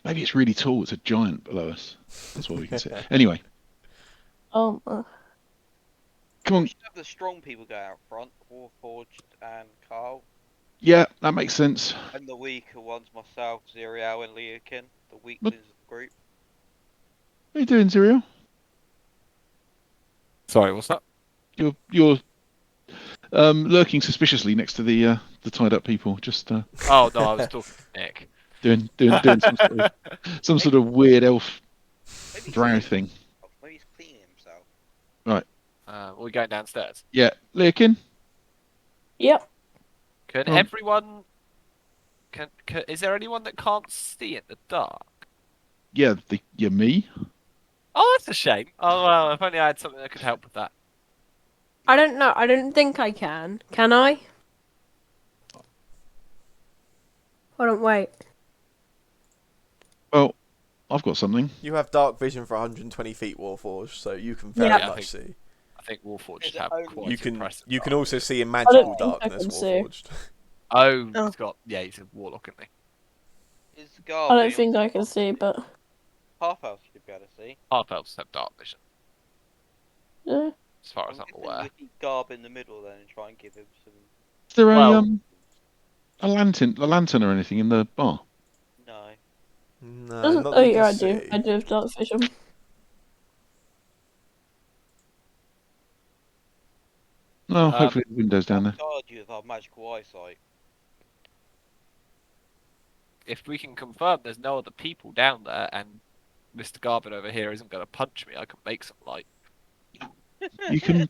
Maybe it's really tall. It's a giant below us. That's what we can see. Anyway, Oh, come on. We should have the strong people go out front, Warforged and Carl, Yeah, that makes sense. and the weaker ones, myself, Ziriel, and Leokin, the weaklings of the group. What are you doing, Ziriel? Sorry, what's that? You're lurking suspiciously next to the tied up people. Just Oh no, I was talking to Nick. doing some sort of weird elf Maybe he's drow cleaning thing. himself. Maybe he's cleaning himself. We're going downstairs. Yeah, Leakin. yep. Can Oh. everyone? Can is there anyone that can't see in the dark? Yeah, me. Oh, that's a shame. Oh well, if only I had something that could help with that. I don't know. I don't think I can. Can I? Hold on, wait. Well, I've got something. You have dark vision for 120 feet, Warforged, so you can very Yeah. much see. I think Warforged Is it have only- quite You can impressive. you can dark also vision. see in magical think I darkness, can see. Warforged. Oh, Oh. he's got. Yeah, he's a warlock, isn't he? Is I Garb don't think I can see, but half elves should be able to see. Half elves have dark vision, as far as I'm guessing aware. we keep Garb in the middle then and try and give him some. Is there Well- a lantern or anything in the bar? No. No, doesn't. not Oh that you yeah, I can do. see. I do have dark vision. No, hopefully the window's down there. Charge you with our magical eyesight. If we can confirm there's no other people down there, and Mr. Garvin over here isn't going to punch me, I can make some light. You can.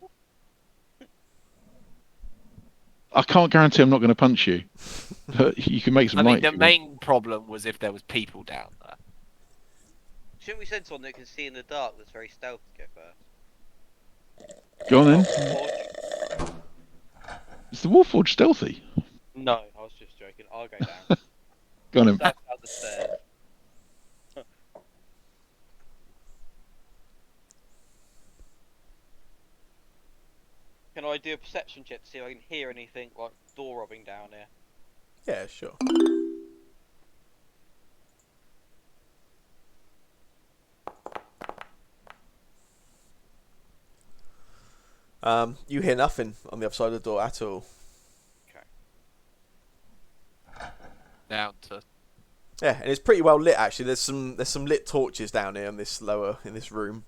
I can't guarantee I'm not going to punch you, but you can make some I mean, light. the if you want. main problem was if there was people down there. Shouldn't we send someone that can see in the dark that's very stealthy to go first? Go on then. Warforged? Is the Warforged stealthy? No, I was just joking. I'll go down. Go on then. Down the stairs. Can I do a perception check to see if I can hear anything like door robbing down here? Yeah, sure. You hear nothing on the other side of the door at all. Down to. Yeah, and it's pretty well lit actually. There's some lit torches down here in this room.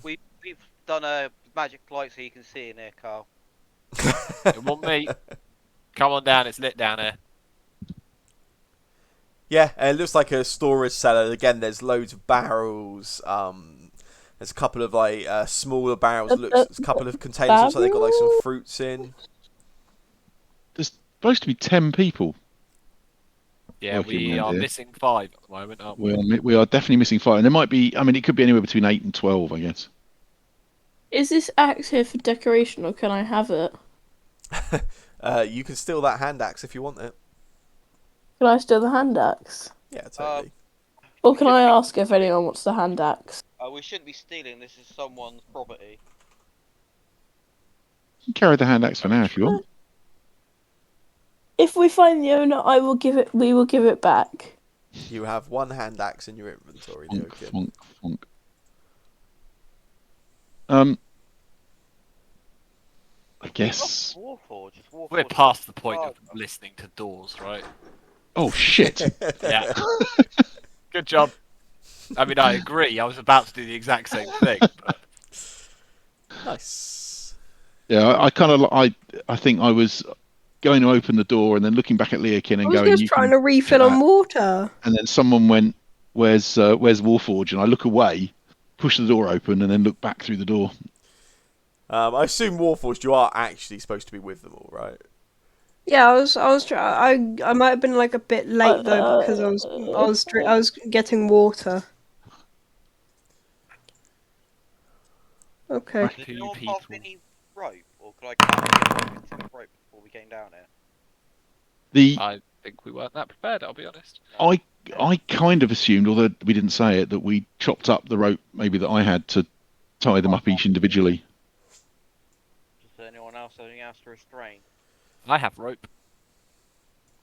We've done a magic light so you can see in here, Carl. You want me? Come on down. It's lit down here. Yeah, and it looks like a storage cellar. Again, there's loads of barrels. There's a couple of like smaller barrels. Looks a couple of containers. Looks like they got like some fruits in. There's supposed to be 10 people. Yeah, we are missing 5 at the moment, aren't we? We are definitely missing 5. And there might be, I mean, it could be anywhere between 8 and 12, I guess. Is this axe here for decoration, or can I have it? You can steal that hand axe if you want it. Can I steal the hand axe? Yeah, totally. Or can I ask if anyone wants the hand axe? We shouldn't be stealing. This is someone's property. You can carry the hand axe for now if you want. If we find the owner, we will give it back. You have 1 hand axe in your inventory. Fonk, fonk. I guess. We're past the point of listening to doors, right? Oh shit! Yeah. Good job. I mean, I agree. I was about to do the exact same thing. But... Nice. Yeah, I think I was going to open the door and then looking back at Leokin and I was going, just trying to refill on water. And then someone went, "Where's Warforged?" And I look away, push the door open, and then look back through the door. I assume Warforged, you are actually supposed to be with them all, right? Yeah, I might have been like a bit late though because I was getting water. Okay. Did anyone pass any rope, or could I get rope before we came down here? I think we weren't that prepared. I'll be honest. I kind of assumed, although we didn't say it, that we chopped up the rope maybe that I had to tie them up each individually. Does anyone else have anything else to restrain? I have rope.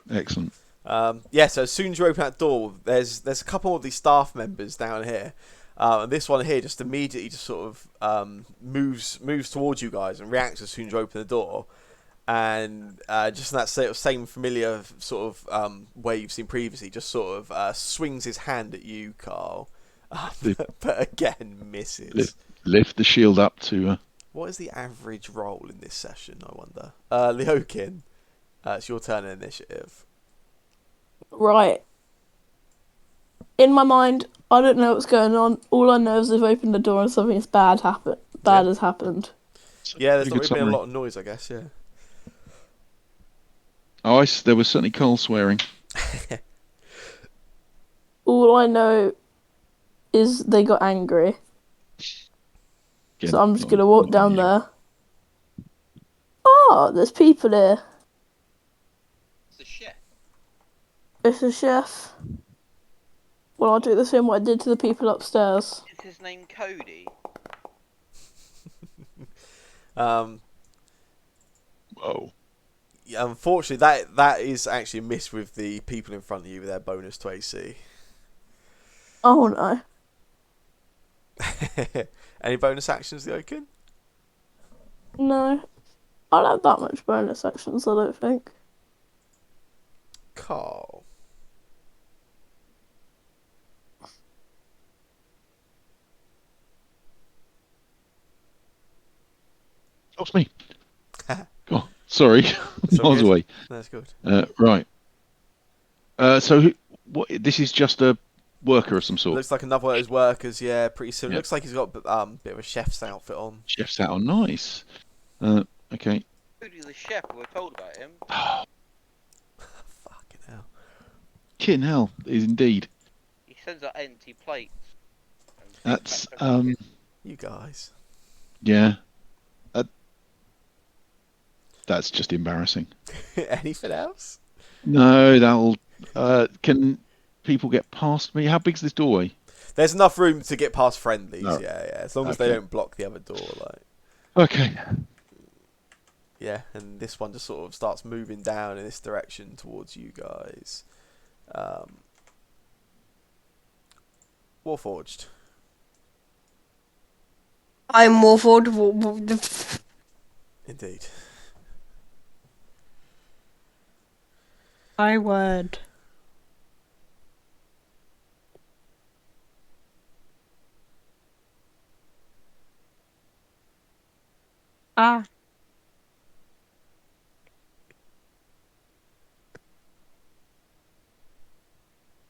Excellent. Yeah, so as soon as you open that door, there's a couple of these staff members down here. And this one here just immediately just sort of moves towards you guys and reacts as soon as you open the door. And just in that same familiar sort of way you've seen previously, just sort of swings his hand at you, Carl. But again, misses. Lift the shield up to... What is the average roll in this session, I wonder? Leokin, it's your turn in initiative. Right. In my mind, I don't know what's going on. All I know is I've opened the door and something's bad has happened. Yeah, there's not really been a lot of noise, I guess, yeah. Oh, there was certainly Carl swearing. All I know is they got angry. Again, So I'm just going to walk down there. Oh, there's people here. It's the chef. It's a chef. Well, I'll do the same what I did to the people upstairs. Is his name Cody? Whoa. Yeah, unfortunately, that is actually a miss with the people in front of you with their bonus to AC. Oh no. Any bonus actions, Leokin? No. I don't have that much bonus actions, I don't think. Carl. Oh, it's me. Oh, sorry. Miles away. That's good. Right. So, this is just a worker of some sort. Looks like another one of those workers, yeah, pretty similar. Yep. Looks like he's got a bit of a chef's outfit on. Chef's hat on. Nice. Okay. Cody the chef, we're told about him. Fucking hell. Kitten hell is indeed. He sends out empty plates. That's, You guys. yeah. That's just embarrassing. Anything else? No, that'll... can people get past me? How big's this doorway? There's enough room to get past friendlies, No. yeah. As long as they don't block the other door, like. Okay. Yeah, and this one just sort of starts moving down in this direction towards you guys. Warforged. I'm Warforged. Indeed. My word. Ah.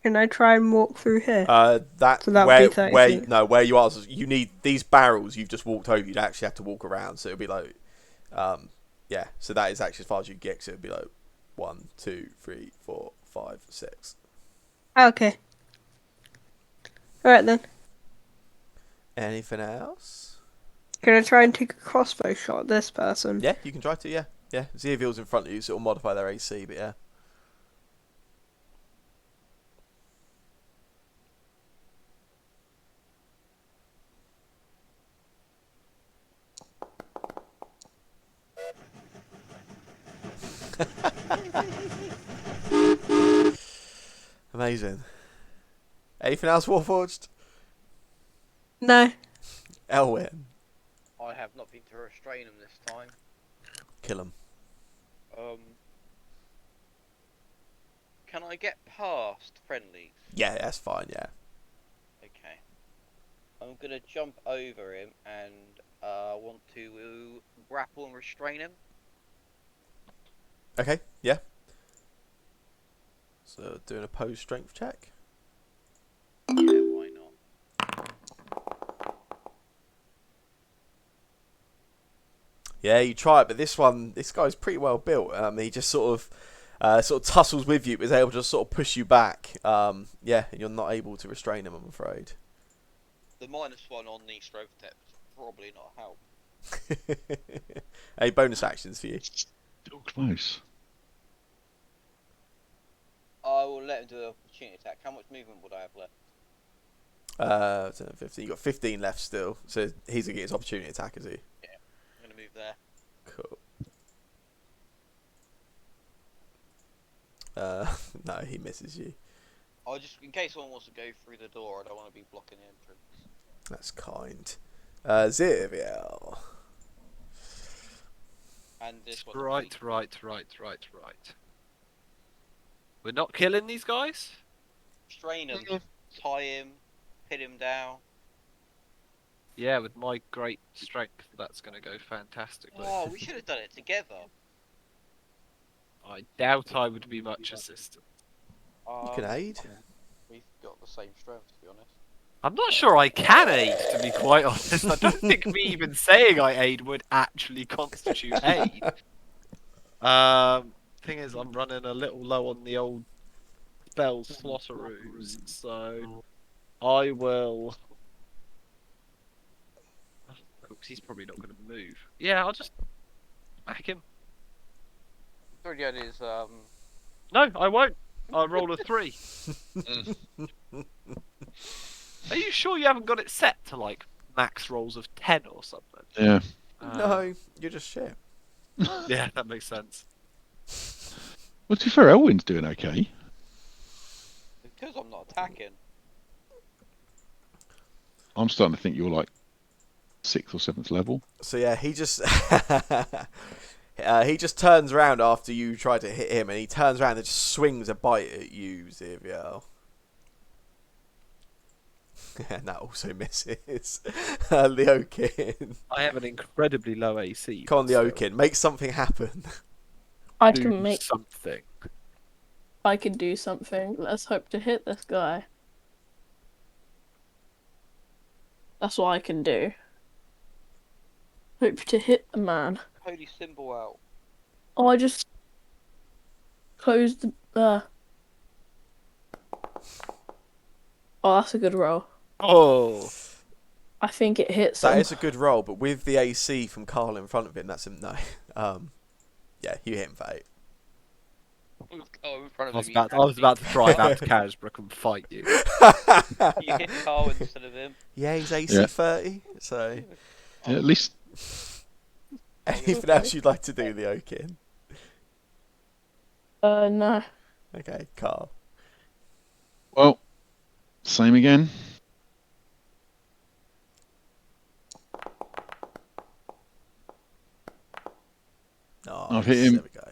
Can I try and walk through here? That So that would where be 30 where feet. no where you are. You need these barrels you've just walked over. You'd actually have to walk around, so it'll be like, yeah. So that is actually as far as you can get. So it'll be like 1, 2, 3, 4, 5, 6. Okay. Alright then. Anything else? Can I try and take a crossbow shot at this person? Yeah, you can try to. Yeah. Zeoville's in front of you, so it'll modify their AC. But yeah. Amazing. Anything else, Warforged? No. Elwyn, I have nothing to restrain him this time. kill him. Can I get past friendlies? Yeah, that's fine. Yeah. Okay. I'm gonna jump over him and want to grapple and restrain him. Okay. Yeah. So doing a pose strength check. Yeah, why not? Yeah, you try it, but this guy's pretty well built. He just sort of tussles with you, but is able to sort of push you back. Yeah, and you're not able to restrain him, I'm afraid. The -1 on the strength test probably not help. Any bonus actions for you? Still close. I will let him do an opportunity attack. How much movement would I have left? 15. You got 15 left still, so he's gonna get his opportunity attack, is he? Yeah, I'm gonna move there. Cool. No, he misses you. I just, in case someone wants to go through the door, I don't want to be blocking the entrance. That's kind. Zivil. And this one. Right. We're not killing these guys? Restrain him, tie him, pin him down. Yeah, with my great strength, that's going to go fantastically. Oh, we should have done it together. I doubt I would be much assistance. You can aid. We've got the same strength, to be honest. I'm not sure I can aid, to be quite honest. I don't think me even saying I aid would actually constitute aid. Thing is, I'm running a little low on the old spell slaughterers, so I will. Because he's probably not going to move. Yeah, I'll just whack him. Third yet is No, I won't. I'll roll a 3. Are you sure you haven't got it set to like max rolls of 10 or something? Yeah. No, you're just shit. Yeah, that makes sense. Well, to be fair, Elwyn's doing okay. because I'm not attacking. I'm starting to think you're like 6th or 7th level. So yeah, he just he just turns around after you try to hit him, and he turns around and just swings a bite at you, Xavier. And that also misses. Leokin. I have an incredibly low AC. Come on, but still, Leokin, make something happen. I do can make. something. I can do something. Let's hope to hit this guy. That's what I can do. Hope to hit the man. Holy symbol out. Oh, I just closed the. Oh, that's a good roll. Oh, I think it hits That him. is a good roll, but with the AC from Carl in front of him, that's him. No. Yeah, you hit him for 8. Oh, in front I of was him. about to drive out to Carisbrook and fight you. You hit Carl instead of him. Yeah, he's AC Yeah. 30, so... Yeah, at least Anything else you'd like to do, the Oakin? No. Okay, Carl. Well, same again. Nice. I've hit him. There we go.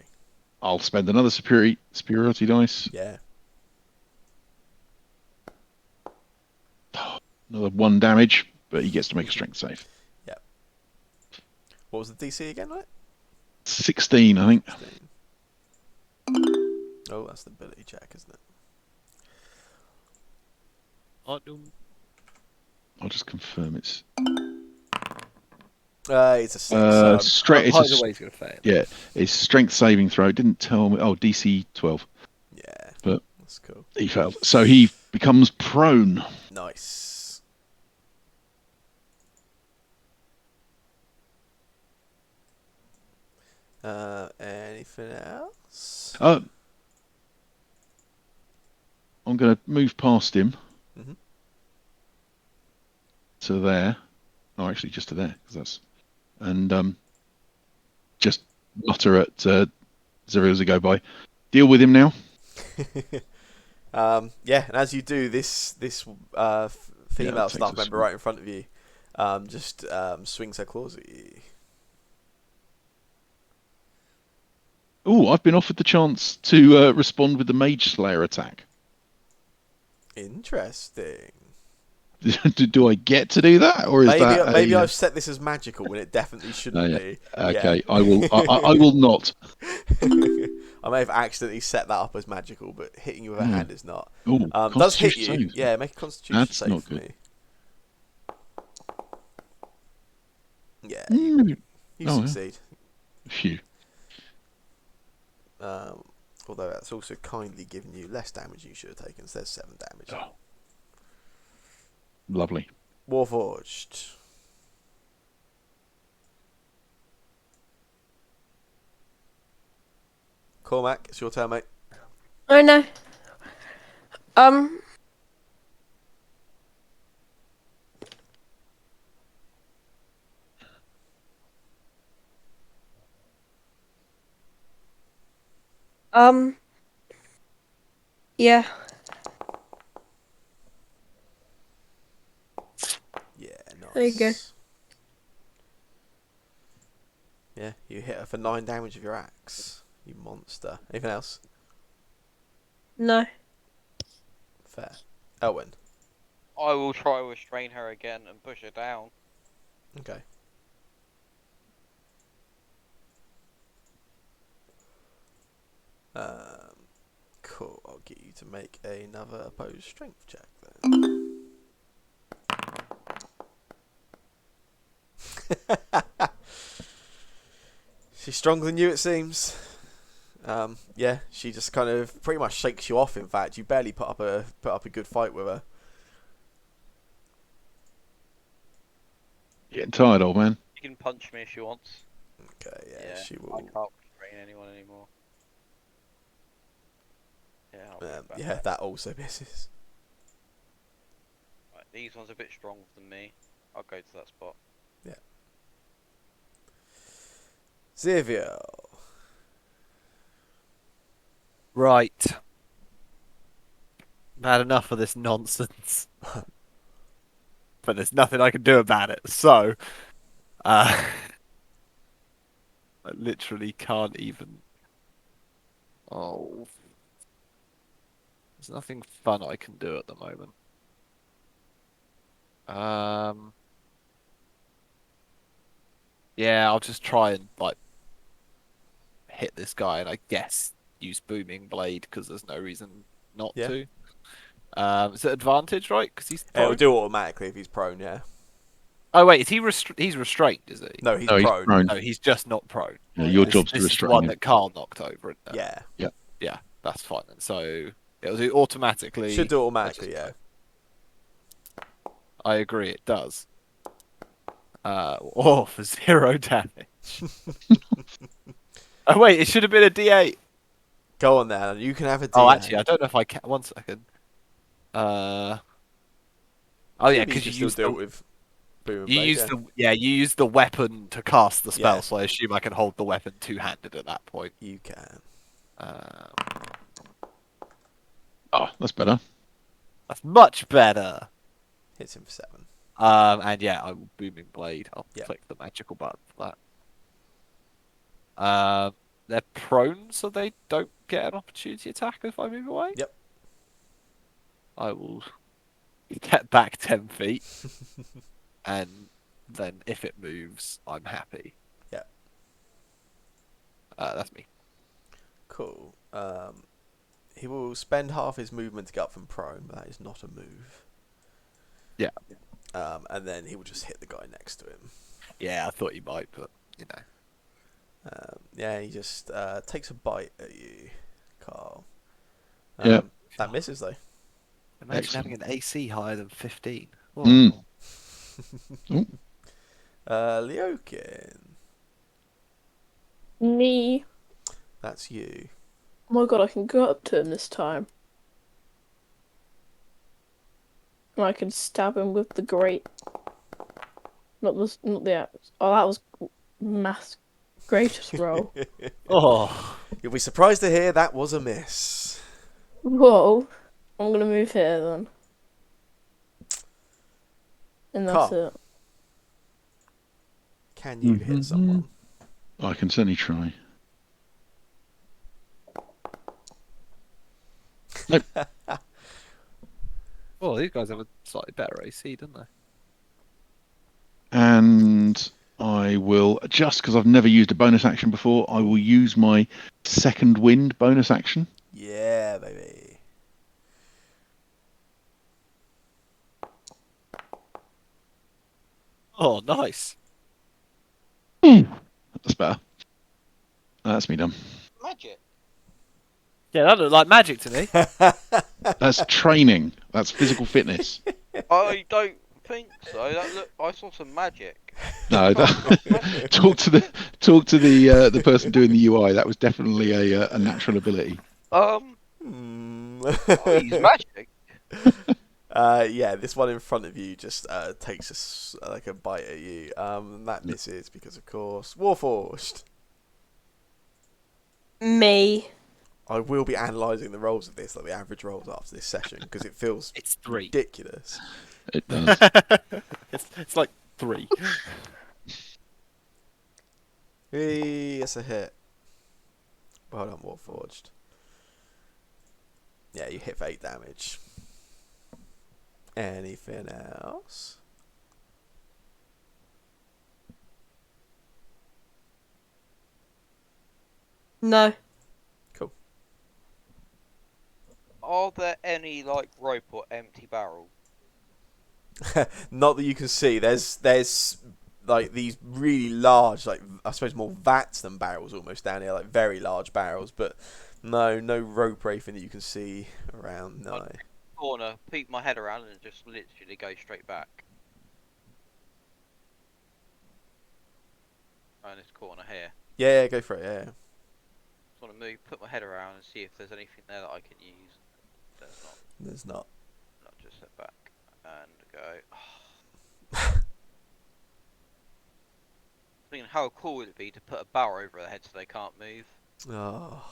I'll spend another superiority dice. Yeah. Another 1 damage, but he gets to make a strength save. What was the DC again, right? 16, I think. 16. Oh, that's the ability check, isn't it? I'll just confirm it's. It's a 6. So Straight. Either way, he's gonna fail. Yeah, it's strength saving throw. It didn't tell me. Oh, DC 12. yeah, But that's cool. he failed, so he becomes prone. Nice. Anything else? I'm going to move past him Mhm. to there. Oh, actually, just to there, 'cause that's and just mutter at Zero as I go by. Deal with him now. Yeah, and as you do, this female takes staff a member swing. right in front of you just swings her claws at you. Oh, I've been offered the chance to respond with the Mage Slayer attack. Interesting. Do I get to do that, or is Maybe that maybe I've set this as magical when it definitely shouldn't yeah. be. Okay, I will. I will not. I may have accidentally set that up as magical, but hitting you with a hand is not. Oh, Does hit Constitution you? saves. Yeah, make a Constitution That's save not for good. me. Yeah, Mm. you Oh, yeah. succeed. Phew. Although that's also kindly given you less damage than you should have taken, so there's 7 damage. Oh. Lovely. Warforged. Cormac, it's your turn, mate. Oh no. Yeah. Yeah, nice. There you go. Yeah, you hit her for 9 damage with your axe. You monster. Anything else? No. Fair. Elwyn. I will try to restrain her again and push her down. Okay. Cool. I'll get you to make another opposed strength check then. She's stronger than you, it seems. Yeah, she just kind of pretty much shakes you off. In fact, you barely put up a good fight with her. Getting tired, old man. She can punch me if she wants. Okay, yeah, she I will. can't restrain anyone anymore. Yeah, I'll be back. Yeah, that also misses. Right, these ones are a bit stronger than me. I'll go to that spot. Yeah. Xavier. Right. I've had enough of this nonsense. But there's nothing I can do about it, so I literally can't even. Oh, there's nothing fun I can do at the moment. Yeah, I'll just try and like hit this guy, and I guess use booming blade because there's no reason not Yeah. to. Is it advantage, right? Because he's It'll prone? do automatically if he's prone. Yeah. Oh wait, is he he's restrained? Is he? No, he's No, he's prone. prone. No, he's just not prone. Yeah, your This- job's to this is the restrain one him. that Carl knocked over. Isn't it? Yeah. Yeah, that's fine. And so it'll do automatically. Should do automatically. Yeah. I agree, it does. Oh, for 0 damage. Oh wait, it should have been a D8. Go on then. You can have a D8. Oh, actually, I don't know if I can. 1 second. Oh yeah, Maybe because can you still used deal the, with. Boom You blade, use yeah. you use the weapon to cast the spell, Yeah. so I assume I can hold the weapon two-handed at that point. You can. Oh, that's better. That's much better. Hits him for 7. And yeah, I will booming blade. I'll Yeah. click the magical button for that. They're prone, so they don't get an opportunity attack if I move away. Yep. I will get back 10 feet, and then if it moves, I'm happy. Yeah. That's me. Cool. He will spend half his movement to get up from prone, but that is not a move. Yeah. And then he will just hit the guy next to him. Yeah, I thought you might, but you know. Yeah, he just takes a bite at you, Carl. Yeah. That misses though. Imagine Excellent. having an AC higher than 15. Whoa. Ooh. Leokin. Me. That's you. Oh my god, I can go up to him this time. And I can stab him with the great. Not the axe. Oh, that was mass greatest roll. Oh. You'll be surprised to hear that was a miss. Whoa. I'm gonna move here then. And that's Carl. it. Can you hit someone? I can certainly try. Nope. Well, these guys have a slightly better AC, don't they? And I will, just because I've never used a bonus action before, I will use my second wind bonus action. Yeah, baby. Oh, nice. That's better. That's me done. Magic. Yeah, that looked like magic to me. That's training. That's physical fitness. I don't think so. I saw some magic. No, talk to the person doing the UI. That was definitely a natural ability. He's magic. Yeah, this one in front of you just takes like a bite at you. That misses because, of course, Warforged. Me. I will be analysing the rolls of this, like the average rolls after this session, because it feels It's 3. ridiculous. It does. it's like 3. Hey, it's a hit. Well done, Warforged. Yeah, you hit for 8 damage. Anything else? No. Cool. Are there any like rope or empty barrel? Not that you can see. There's like these really large, like I suppose more vats than barrels almost down here, like very large barrels, but no rope or anything that you can see around. No. Corner, peek my head around and just literally go straight back. Around this corner here. Yeah, go for it. Yeah. Just want to move, put my head around and see if there's anything there that I can use. There's not. There's not. Not just sit back and go. Thinking how cool would it be to put a barrel over their head so they can't move? Oh.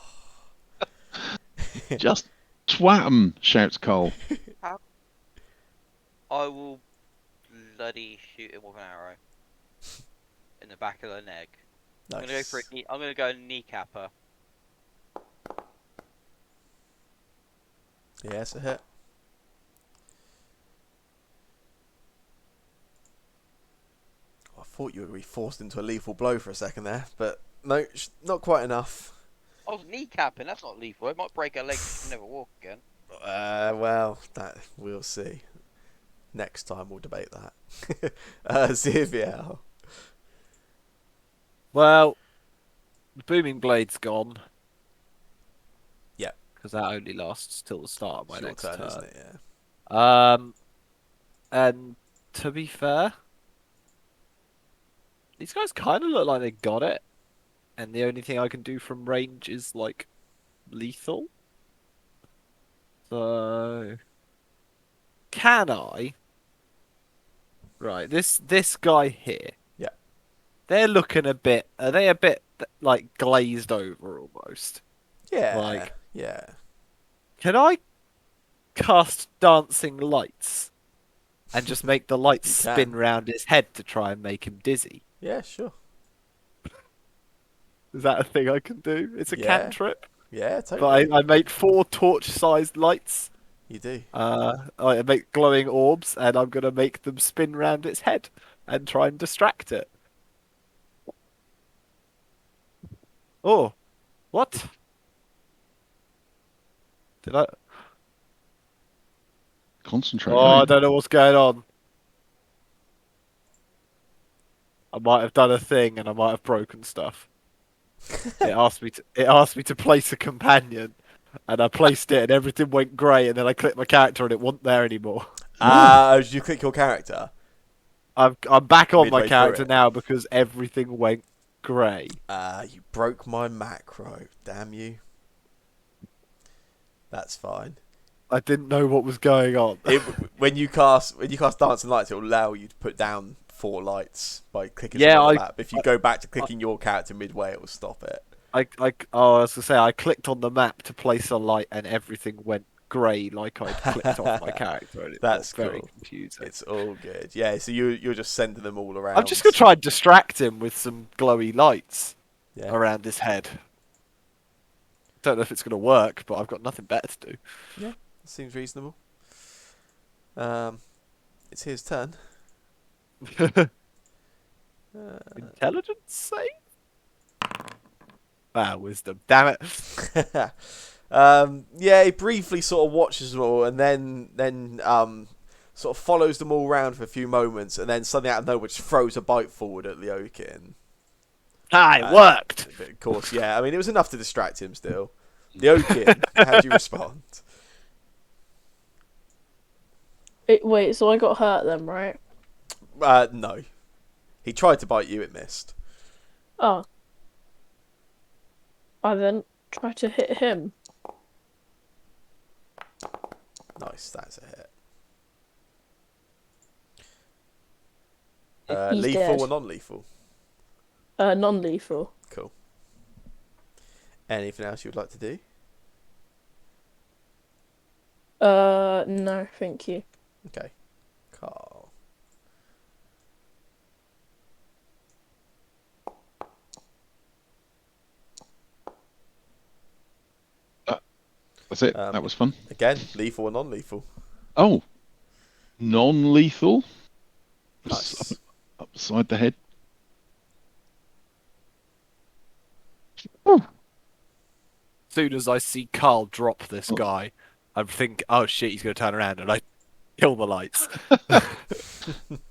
Just twat 'em, shouts Cole. I will bloody shoot him with an arrow in the back of the neck. Nice. I'm gonna go for it. I'm gonna go kneecapper. Yeah, it's a hit. I thought you were going to be forced into a lethal blow for a second there, but no, not quite enough. I was kneecapping. That's not lethal. It might break her leg. She can never walk again. Well, that we'll see. Next time we'll debate that. Xavier. Well, the booming blade's gone. Yeah. Because that only lasts till the start of my It's your next turn, turn. isn't it? Yeah. And to be fair, these guys kind of look like they got it, and the only thing I can do from range is like lethal. So, can I Right, this guy here. Yeah. They're looking a bit. Are they a bit like glazed over almost? Yeah. Like- Yeah. Can I cast dancing lights and just make the lights You spin can. round his head to try and make him dizzy? Yeah, sure. Is that a thing I can do? It's a Yeah. cantrip. Yeah, But totally. I make 4 torch-sized lights. You do. I make glowing orbs, and I'm gonna make them spin round its head and try and distract it. Oh, what? Did I? Concentrate. Oh, I eh? don't know what's going on. I might have done a thing, and I might have broken stuff. It asked me to. It asked me to place a companion, and I placed it, and everything went grey. And then I clicked my character, and it wasn't there anymore. Did you click your character? I'm back on my Midway through character it. now because everything went grey. You broke my macro. Damn you. That's fine. I didn't know what was going on. When you cast dancing lights, it will allow you to put down 4 lights by clicking Yeah, something on I- the map. If you go back to clicking your character midway, it will stop it. I was gonna say I clicked on the map to place a light, and everything went grey, like I'd clicked off my character, and it That's got very cool. confusing. It's all good. Yeah, so you're just sending them all around. I'm just gonna try and distract him with some glowy lights Yeah. around his head. Don't know if it's gonna work, but I've got nothing better to do. Seems reasonable. It's his turn. Intelligence save? Ah, wisdom. Damn it. Yeah, he briefly sort of watches them all, and then sort of follows them all around for a few moments, and then suddenly out of nowhere just throws a bite forward at Leokin. Ah, it worked. But of course, yeah. I mean, it was enough to distract him. Still, Leokin, how do you respond? Wait, so I got hurt then, right? No. He tried to bite you, it missed. Oh. I then tried to hit him. Nice, that's a hit. He's Lethal dead. or non-lethal? Non-lethal. Cool. Anything else you would like to do? No, thank you. Okay. Carl. That's it. That was fun. Again, lethal or non-lethal? Oh, non-lethal. Nice. Upside the head. Soon as I see Carl drop this guy, I think, oh shit, he's gonna turn around, and I kill the lights.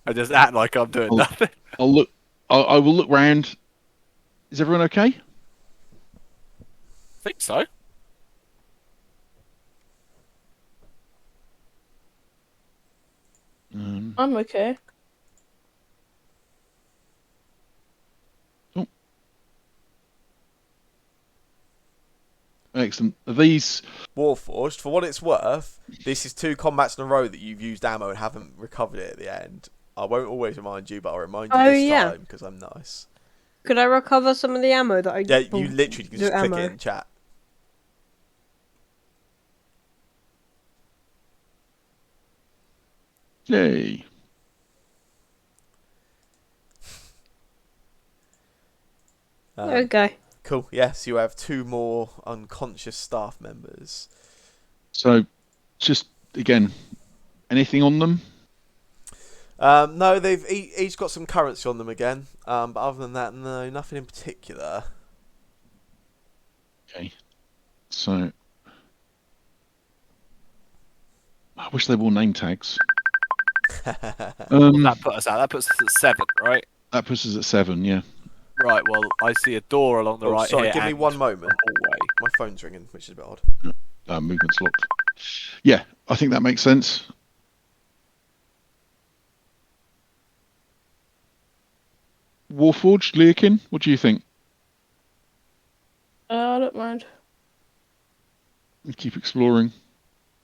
I just act like I'm doing nothing. I'll look. I will look round. Is everyone okay? I think so. I'm okay. Excellent. Are these? Warforged, for what it's worth, this is 2 combats in a row that you've used ammo and haven't recovered it at the end. I won't always remind you, but I'll remind you Oh, this yeah. time because I'm nice. Could I recover some of the ammo that I? Yeah, you literally can just the click ammo. it in chat. Yay! Okay. Cool. Yes, you have 2 more unconscious staff members. So, just again, anything on them? No, they've each got some currency on them again. But other than that, no, nothing in particular. Okay. So, I wish they wore name tags. That put us out. That puts us at 7, right? That puts us at 7. Yeah. Right. Well, I see a door along the right sorry, here. give me and 1 moment. a hallway. My phone's ringing, which is a bit odd. Movement's locked. Yeah, I think that makes sense. Warforged, Leakin, what do you think? I don't mind. Keep exploring.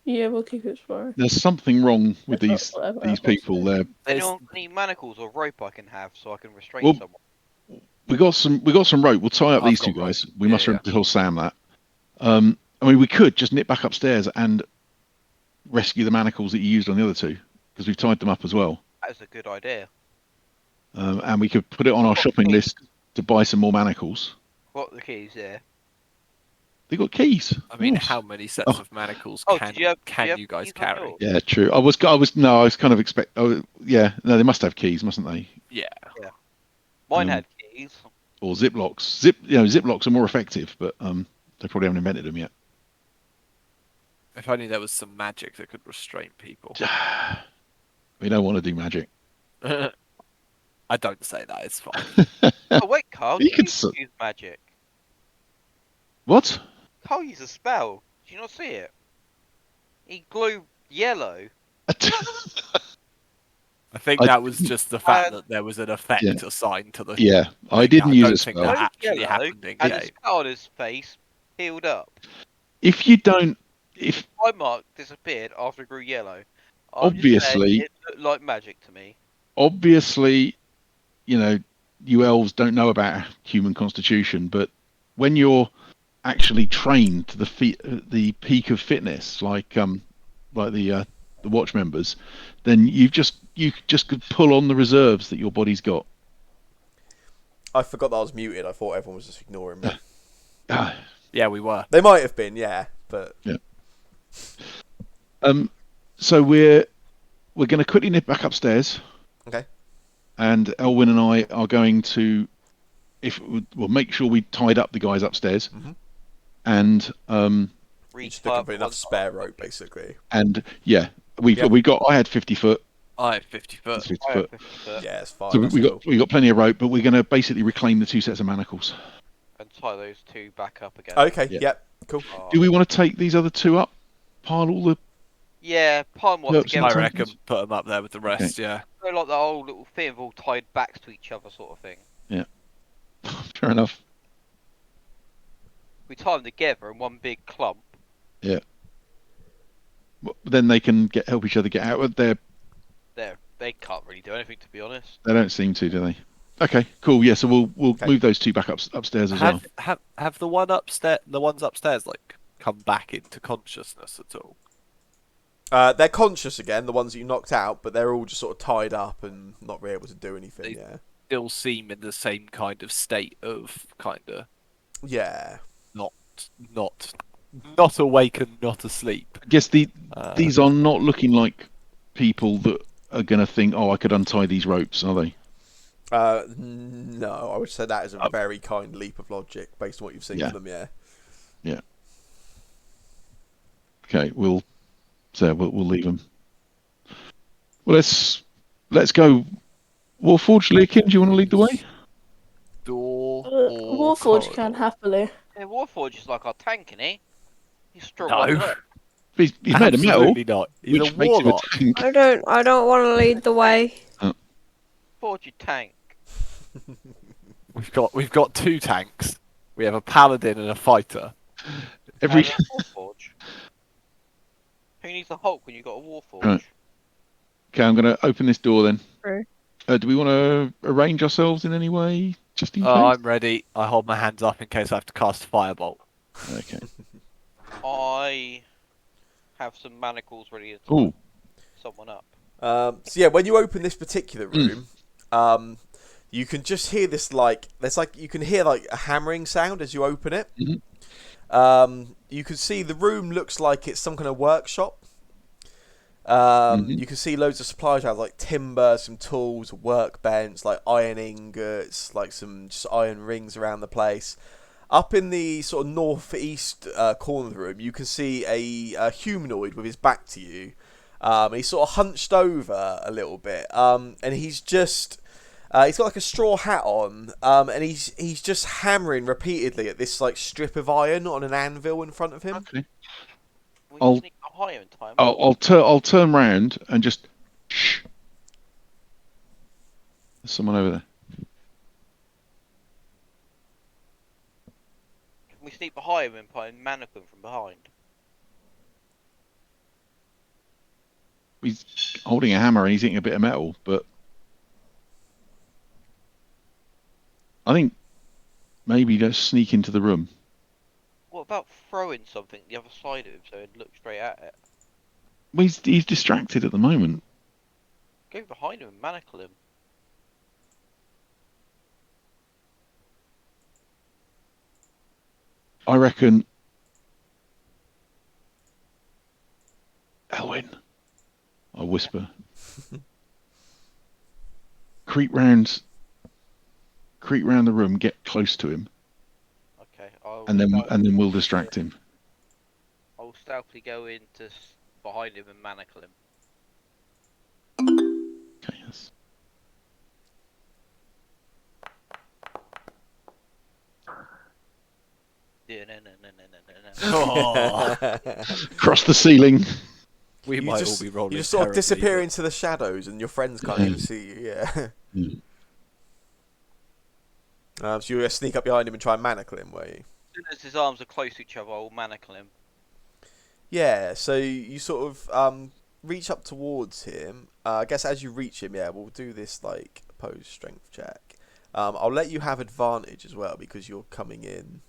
Yeah, we'll keep exploring. There's something wrong with Whatever these else people. there. Anyone got any manacles or rope I can have so I can restrain Well, someone? we got some rope. We'll tie up I've these got two guys. rope. We Yeah, must yeah. tell Sam that. I mean, we could just nip back upstairs and rescue the manacles that you used on the other two, because we've tied them up as well. That's a good idea. And we could put it on our shopping list to buy some more manacles. What the keys there? They got keys. I mean, Nice. how many sets of manacles Oh, can did you have you guys keys on carry? yours? Yeah, true. I was kind of expect. Oh, yeah. No, they must have keys, mustn't they? Yeah. Mine had keys. Or ziplocks. Ziplocks are more effective, but they probably haven't invented them yet. If only there was some magic that could restrain people. We don't want to do magic. I don't say that. It's fine. Oh wait, Carl, You you could can use magic. What? Carl used a spell. Did you not see it? He glowed yellow. I think that was just the fact that there was an effect assigned to the. Yeah, I thing. didn't I use don't a think spell. that actually Yellow, happened in and game. the scar on his face healed up. If you don't, if My mark disappeared after it grew yellow. I'm just saying, obviously, it looked like magic to me. you know, you elves don't know about human constitution, but when you're actually trained to the peak of fitness, like the watch members, then you just could pull on the reserves that your body's got. I forgot that I was muted. I thought everyone was just ignoring me. Yeah, we were. They might have been, yeah, but Yeah. So we're going to quickly nip back upstairs. Okay. And Elwyn and I are going to, we'll make sure we tied up the guys upstairs, and you just looking for enough spare rope, basically. And yeah, we got. I had 50 foot. I have 50 foot. 50 foot. Yeah, it's fine. So we got plenty of rope, but we're going to basically reclaim the 2 sets of manacles. And tie those 2 back up again. Okay. Yeah. Yep. Cool. Do we want to take these other 2 up? Pile all the. Yeah, pile them up Yep, together. I reckon put them up there with the rest. Yeah. So like the whole little thing of all tied backs to each other sort of thing. Yeah. Fair enough. We tie them together in one big clump. Yeah. Then they can help each other get out. They can't really do anything, to be honest. They don't seem to, do they? Okay, cool. Yeah, so we'll move those 2 back upstairs as well. Have the ones upstairs like come back into consciousness at all? They're conscious again, the ones that you knocked out, but they're all just sort of tied up and not really able to do anything. Yeah. Still seem in the same kind of state of Yeah. not awake and not asleep. I guess these are not looking like people that are going to think, oh, I could untie these ropes, are they? No, I would say that is a very kind leap of logic based on what you've seen of them. Yeah. Yeah. Okay, we'll leave them. Well, let's go. Warforged, Leakin, do you want to lead the way? Door or Warforged can corridor? happily. Yeah, Warforged is like our tank, isn't he? He's strong. No. like that. He's made of metal, Absolutely not. He's which a makes him a warlock. tank. I don't want to lead the way. Forge your tank. We've got 2 tanks. We have a paladin and a fighter. Every And a Warforge. Who needs a Hulk when you've got a Warforge? Right. Okay, I'm going to open this door then. True. Do we want to arrange ourselves in any way, just in case? I'm ready. I hold my hands up in case I have to cast Firebolt. Okay. I have some manacles ready to tie Ooh. someone up. So yeah, when you open this particular room, you can just hear this you can hear like a hammering sound as you open it. You can see the room looks like it's some kind of workshop. You can see loads of supplies around, like timber, some tools, workbench, like iron ingots, like some just iron rings around the place. Up in the sort of northeast corner of the room, you can see a humanoid with his back to you. He's sort of hunched over a little bit, and he's just he's got like a straw hat on, and he's just hammering repeatedly at this like strip of iron on an anvil in front of him. Okay. We I'll- just need to hire in time. I'll turn round and just shh. There's someone over there. Can we sneak behind him and put a mannequin from behind? He's holding a hammer and he's eating a bit of metal, but I think maybe just sneak into the room. What about throwing something the other side of him so he'd look straight at it? Well, he's distracted at the moment. Go behind him and manacle him. I reckon. Elwyn, I whisper. creep round the room, get close to him, Okay, and then we'll distract him. I'll stealthily go in to behind him and manacle him. Okay, yes. Yeah, no. Across the ceiling. We might all be rolling. You just sort of terribly, disappear but- into the shadows, and your friends can't even see you. Yeah. So you're gonna sneak up behind him and try and manacle him, were you? As soon as his arms are close to each other, I'll manacle him. Yeah. So you sort of reach up towards him. I guess as you reach him, yeah, we'll do this like opposed strength check. I'll let you have advantage as well because you're coming in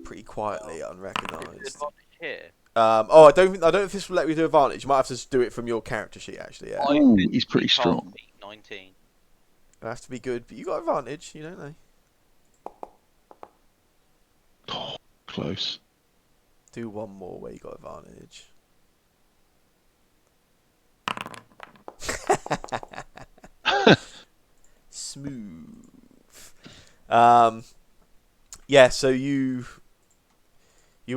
pretty quietly, unrecognised. Here. I don't know if this will let me do advantage. You might have to do it from your character sheet, actually. Yeah, Ooh, he's pretty strong. 19. it has to be good, but you got advantage. You don't know. Oh, close. Do one more where you got advantage. Smooth. Yeah, so you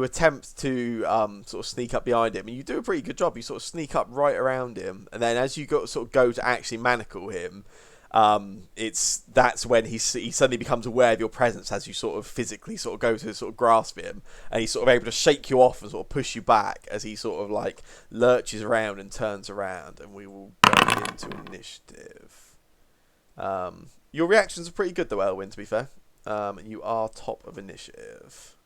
attempt to sort of sneak up behind him, and you do a pretty good job. You sort of sneak up right around him, and then as you sort of go to actually manacle him, that's when he suddenly becomes aware of your presence as you sort of physically sort of go to sort of grasp him, and he's sort of able to shake you off and sort of push you back as he sort of like lurches around and turns around, and we will go into initiative. Your reactions are pretty good though, Elwyn, to be fair. You are top of initiative.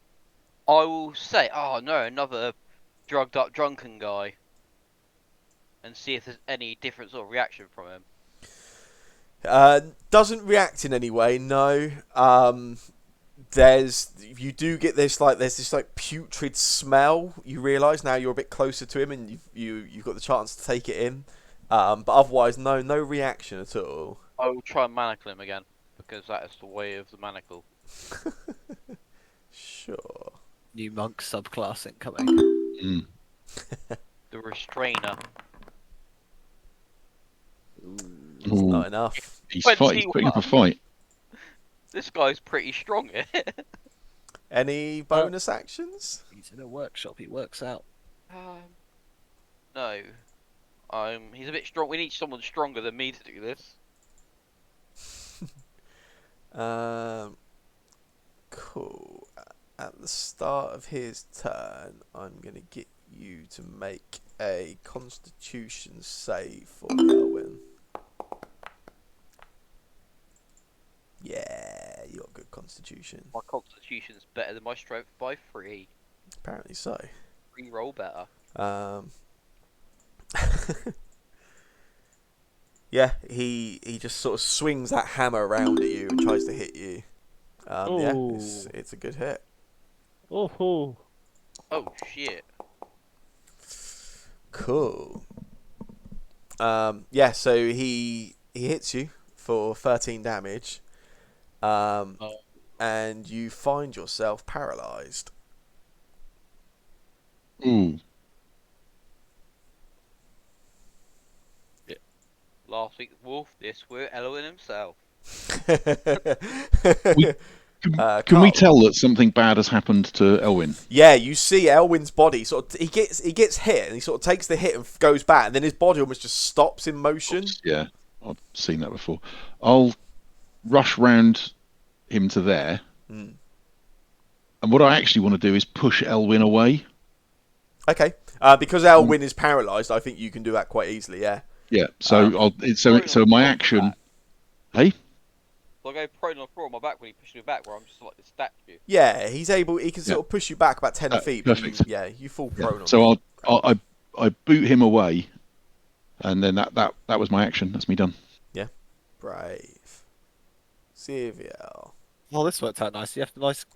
I will say, oh no, another drugged up drunken guy. And see if there's any different sort of reaction from him. Doesn't react in any way, no. You do get there's this putrid smell. You realise now you're a bit closer to him, and you've got the chance to take it in. But otherwise, no reaction at all. I will try and manacle him again, because that is the way of the manacle. Sure. New monk subclass incoming. Mm. The restrainer. It's not enough. He's putting up a fight. This guy's pretty strong. Any bonus actions? He's in a workshop. He works out. No. He's a bit strong. We need someone stronger than me to do this. Cool. At the start of his turn, I'm going to get you to make a Constitution save for me, Elwyn. Yeah, you got good Constitution. My constitution's better than my strength by 3. Apparently so. Re-roll better. Yeah, he just sort of swings that hammer around at you and tries to hit you. Yeah, it's a good hit. Oh. Oh shit. Cool. Yeah, so he hits you for 13 damage. And you find yourself paralyzed. Ooh. Last week's wolf, this week Elwyn himself. Can we tell that something bad has happened to Elwyn? Yeah, you see Elwyn's body sort of he gets hit and he sort of takes the hit and goes back, and then his body almost just stops in motion. Yeah, I've seen that before. I'll rush round him to there, and what I actually want to do is push Elwyn away. Okay, because Elwyn is paralysed, I think you can do that quite easily. Yeah. Yeah. So so my action. Hey. So I go prone on the floor on my back when he pushes me back, where I'm just like this statue. Yeah, he can sort of push you back about 10 feet. Perfect. But you fall prone. So I'll I boot him away, and then that was my action. That's me done. Brave. CVL. Well, this worked out nicely. You have a nice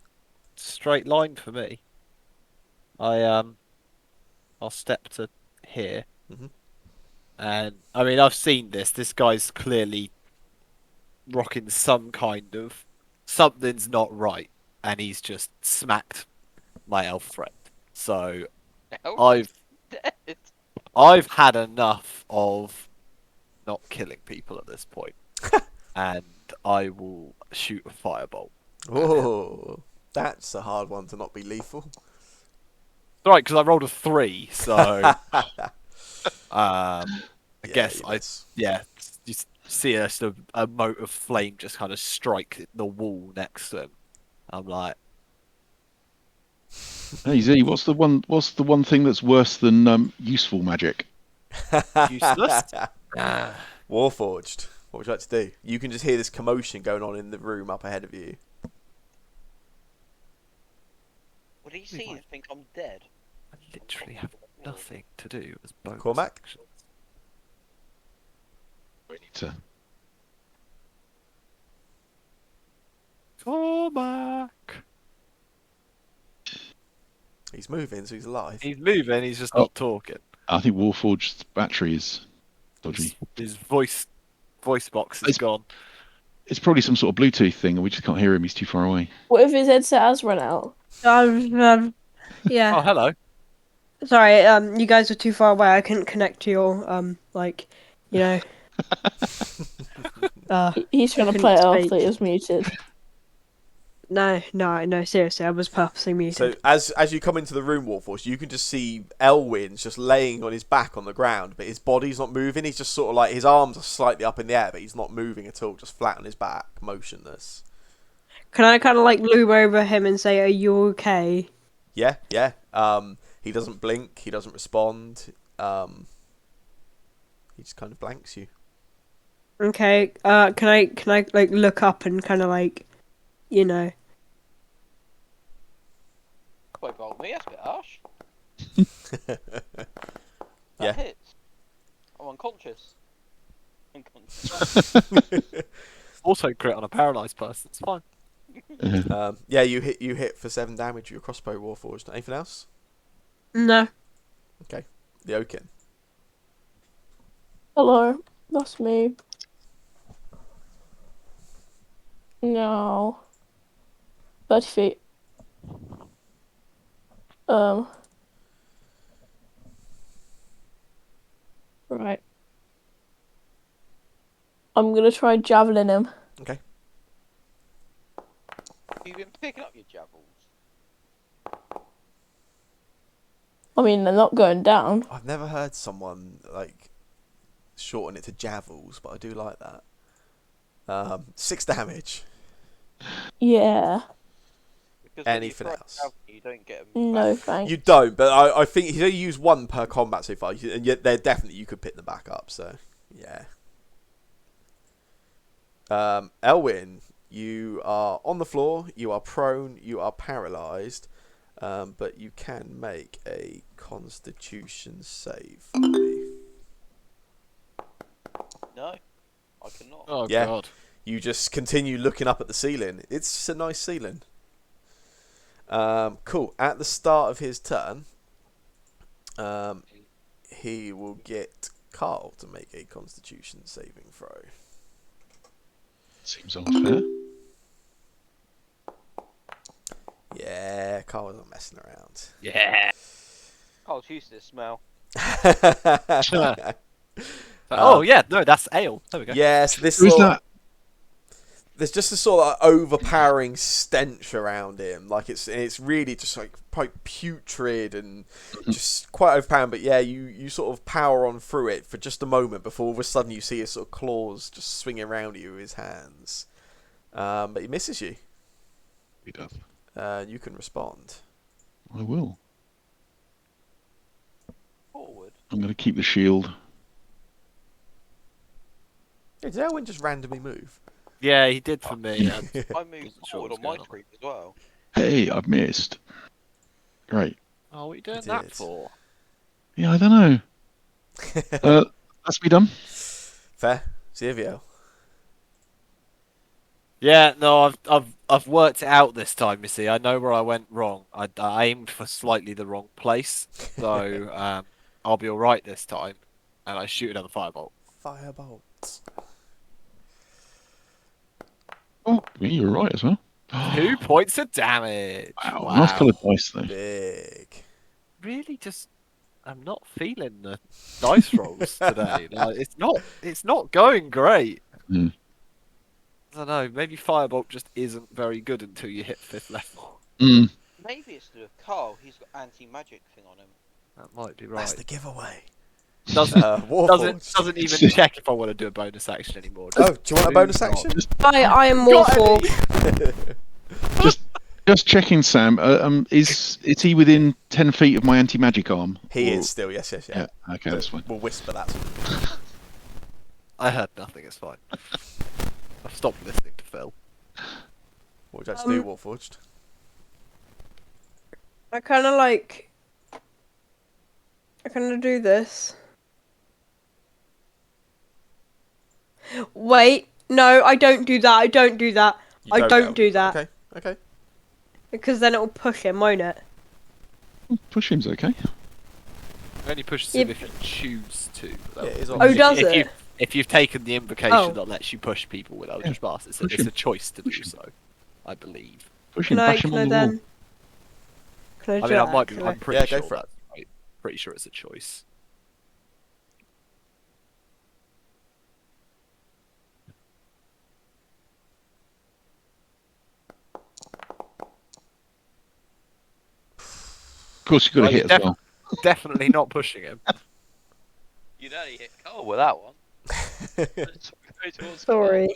straight line for me. I'll step to here, Mhm. and I mean I've seen this. This guy's clearly rocking some kind of something's not right, and he's just smacked my elf friend. So I've Dead. I've had enough of not killing people at this point, and I will shoot a firebolt. Oh, that's a hard one to not be lethal. Right, because I rolled a 3, so I guess you I miss. you see a mote of flame just kind of strike the wall next to him. I'm like, Hey Z, what's the one thing that's worse than useful magic? useless. Warforged. What would you like to do? You can just hear this commotion going on in the room up ahead of you. Would he see and think I'm dead? I literally have nothing to do as bonus Cormac? actions. We need to. Cormac. He's moving, so he's alive. He's moving. He's just not talking. I think Warforged's battery is dodgy. His voice box is gone. It's probably some sort of Bluetooth thing, and we just can't hear him. He's too far away. What if his headset has run out? Yeah. Oh, hello. Sorry, you guys are too far away. I couldn't connect to your, He's trying to couldn't play it off speak. that he was muted. No, seriously, I was purposely muted. So as you come into the room, Warforged, you can just see Elwin's just laying on his back on the ground, but his body's not moving. He's just sort of like, his arms are slightly up in the air, but he's not moving at all, just flat on his back, motionless. Can I kind of like loom over him and say, "Are you okay?" Yeah. He doesn't blink, he doesn't respond. He just kind of blanks you. Okay. Can I like look up and kind of like, you know? Quite bold me, that's a bit harsh. Yeah. That hits. I'm unconscious. Also crit on a paralyzed person. It's fine. Yeah, you hit for 7 damage with your crossbow, Warforged. Anything else? No. Okay. The Oaken. Hello, that's me. No. 30 feet. Right. I'm gonna try javelin him. Okay. You've been picking up your javels. I mean, they're not going down. I've never heard someone like shorten it to javels, but I do like that. 6 damage. Yeah. Because Anything when you throw else? a javelin, you don't get them No, back. thanks. You don't, but I think he's only used 1 per combat so far, and yet they're definitely, you could pick them back up. So yeah. Elwin, you are on the floor. You are prone. You are paralysed, but you can make a Constitution save for me. No, I cannot. Oh Yeah. god. You just continue looking up at the ceiling. It's a nice ceiling. Cool. At the start of his turn, he will get Carl to make a Constitution saving throw. Seems unfair. Yeah, Carl's not messing around. Yeah. Oh, it's used to this smell. Oh yeah, no, that's ale. There we go. Yes, this Who's sort that? there's just a sort of overpowering stench around him. Like it's really just like quite putrid and just quite overpowering. But yeah, you sort of power on through it for just a moment before all of a sudden you see his sort of claws just swinging around you with his hands. But he misses you. He does. You can respond. I will. Forward. I'm going to keep the shield. Yeah, did Elwin just randomly move? Yeah, he did for me. I moved Wasn't sure forward what's on my going on. creep as well. Hey, I've missed. Great. Oh, what are you doing He that did. for? Yeah, I don't know. That's me done. Fair. Xavier. Yeah, no, I've worked it out this time. You see, I know where I went wrong. I aimed for slightly the wrong place, so I'll be all right this time, and I shoot another firebolt. Firebolt. Oh, yeah, you're right as well. 2 points of damage. Wow, nice coloured dice though. Big. Really, just I'm not feeling the dice rolls today. Like, it's not going great. Hmm. I don't know. Maybe firebolt just isn't very good until you hit 5th level. Mm. Maybe it's to do with Carl. He's got anti-magic thing on him. That might be That's right. the giveaway. Doesn't Warforged. doesn't even check if I want to do a bonus action anymore. Oh, do you want a bonus not. action? I am more Got for. any? Just checking, Sam. Is he within 10 feet of my anti-magic arm? He Or- is still, yes. Yeah. Okay, that's fine. We'll whisper that. I heard nothing. It's fine. I've stopped listening to Phil. What would you like to do, Warforged? I kind of do this. Wait, no, I don't do that. I don't do that. You I don't do that. Okay, okay. Because then it will push him, won't it? Push him's okay. Only pushes Yeah, him if you choose to. though. Yeah, it is Oh, obviously- does if it? If you've taken the invocation Oh. that lets you push people with Eldritch Blast, it's push a him. choice to do Push him. so, I believe. Push him, Can I? bash him Can I on the wall. then? Can I? I do mean, I that, might be. actually? I'm pretty Yeah, sure go for it. that's right. Pretty sure it's a choice. Of course, you've got to Well, hit you're as well. Definitely not pushing him. You nearly hit Carl with that one. Sorry.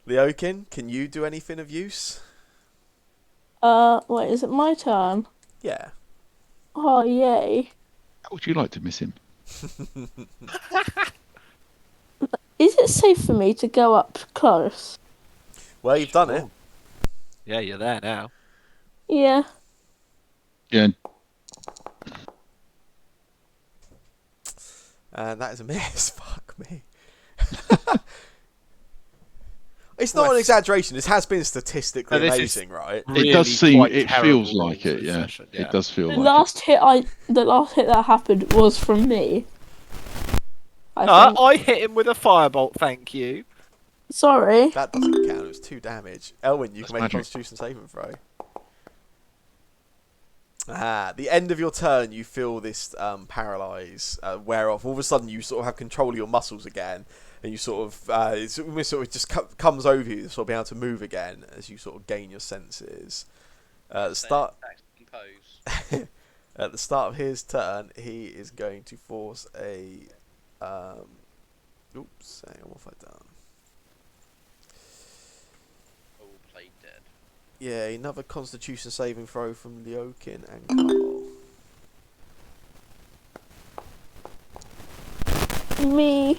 Leokin, can you do anything of use? Wait, is it my turn? Yeah. Oh, yay. How would you like to miss him? Is it safe for me to go up close? Well, you've done it. Sure. Yeah, you're there now. Yeah. Yeah. And that is a miss. Fuck me. It's not an exaggeration. This has been statistically No, this is- amazing, right? It does seem. quite It terrible feels like rules it. this Yeah. session, It does feel The like last hit that happened was from me. I think. I hit him with a firebolt, thank you. Sorry. That doesn't count. It was 2 damage. Elwin, you That's can make magic. a Constitution saving throw. At the end of your turn, you feel this paralyze wear off. All of a sudden, you sort of have control of your muscles again, and you sort of it's almost sort of just comes over you, sort of being able to move again as you sort of gain your senses. At the start of his turn, he is going to force a. Oops, hang on, what have I done? All played dead. Yeah, another Constitution saving throw from Leokin and Carl. Me.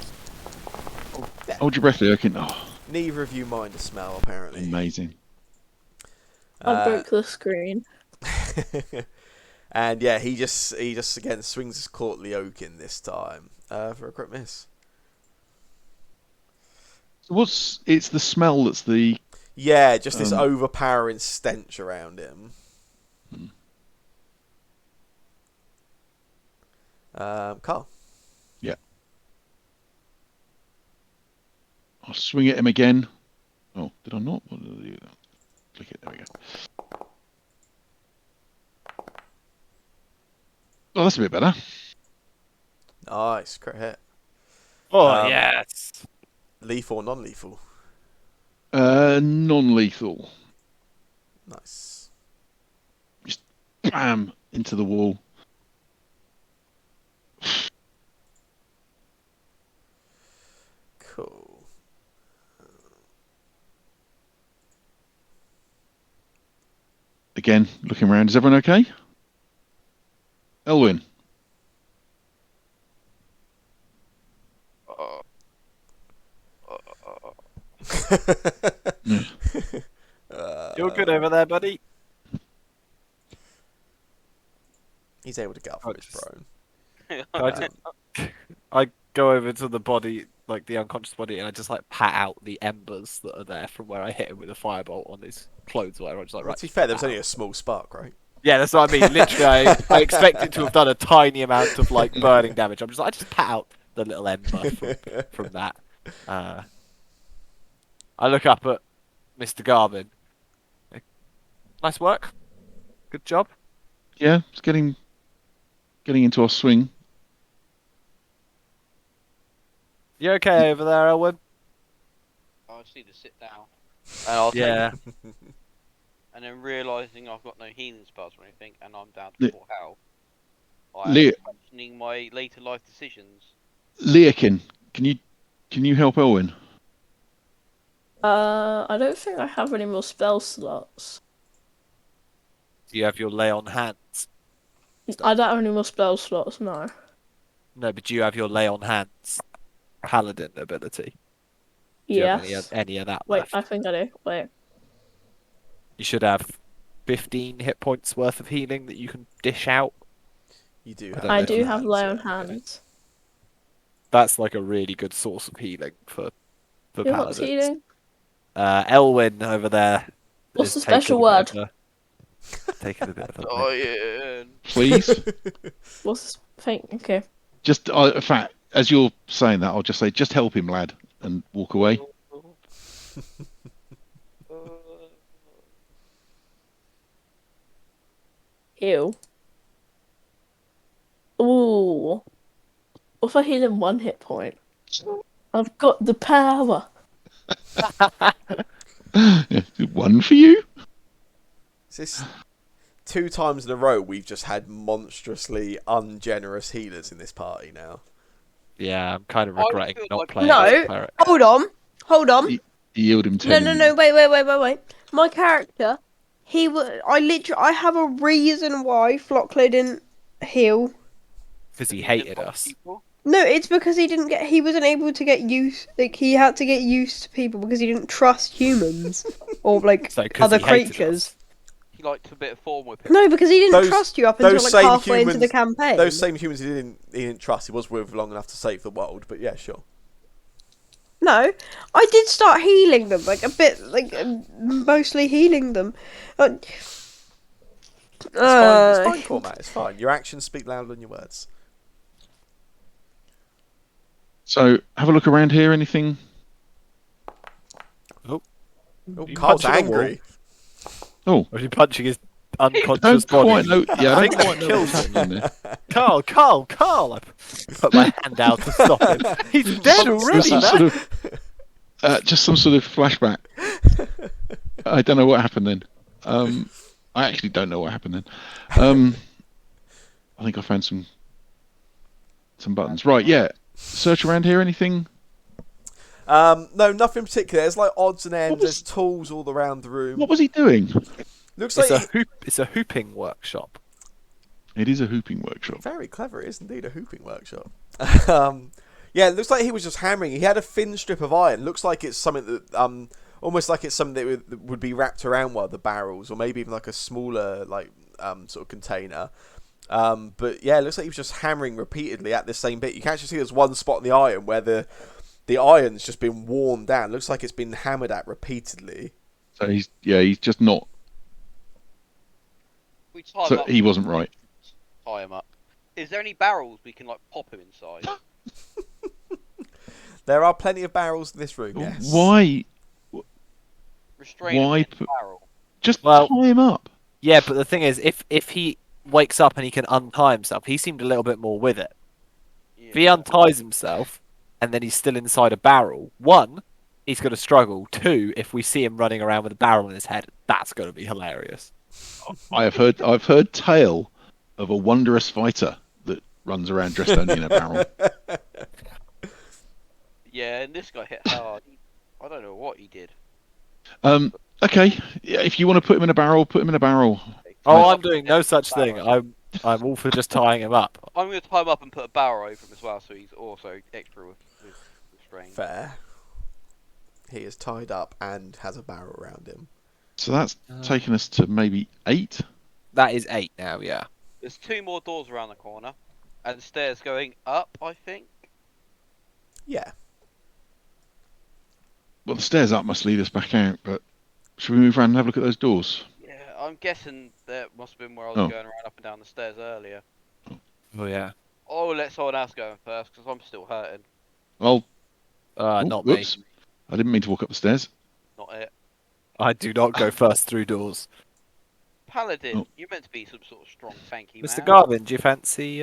Hold your breath, Lurkin. Oh, Neither of you mind the smell, apparently. amazing. I broke the screen. And yeah, he just again swings his claw at Leokin this time for a crit miss. So it's the smell that's the. Yeah, just this overpowering stench around him. Carl. Yeah. I'll swing at him again. Oh, did I not? What did I do? Click it. There we go. Oh, that's a bit better. Nice, crit hit. Oh, yes. Lethal or non-lethal? Non-lethal. Nice. Bam! Into the wall. Cool. Again, looking around. Is everyone okay? Elwin. You're good over there, buddy. He's able to get up from his throne. I go over to the body, like the unconscious body, and I just like pat out the embers that are there from where I hit him with a firebolt on his clothes. Where I just like, Well, right. to be fair, there was pat only out. a small spark, right? Yeah, that's what I mean. Literally, I expect it to have done a tiny amount of like burning damage. I'm just like, I just pat out the little ember from that. I look up at Mr. Garvin. Nice work. Good job. Yeah, it's getting into our swing. You okay over there, Elwood? I just need to sit down. And I'll take Yeah. and then realising I've got no healing spells or anything, and I'm down to Le- 4 health, I'm Le- questioning my later life decisions. Leakin, can you help Elwin? I don't think I have any more spell slots. Do you have your lay on hands? I don't have any more spell slots, no. No, but do you have your lay on hands paladin ability? Do you have Yes. any of that Wait, left? I think I do. Wait. You should have 15 hit points worth of healing that you can dish out. You do. I Have don't I know if do you- have lay on yeah, okay. hands. That's like a really good source of healing for Who wants paladins. healing? Elwin over there. What's is the special taking a word? bit of taking a bit of a Oh break. yeah. Please. What's the thing? Okay. Just, in fact, as you're saying that, I'll just say, just help him, lad, and walk away. Ew. Ooh. What if I heal him 1 hit point? I've got the power. One for you. Is this 2 times in a row we've just had monstrously ungenerous healers in this party now? Yeah, I'm kind of I regretting feel not like- playing No. as a cleric. Hold on. You yield him 10. No, and no, you- no. Wait. My character, I have a reason why Flocklo didn't heal. Because he hated us. No, it's because he wasn't able to get used, like, he had to get used to people because he didn't trust humans. Or, like, So, 'cause other he hated creatures. us. He liked a bit of form with him. No, because he didn't Those- trust you up until, those like, same halfway into the humans- campaign. Those same humans he didn't trust. He was with long enough to save the world, but yeah, sure. No, I did start healing them, like, a bit, like, mostly healing them. It's fine, Cormac. It's fine. Your actions speak louder than your words. So, have a look around here. Anything? Oh, You Carl's punching a wall? angry. Oh, Or is he punching his unconscious don't body? quite know. Yeah, I think don't quite that know what's kills him. happening there. Carl! I put my hand out to stop him. He's dead already, Some man. sort of, just some sort of flashback. I don't know what happened then. I actually don't know what happened then. I think I found some buttons. Right, yeah. Search around here. Anything? No, nothing particular. There's like odds and ends. What was- There's tools all around the room. What was he doing? Looks like It's a hooping workshop. It is a hooping workshop. very clever. It is indeed a hooping workshop. Yeah, it looks like he was just hammering. He had a thin strip of iron. Looks like it's something that almost like it's something that would be wrapped around one of the barrels, or maybe even like a smaller sort of container. But yeah, it looks like he was just hammering repeatedly at this same bit. You can actually see there's one spot in the iron where the iron's just been worn down. Looks like it's been hammered at repeatedly. So he's just not. We tie him So up. he wasn't right. Tie him up. Is there any barrels we can like pop him inside? There are plenty of barrels in this room. Yes. Why? Restrain Why him in put- the barrel. Just Well- tie him up. Yeah, but the thing is, if he wakes up and he can untie himself, he seemed a little bit more with it. If he Yeah. unties himself and then he's still inside a barrel, one, he's going to struggle. Two, if we see him running around with a barrel in his head, that's going to be hilarious. I've heard tale of a wondrous fighter that runs around dressed only in a barrel. Yeah, and this guy hit hard. I don't know what he did. Okay, yeah, if you want to put him in a barrel, put him in a barrel. Oh, I'm doing no such thing. I'm all for just tying him up. I'm going to tie him up and put a barrel over him as well, so he's also extra with restraint. Fair. He is tied up and has a barrel around him. So that's taken us to maybe 8. That is 8 now, yeah. There's 2 more doors around the corner. And stairs going up, I think. Yeah. Well, the stairs up must lead us back out, but should we move around and have a look at those doors? Yeah, I'm guessing that must have been where I was Oh. going around up and down the stairs earlier. Oh yeah. Oh, let someone else go in first, because I'm still hurting. Oh, Not me. whoops. I didn't mean to walk up the stairs. Not it. I do not go first through doors. Paladin, Oh. you're meant to be some sort of strong, tanky Mr. man. Garvin, do you fancy?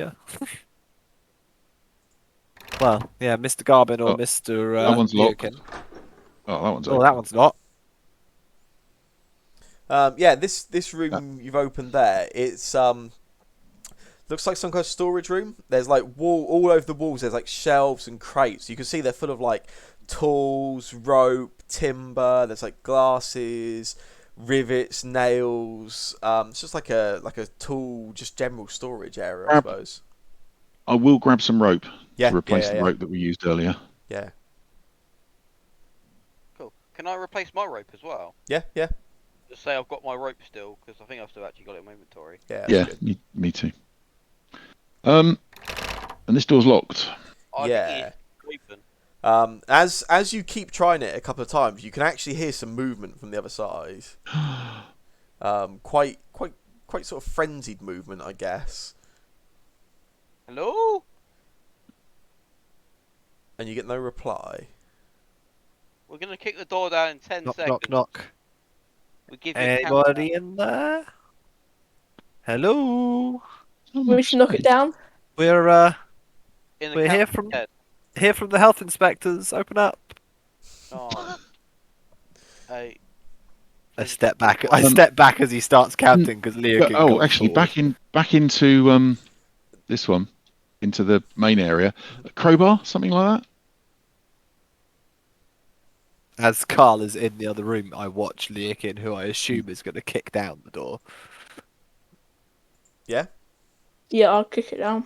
Well, yeah, Mr. Garvin or Oh, Mr. that one's locked. Leokin. Oh, that one's Oh, open. that one's not. Yeah, this room you've opened there, it's looks like some kind of storage room. There's like all over the walls. There's like shelves and crates. You can see they're full of like tools, rope, timber. There's like glasses, rivets, nails. It's just like a tool, just general storage area, I suppose. I will grab some rope Yeah, to replace yeah, the yeah. rope that we used earlier. Yeah, Cool. Can I replace my rope as well? yeah, yeah, Just say I've got my rope still, because I think I've still actually got it in my inventory. yeah. Yeah, That's good. me too. And this door's locked. I Yeah. think it is open. As you keep trying it a couple of times, you can actually hear some movement from the other side. Quite sort of frenzied movement, I guess. Hello? And you get no reply. We're going to kick the door down in 10 Knock, seconds. knock, knock. We give you a Anybody in there? Hello. We should knock it down. We're in the we're here count from of here from the health inspectors. Open up. 10. 9, 8. I step back. I step back as he starts counting because Leo can go Actually, forward. back into this one, into the main area. A crowbar, something like that. As Carl is in the other room, I watch Leokin, who I assume is going to kick down the door. Yeah. Yeah, I'll kick it down.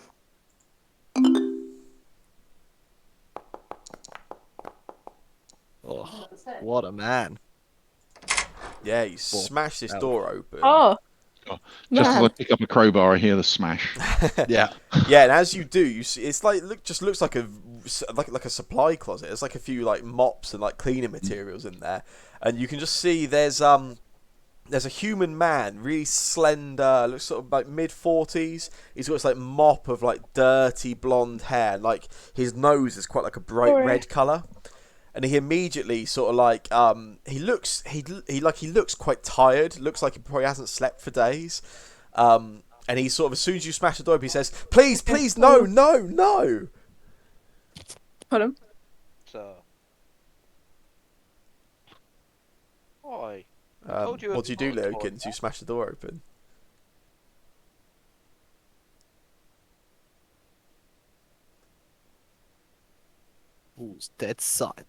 Oh, what a man! Yeah, you smash this door open. Oh, Just as I man. pick up a crowbar, I hear the smash. Yeah, Yeah, and as you do, you see it's like looks like a supply closet. There's like a few like mops and like cleaning materials in there, and you can just see there's a human man, really slender, looks sort of like mid-40s. He's got this like mop of like dirty blonde hair, and, like his nose is quite like a bright red color. And he immediately sort of like he looks quite tired. Looks like he probably hasn't slept for days. And he sort of, as soon as you smash the door open, he says, "Please, no, no, no." Hold on. So. Why? What do you do, Lurkin, as you smash the door open? Who's dead silent?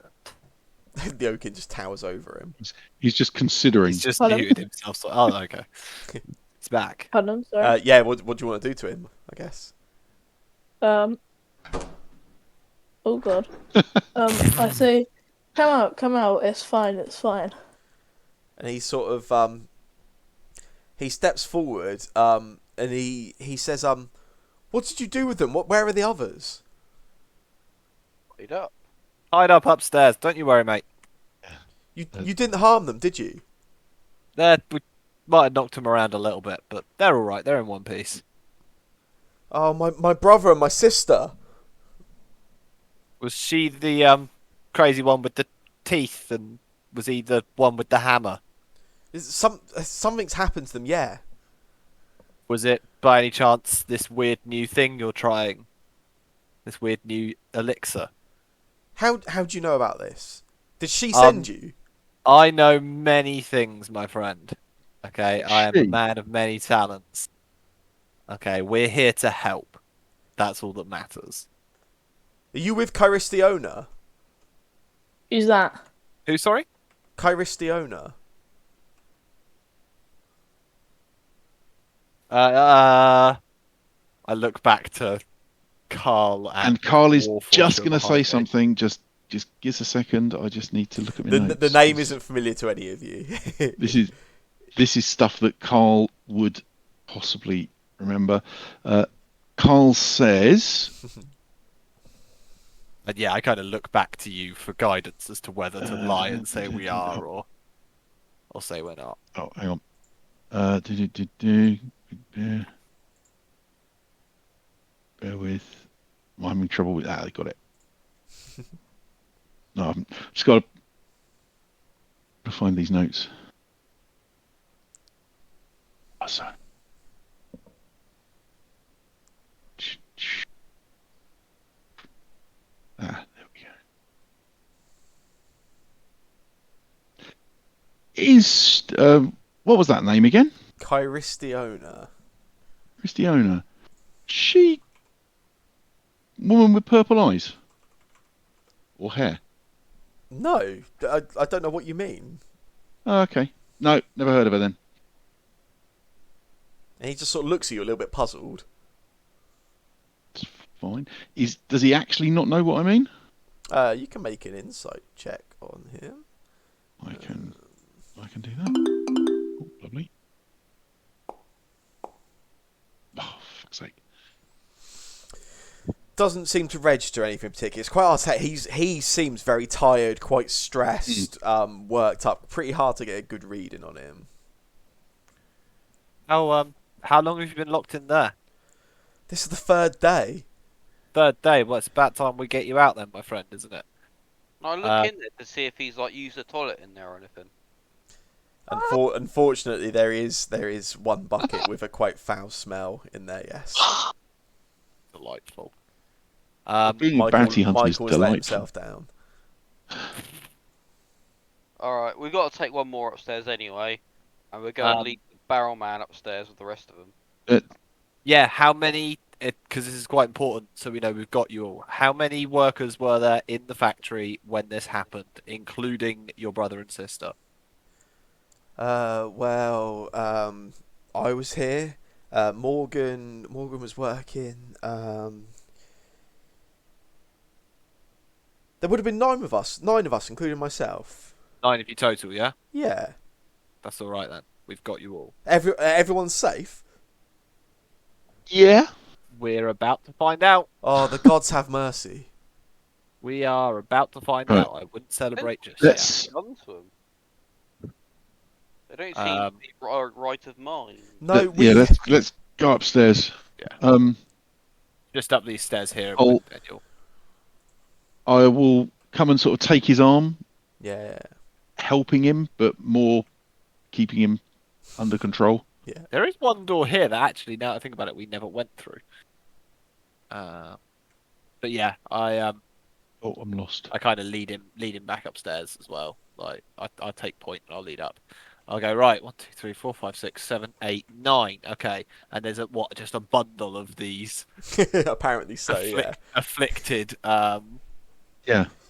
Lurkin just towers over him. He's just considering. He's just Hold on. muted himself. So, oh, okay. He's back. Hold on, sorry. Yeah, what do you want to do to him, I guess? Oh god. I say, come out. It's fine. And he sort of he steps forward and he says, "What did you do with them? Where are the others?" Wait up. Tied up upstairs. Don't you worry, mate. You didn't harm them, did you? We might have knocked them around a little bit, but they're all right. They're in one piece. Oh, my brother and my sister. Was she the crazy one with the teeth, and was he the one with the hammer? Something's happened to them, yeah. Was it by any chance this weird new thing you're trying? This weird new elixir? How do you know about this? Did she send you? I know many things, my friend. Okay, I am a She? man of many talents. Okay, we're here to help. That's all that matters. Are you with Kyristiona? Who's that? Who, sorry? Kyristiona. I look back to Carl And Carl is Dwarf just Watcher going to say behind me. something. Just give us a second. I just need to look at my The notes. name isn't familiar to any of you. This is stuff that Carl would possibly remember. Carl says, And yeah, I kind of look back to you for guidance as to whether to lie and say we are or say we're not. oh, hang on. Bear with. I'm having trouble with that. I got it. No, I've just got to find these notes. Oh, sorry. There we go. Is what was that name again? Kyristiona. Christiana. She woman with purple eyes or hair? No, I don't know what you mean. Oh, okay. No, never heard of her then. And he just sort of looks at you a little bit puzzled. It's fine. Does he actually not know what I mean? You can make an insight check on him. I can do that. Oh, lovely. Oh, fuck's sake. Doesn't seem to register anything in particular. It's quite hard to say. He seems very tired, quite stressed, worked up. Pretty hard to get a good reading on him. How long have you been locked in there? This is the third day. Third day. Well, it's about time we get you out then, my friend, isn't it? I look in there to see if he's like used the toilet in there or anything. Unfortunately, there is one bucket with a quite foul smell in there. Yes. Delightful. Being a bounty hunter is Michael's let delightful. himself down. Alright, we've got to take one more upstairs anyway. And we're going to leave the barrel man upstairs with the rest of them. Yeah, how many? Because this is quite important, so we know we've got you all. How many workers were there in the factory when this happened, including your brother and sister? I was here. Morgan was working. There would have been nine of us, including myself. 9 of you total, yeah? Yeah. That's all right then. We've got you all. Everyone's safe. Yeah. We're about to find out. Oh, the gods have mercy. We are about to find Right. out. I wouldn't celebrate just Let's. yet. On to them. They don't seem to be right of mind. No, Let's go upstairs. Yeah. Just up these stairs here. Oh. Daniel. I will come and sort of take his arm, Yeah. helping him, but more keeping him under control. Yeah. There is one door here that actually, now that I think about it, we never went through. But yeah, Oh, I'm lost. I kind of lead him back upstairs as well. Like I take point and I'll lead up. I'll go right. 1, 2, 3, 4, 5, 6, 7, 8, 9. Okay, and there's just a bundle of these Apparently so. Yeah. afflicted. Yeah.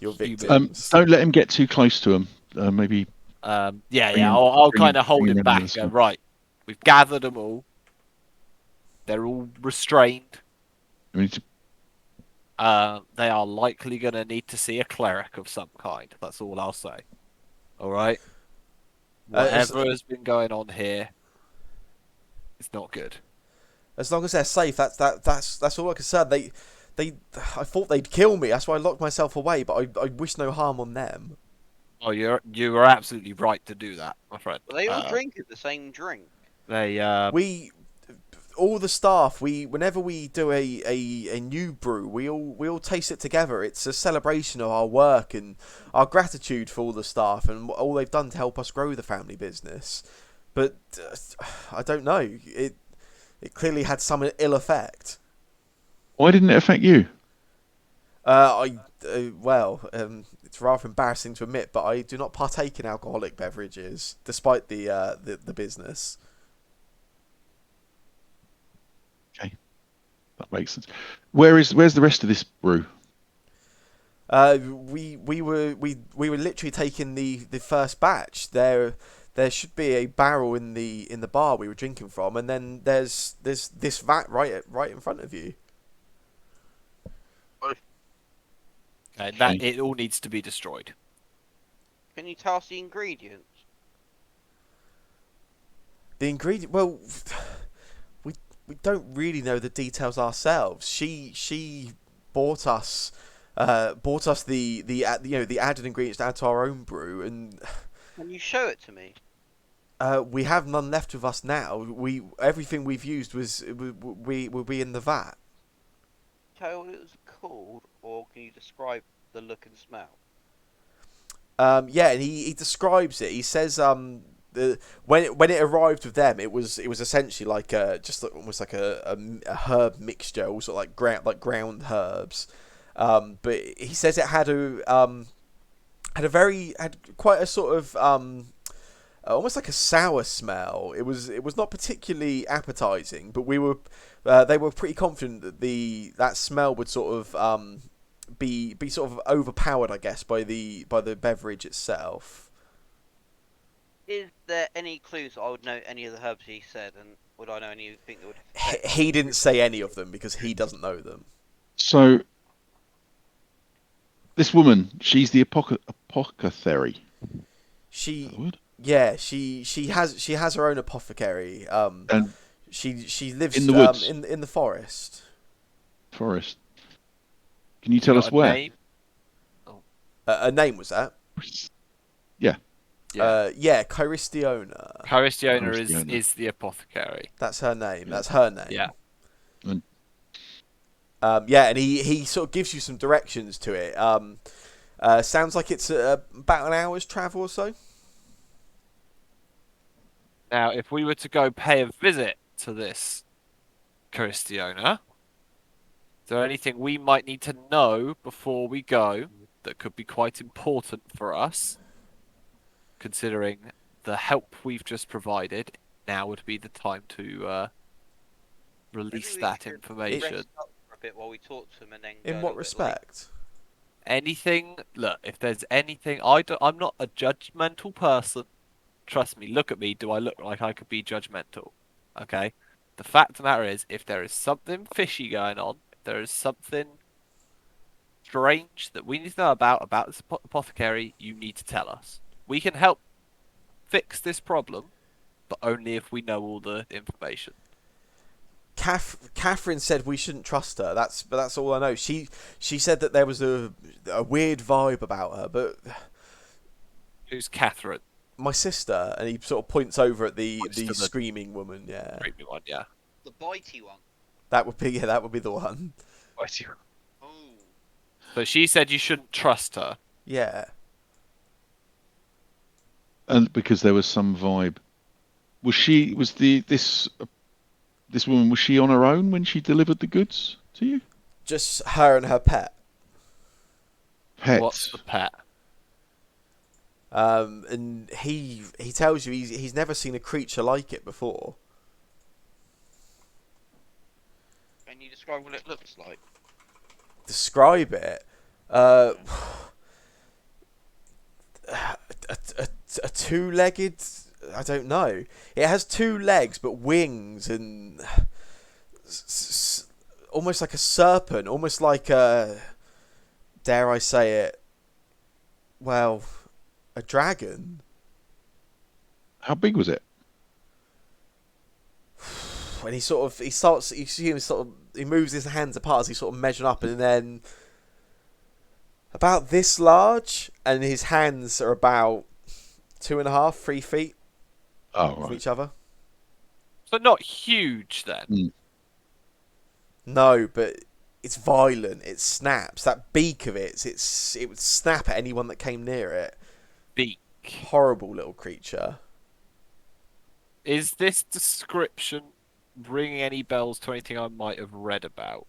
Your Humans. victims. Don't let him get too close to him. Maybe. Yeah. Bring him- I'll bring kind him- of hold bring him him back in and as go, well. right. We've gathered them all. They're all restrained. We need to. They are likely going to need to see a cleric of some kind. That's all I'll say. All right. Whatever has been going on here, it's not good. As long as they're safe, that's all I'm concerned. I thought they'd kill me. That's why I locked myself away. But I wish no harm on them. Oh, you are absolutely right to do that, my friend. Well, they all drink the same drink. All the staff, whenever we do a new brew, we all taste it together. It's a celebration of our work and our gratitude for all the staff and all they've done to help us grow the family business. But I don't know. It clearly had some ill effect. Why didn't it affect you? It's rather embarrassing to admit, but I do not partake in alcoholic beverages, despite the business. That makes sense. Where's the rest of this brew? We were literally taking the first batch. There should be a barrel in the bar we were drinking from, and then there's this vat right in front of you. And that it all needs to be destroyed. Can you tell us the ingredients? The ingredient, well, we don't really know the details ourselves. She bought us the added ingredients to add to our own brew, and Can you show it to me? we have none left with us now. Everything we've used will be in the vat. Tell me what it was called, or can you describe the look and smell? Yeah, and he describes it. He says when it arrived with them, it was essentially like almost like a herb mixture, all sort of ground herbs. But he says it had quite a sort of almost like a sour smell. It was not particularly appetizing, but they were pretty confident that that smell would sort of be sort of overpowered, I guess, by the beverage itself. Is there any clues I would know any of the herbs he said, and would I know anything that would... He didn't say any of them because he doesn't know them. So this woman, she's the apothecary. She has her own apothecary. And she lives in the woods, in the forest. Forest. Can you tell us where? Name? A name was that? Yeah. Charistiona. Charistiona is the apothecary. That's her name. That's her name. Yeah. And and he sort of gives you some directions to it. Sounds like it's about an hour's travel or so. Now, if we were to go pay a visit to this Charistiona, is there anything we might need to know before we go that could be quite important for us? Considering the help we've just provided, now would be the time to release that information. Rest up for a bit while we talk to him, and then In what respect? Anything? Look, if there's anything, I'm not a judgmental person. Trust me. Look at me. Do I look like I could be judgmental? Okay. The fact of the matter is, if there is something fishy going on, if there is something strange that we need to know about this apothecary, you need to tell us. We can help fix this problem, but only if we know all the information. Catherine said we shouldn't trust her. That's all I know. She said that there was a weird vibe about her, but Who's Catherine? my sister, and he sort of points over at the Points to the screaming woman. Yeah, Creepy one, yeah. The bitey one. that would be the one. Oh. So she said you shouldn't trust her. Yeah. and because there was some vibe. This woman, was she on her own when she delivered the goods to you? Just her and her pet. Pet. What's the pet? And he tells you he's never seen a creature like it before. Can you describe what it looks like? Describe it. A two-legged. I don't know. It has two legs but wings and almost like a serpent, almost like a. Dare I say it? Well, a dragon. How big was it? And he moves his hands apart as he sort of measures up, and then about this large, and his hands are about 2.5, 3 feet Oh, from right. each other. So not huge then. No, but it's violent. It snaps. That beak of it would snap at anyone that came near it. Beak. Horrible little creature. Is this description ringing any bells to anything I might have read about?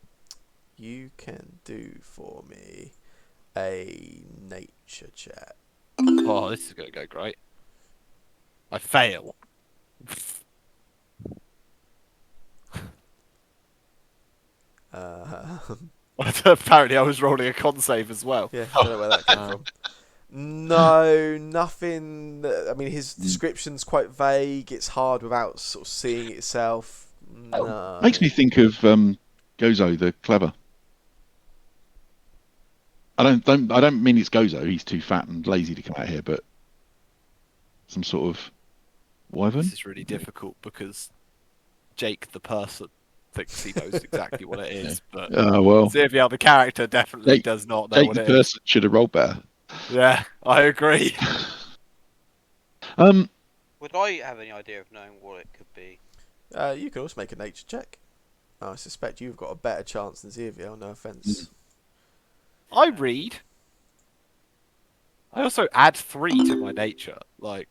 You can do for me a nature check. Oh, this is going to go great. I fail. Apparently I was rolling a con save as well. Yeah, I don't know where that came from. No, nothing. I mean, his description's quite vague. It's hard without sort of seeing it itself. No. Makes me think of Gozo the Clever. I don't mean it's Gozo. He's too fat and lazy to come out here, but some sort of wyvern. This is really difficult because Jake the person thinks he knows exactly what it is, but Well, Xavier, the character, definitely does not know Jake, what the it is. person, should have rolled better. Yeah, I agree. Would I have any idea of knowing what it could be? You can also make a nature check. I suspect you've got a better chance than Xavier, no offence. I read. I also add 3 to my nature. Like,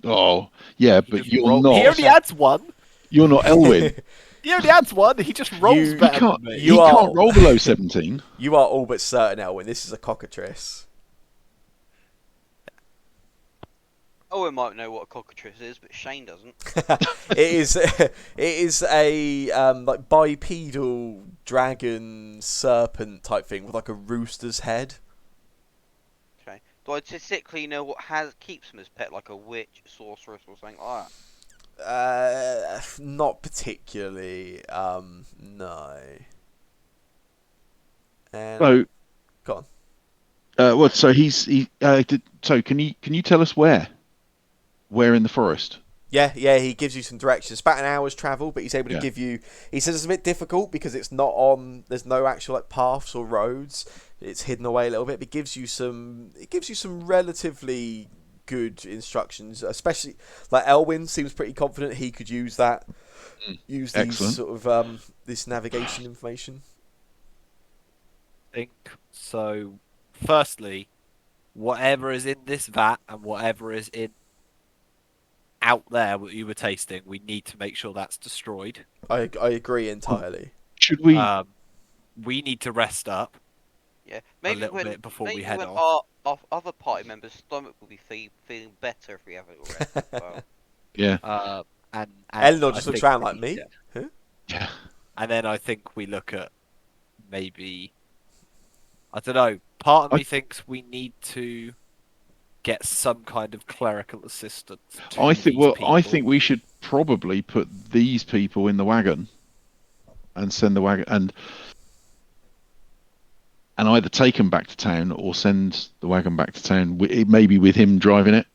Oh, yeah, he but just you're He not. only adds 1. You're not Elwyn. He only adds 1. He just rolls You better can't. than me. He can't roll below 17. You are all but certain, Elwyn. This is a cockatrice. Owen might know what a cockatrice is, but Shane doesn't. It is a like bipedal dragon serpent type thing with like a rooster's head. Okay. Do I statistically know what keeps him as pet, like a witch, sorceress, or something like that? Not particularly. No. And So, go on. well, so so can you tell us where? Where in the forest? Yeah, he gives you some directions. It's about an hour's travel, but he's able to give you. He says it's a bit difficult because it's not on. There's no actual like paths or roads. It's hidden away a little bit, but it gives you some relatively good instructions. Especially like Elwyn seems pretty confident he could use that. Use these Excellent. sort of this navigation information. Think so. Firstly, whatever is in this vat and whatever is in out there what you were tasting, we need to make sure that's destroyed. I agree entirely. Should we? We need to rest up. Yeah, maybe little bit before we head off. Our other party members' stomach will be feeling better if we have a little rest as well. Yeah. And Eleanor I just looks think around like me. Huh? Yeah. And then I think we look at maybe, I don't know. Part of me thinks we need to get some kind of clerical assistance. I think. these Well, I people. think we should probably put these people in the wagon and send the wagon and either take them back to town or send the wagon back to town. Maybe with him driving it.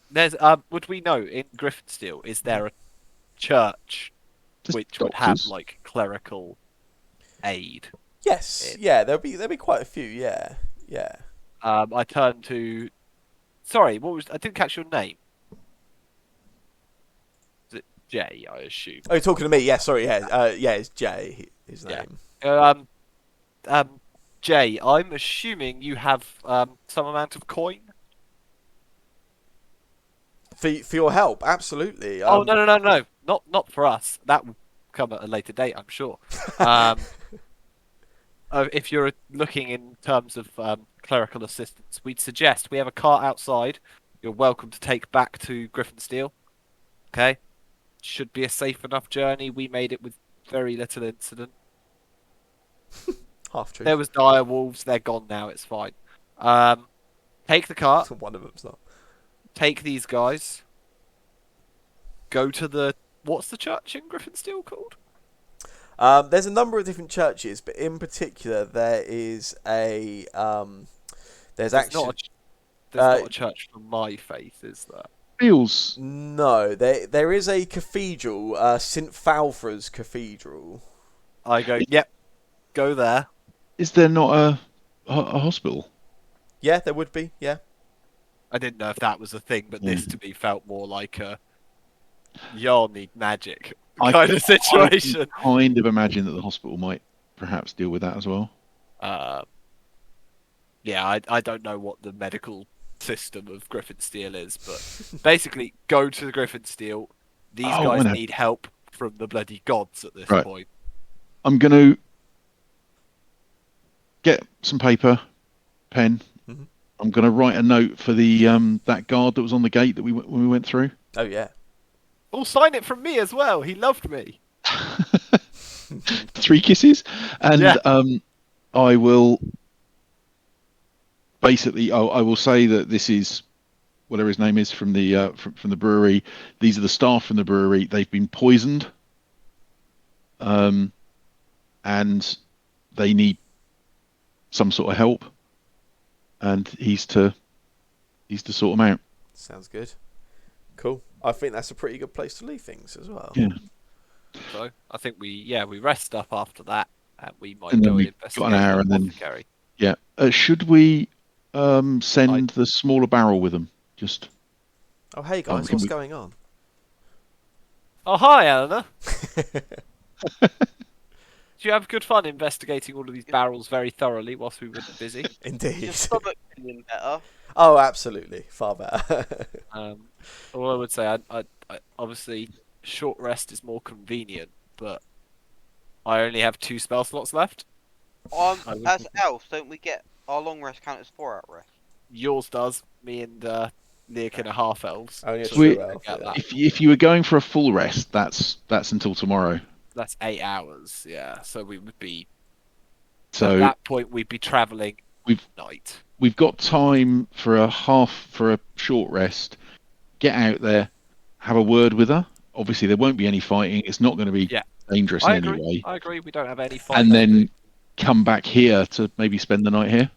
There's would we know in Griffinsteel, is there a church Just which would have doctors. like clerical aid? Yes, yeah, there'll be quite a few. Yeah. I turn to. Sorry, I didn't catch your name. Is it Jay? I assume. Oh, you're talking to me? Yeah, sorry. Yeah, it's Jay. His Yeah. name. Jay, I'm assuming you have some amount of coin. For your help, absolutely. Oh no, not for us. That will come at a later date, I'm sure. If you're looking in terms of clerical assistance, we'd suggest we have a cart outside. You're welcome to take back to Griffinsteel. Okay, should be a safe enough journey. We made it with very little incident. Half truth. There was dire wolves. They're gone now. It's fine. Take the cart. One of them's not. Take these guys. Go to what's the church in Griffinsteel called? There's a number of different churches, but in particular, there is a there's actually not a church for my faith, is there? Feels. No, there is a cathedral, St. Falfra's Cathedral. I go, yep, go there. Is there not a hospital? Yeah, there would be. Yeah. I didn't know if that was a thing, but this to me felt more like a y'all need magic kind of situation. I kind of imagine that the hospital might perhaps deal with that as well. Yeah, I don't know what the medical system of Griffinsteel is, but basically, go to Griffinsteel. These guys need help from the bloody gods at this point. I'm going to get some paper, pen. Mm-hmm. I'm going to write a note for the that guard that was on the gate that when we went through. Oh yeah. Oh, sign it from me as well. He loved me. 3 kisses, and I will basically. I will say that this is whatever his name is from the from the brewery. These are the staff from the brewery. They've been poisoned, and they need some sort of help, and he's to sort them out. Sounds good. Cool. I think that's a pretty good place to leave things as well. Yeah. So I think we rest up after that, and we might And then go and we've investigate got an hour, the and then apothecary. yeah. Should we send the smaller barrel with them? Just Oh, hey guys, what's going on? Oh, hi, Eleanor. Do you have good fun investigating all of these barrels very thoroughly whilst we were busy? Indeed. Your stomach feeling better. Oh, absolutely, far better. All I would say, I obviously short rest is more convenient, but I only have 2 spell slots left. As elves, don't we get our long rest count as 4-hour rest? Yours does. Me and Leokin are half elves. Only a so true we elf, get yeah. that. if you were going for a full rest, that's until tomorrow. That's 8 hours. Yeah, so we would be. So at that point, we'd be travelling. Night. We've got time for a short rest. Get out there, have a word with her. Obviously, there won't be any fighting. It's not going to be dangerous in any way. I agree. We don't have any fighting. And then come back here to maybe spend the night here.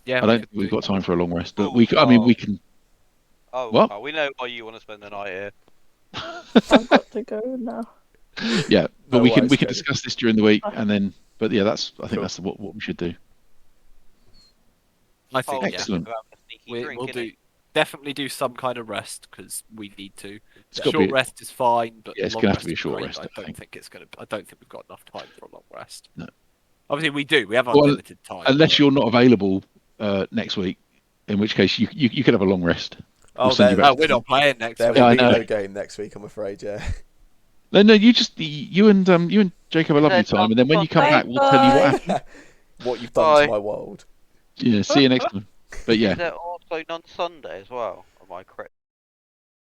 Yeah, I don't think we've got time for a long rest, but we can. Oh, What? we know why you want to spend the night here. I've got to go now. Yeah, but No we can worries, Jenny. discuss this during the week, and then. But yeah, I think that's what we should do. I think Excellent. We'll definitely do some kind of rest because we need to. It's gotta Short be- rest is fine, but Yeah, it's long gonna have rest to be a is short great. rest, I I don't think. think we've got enough time for a long rest. No. Obviously, we do. We have Well, unlimited time. Unless you're not available next week, in which case you could have a long rest. Oh, send you there- back Oh, we're not playing next There week. will I be know. no game next week, I'm afraid. Yeah. No, you and Jacob have a lovely time, and then when you come back, we'll tell you what happened. What you've done Bye. to my world. Yeah, see you next time. But yeah, Is there also none Sunday as well? Am I correct?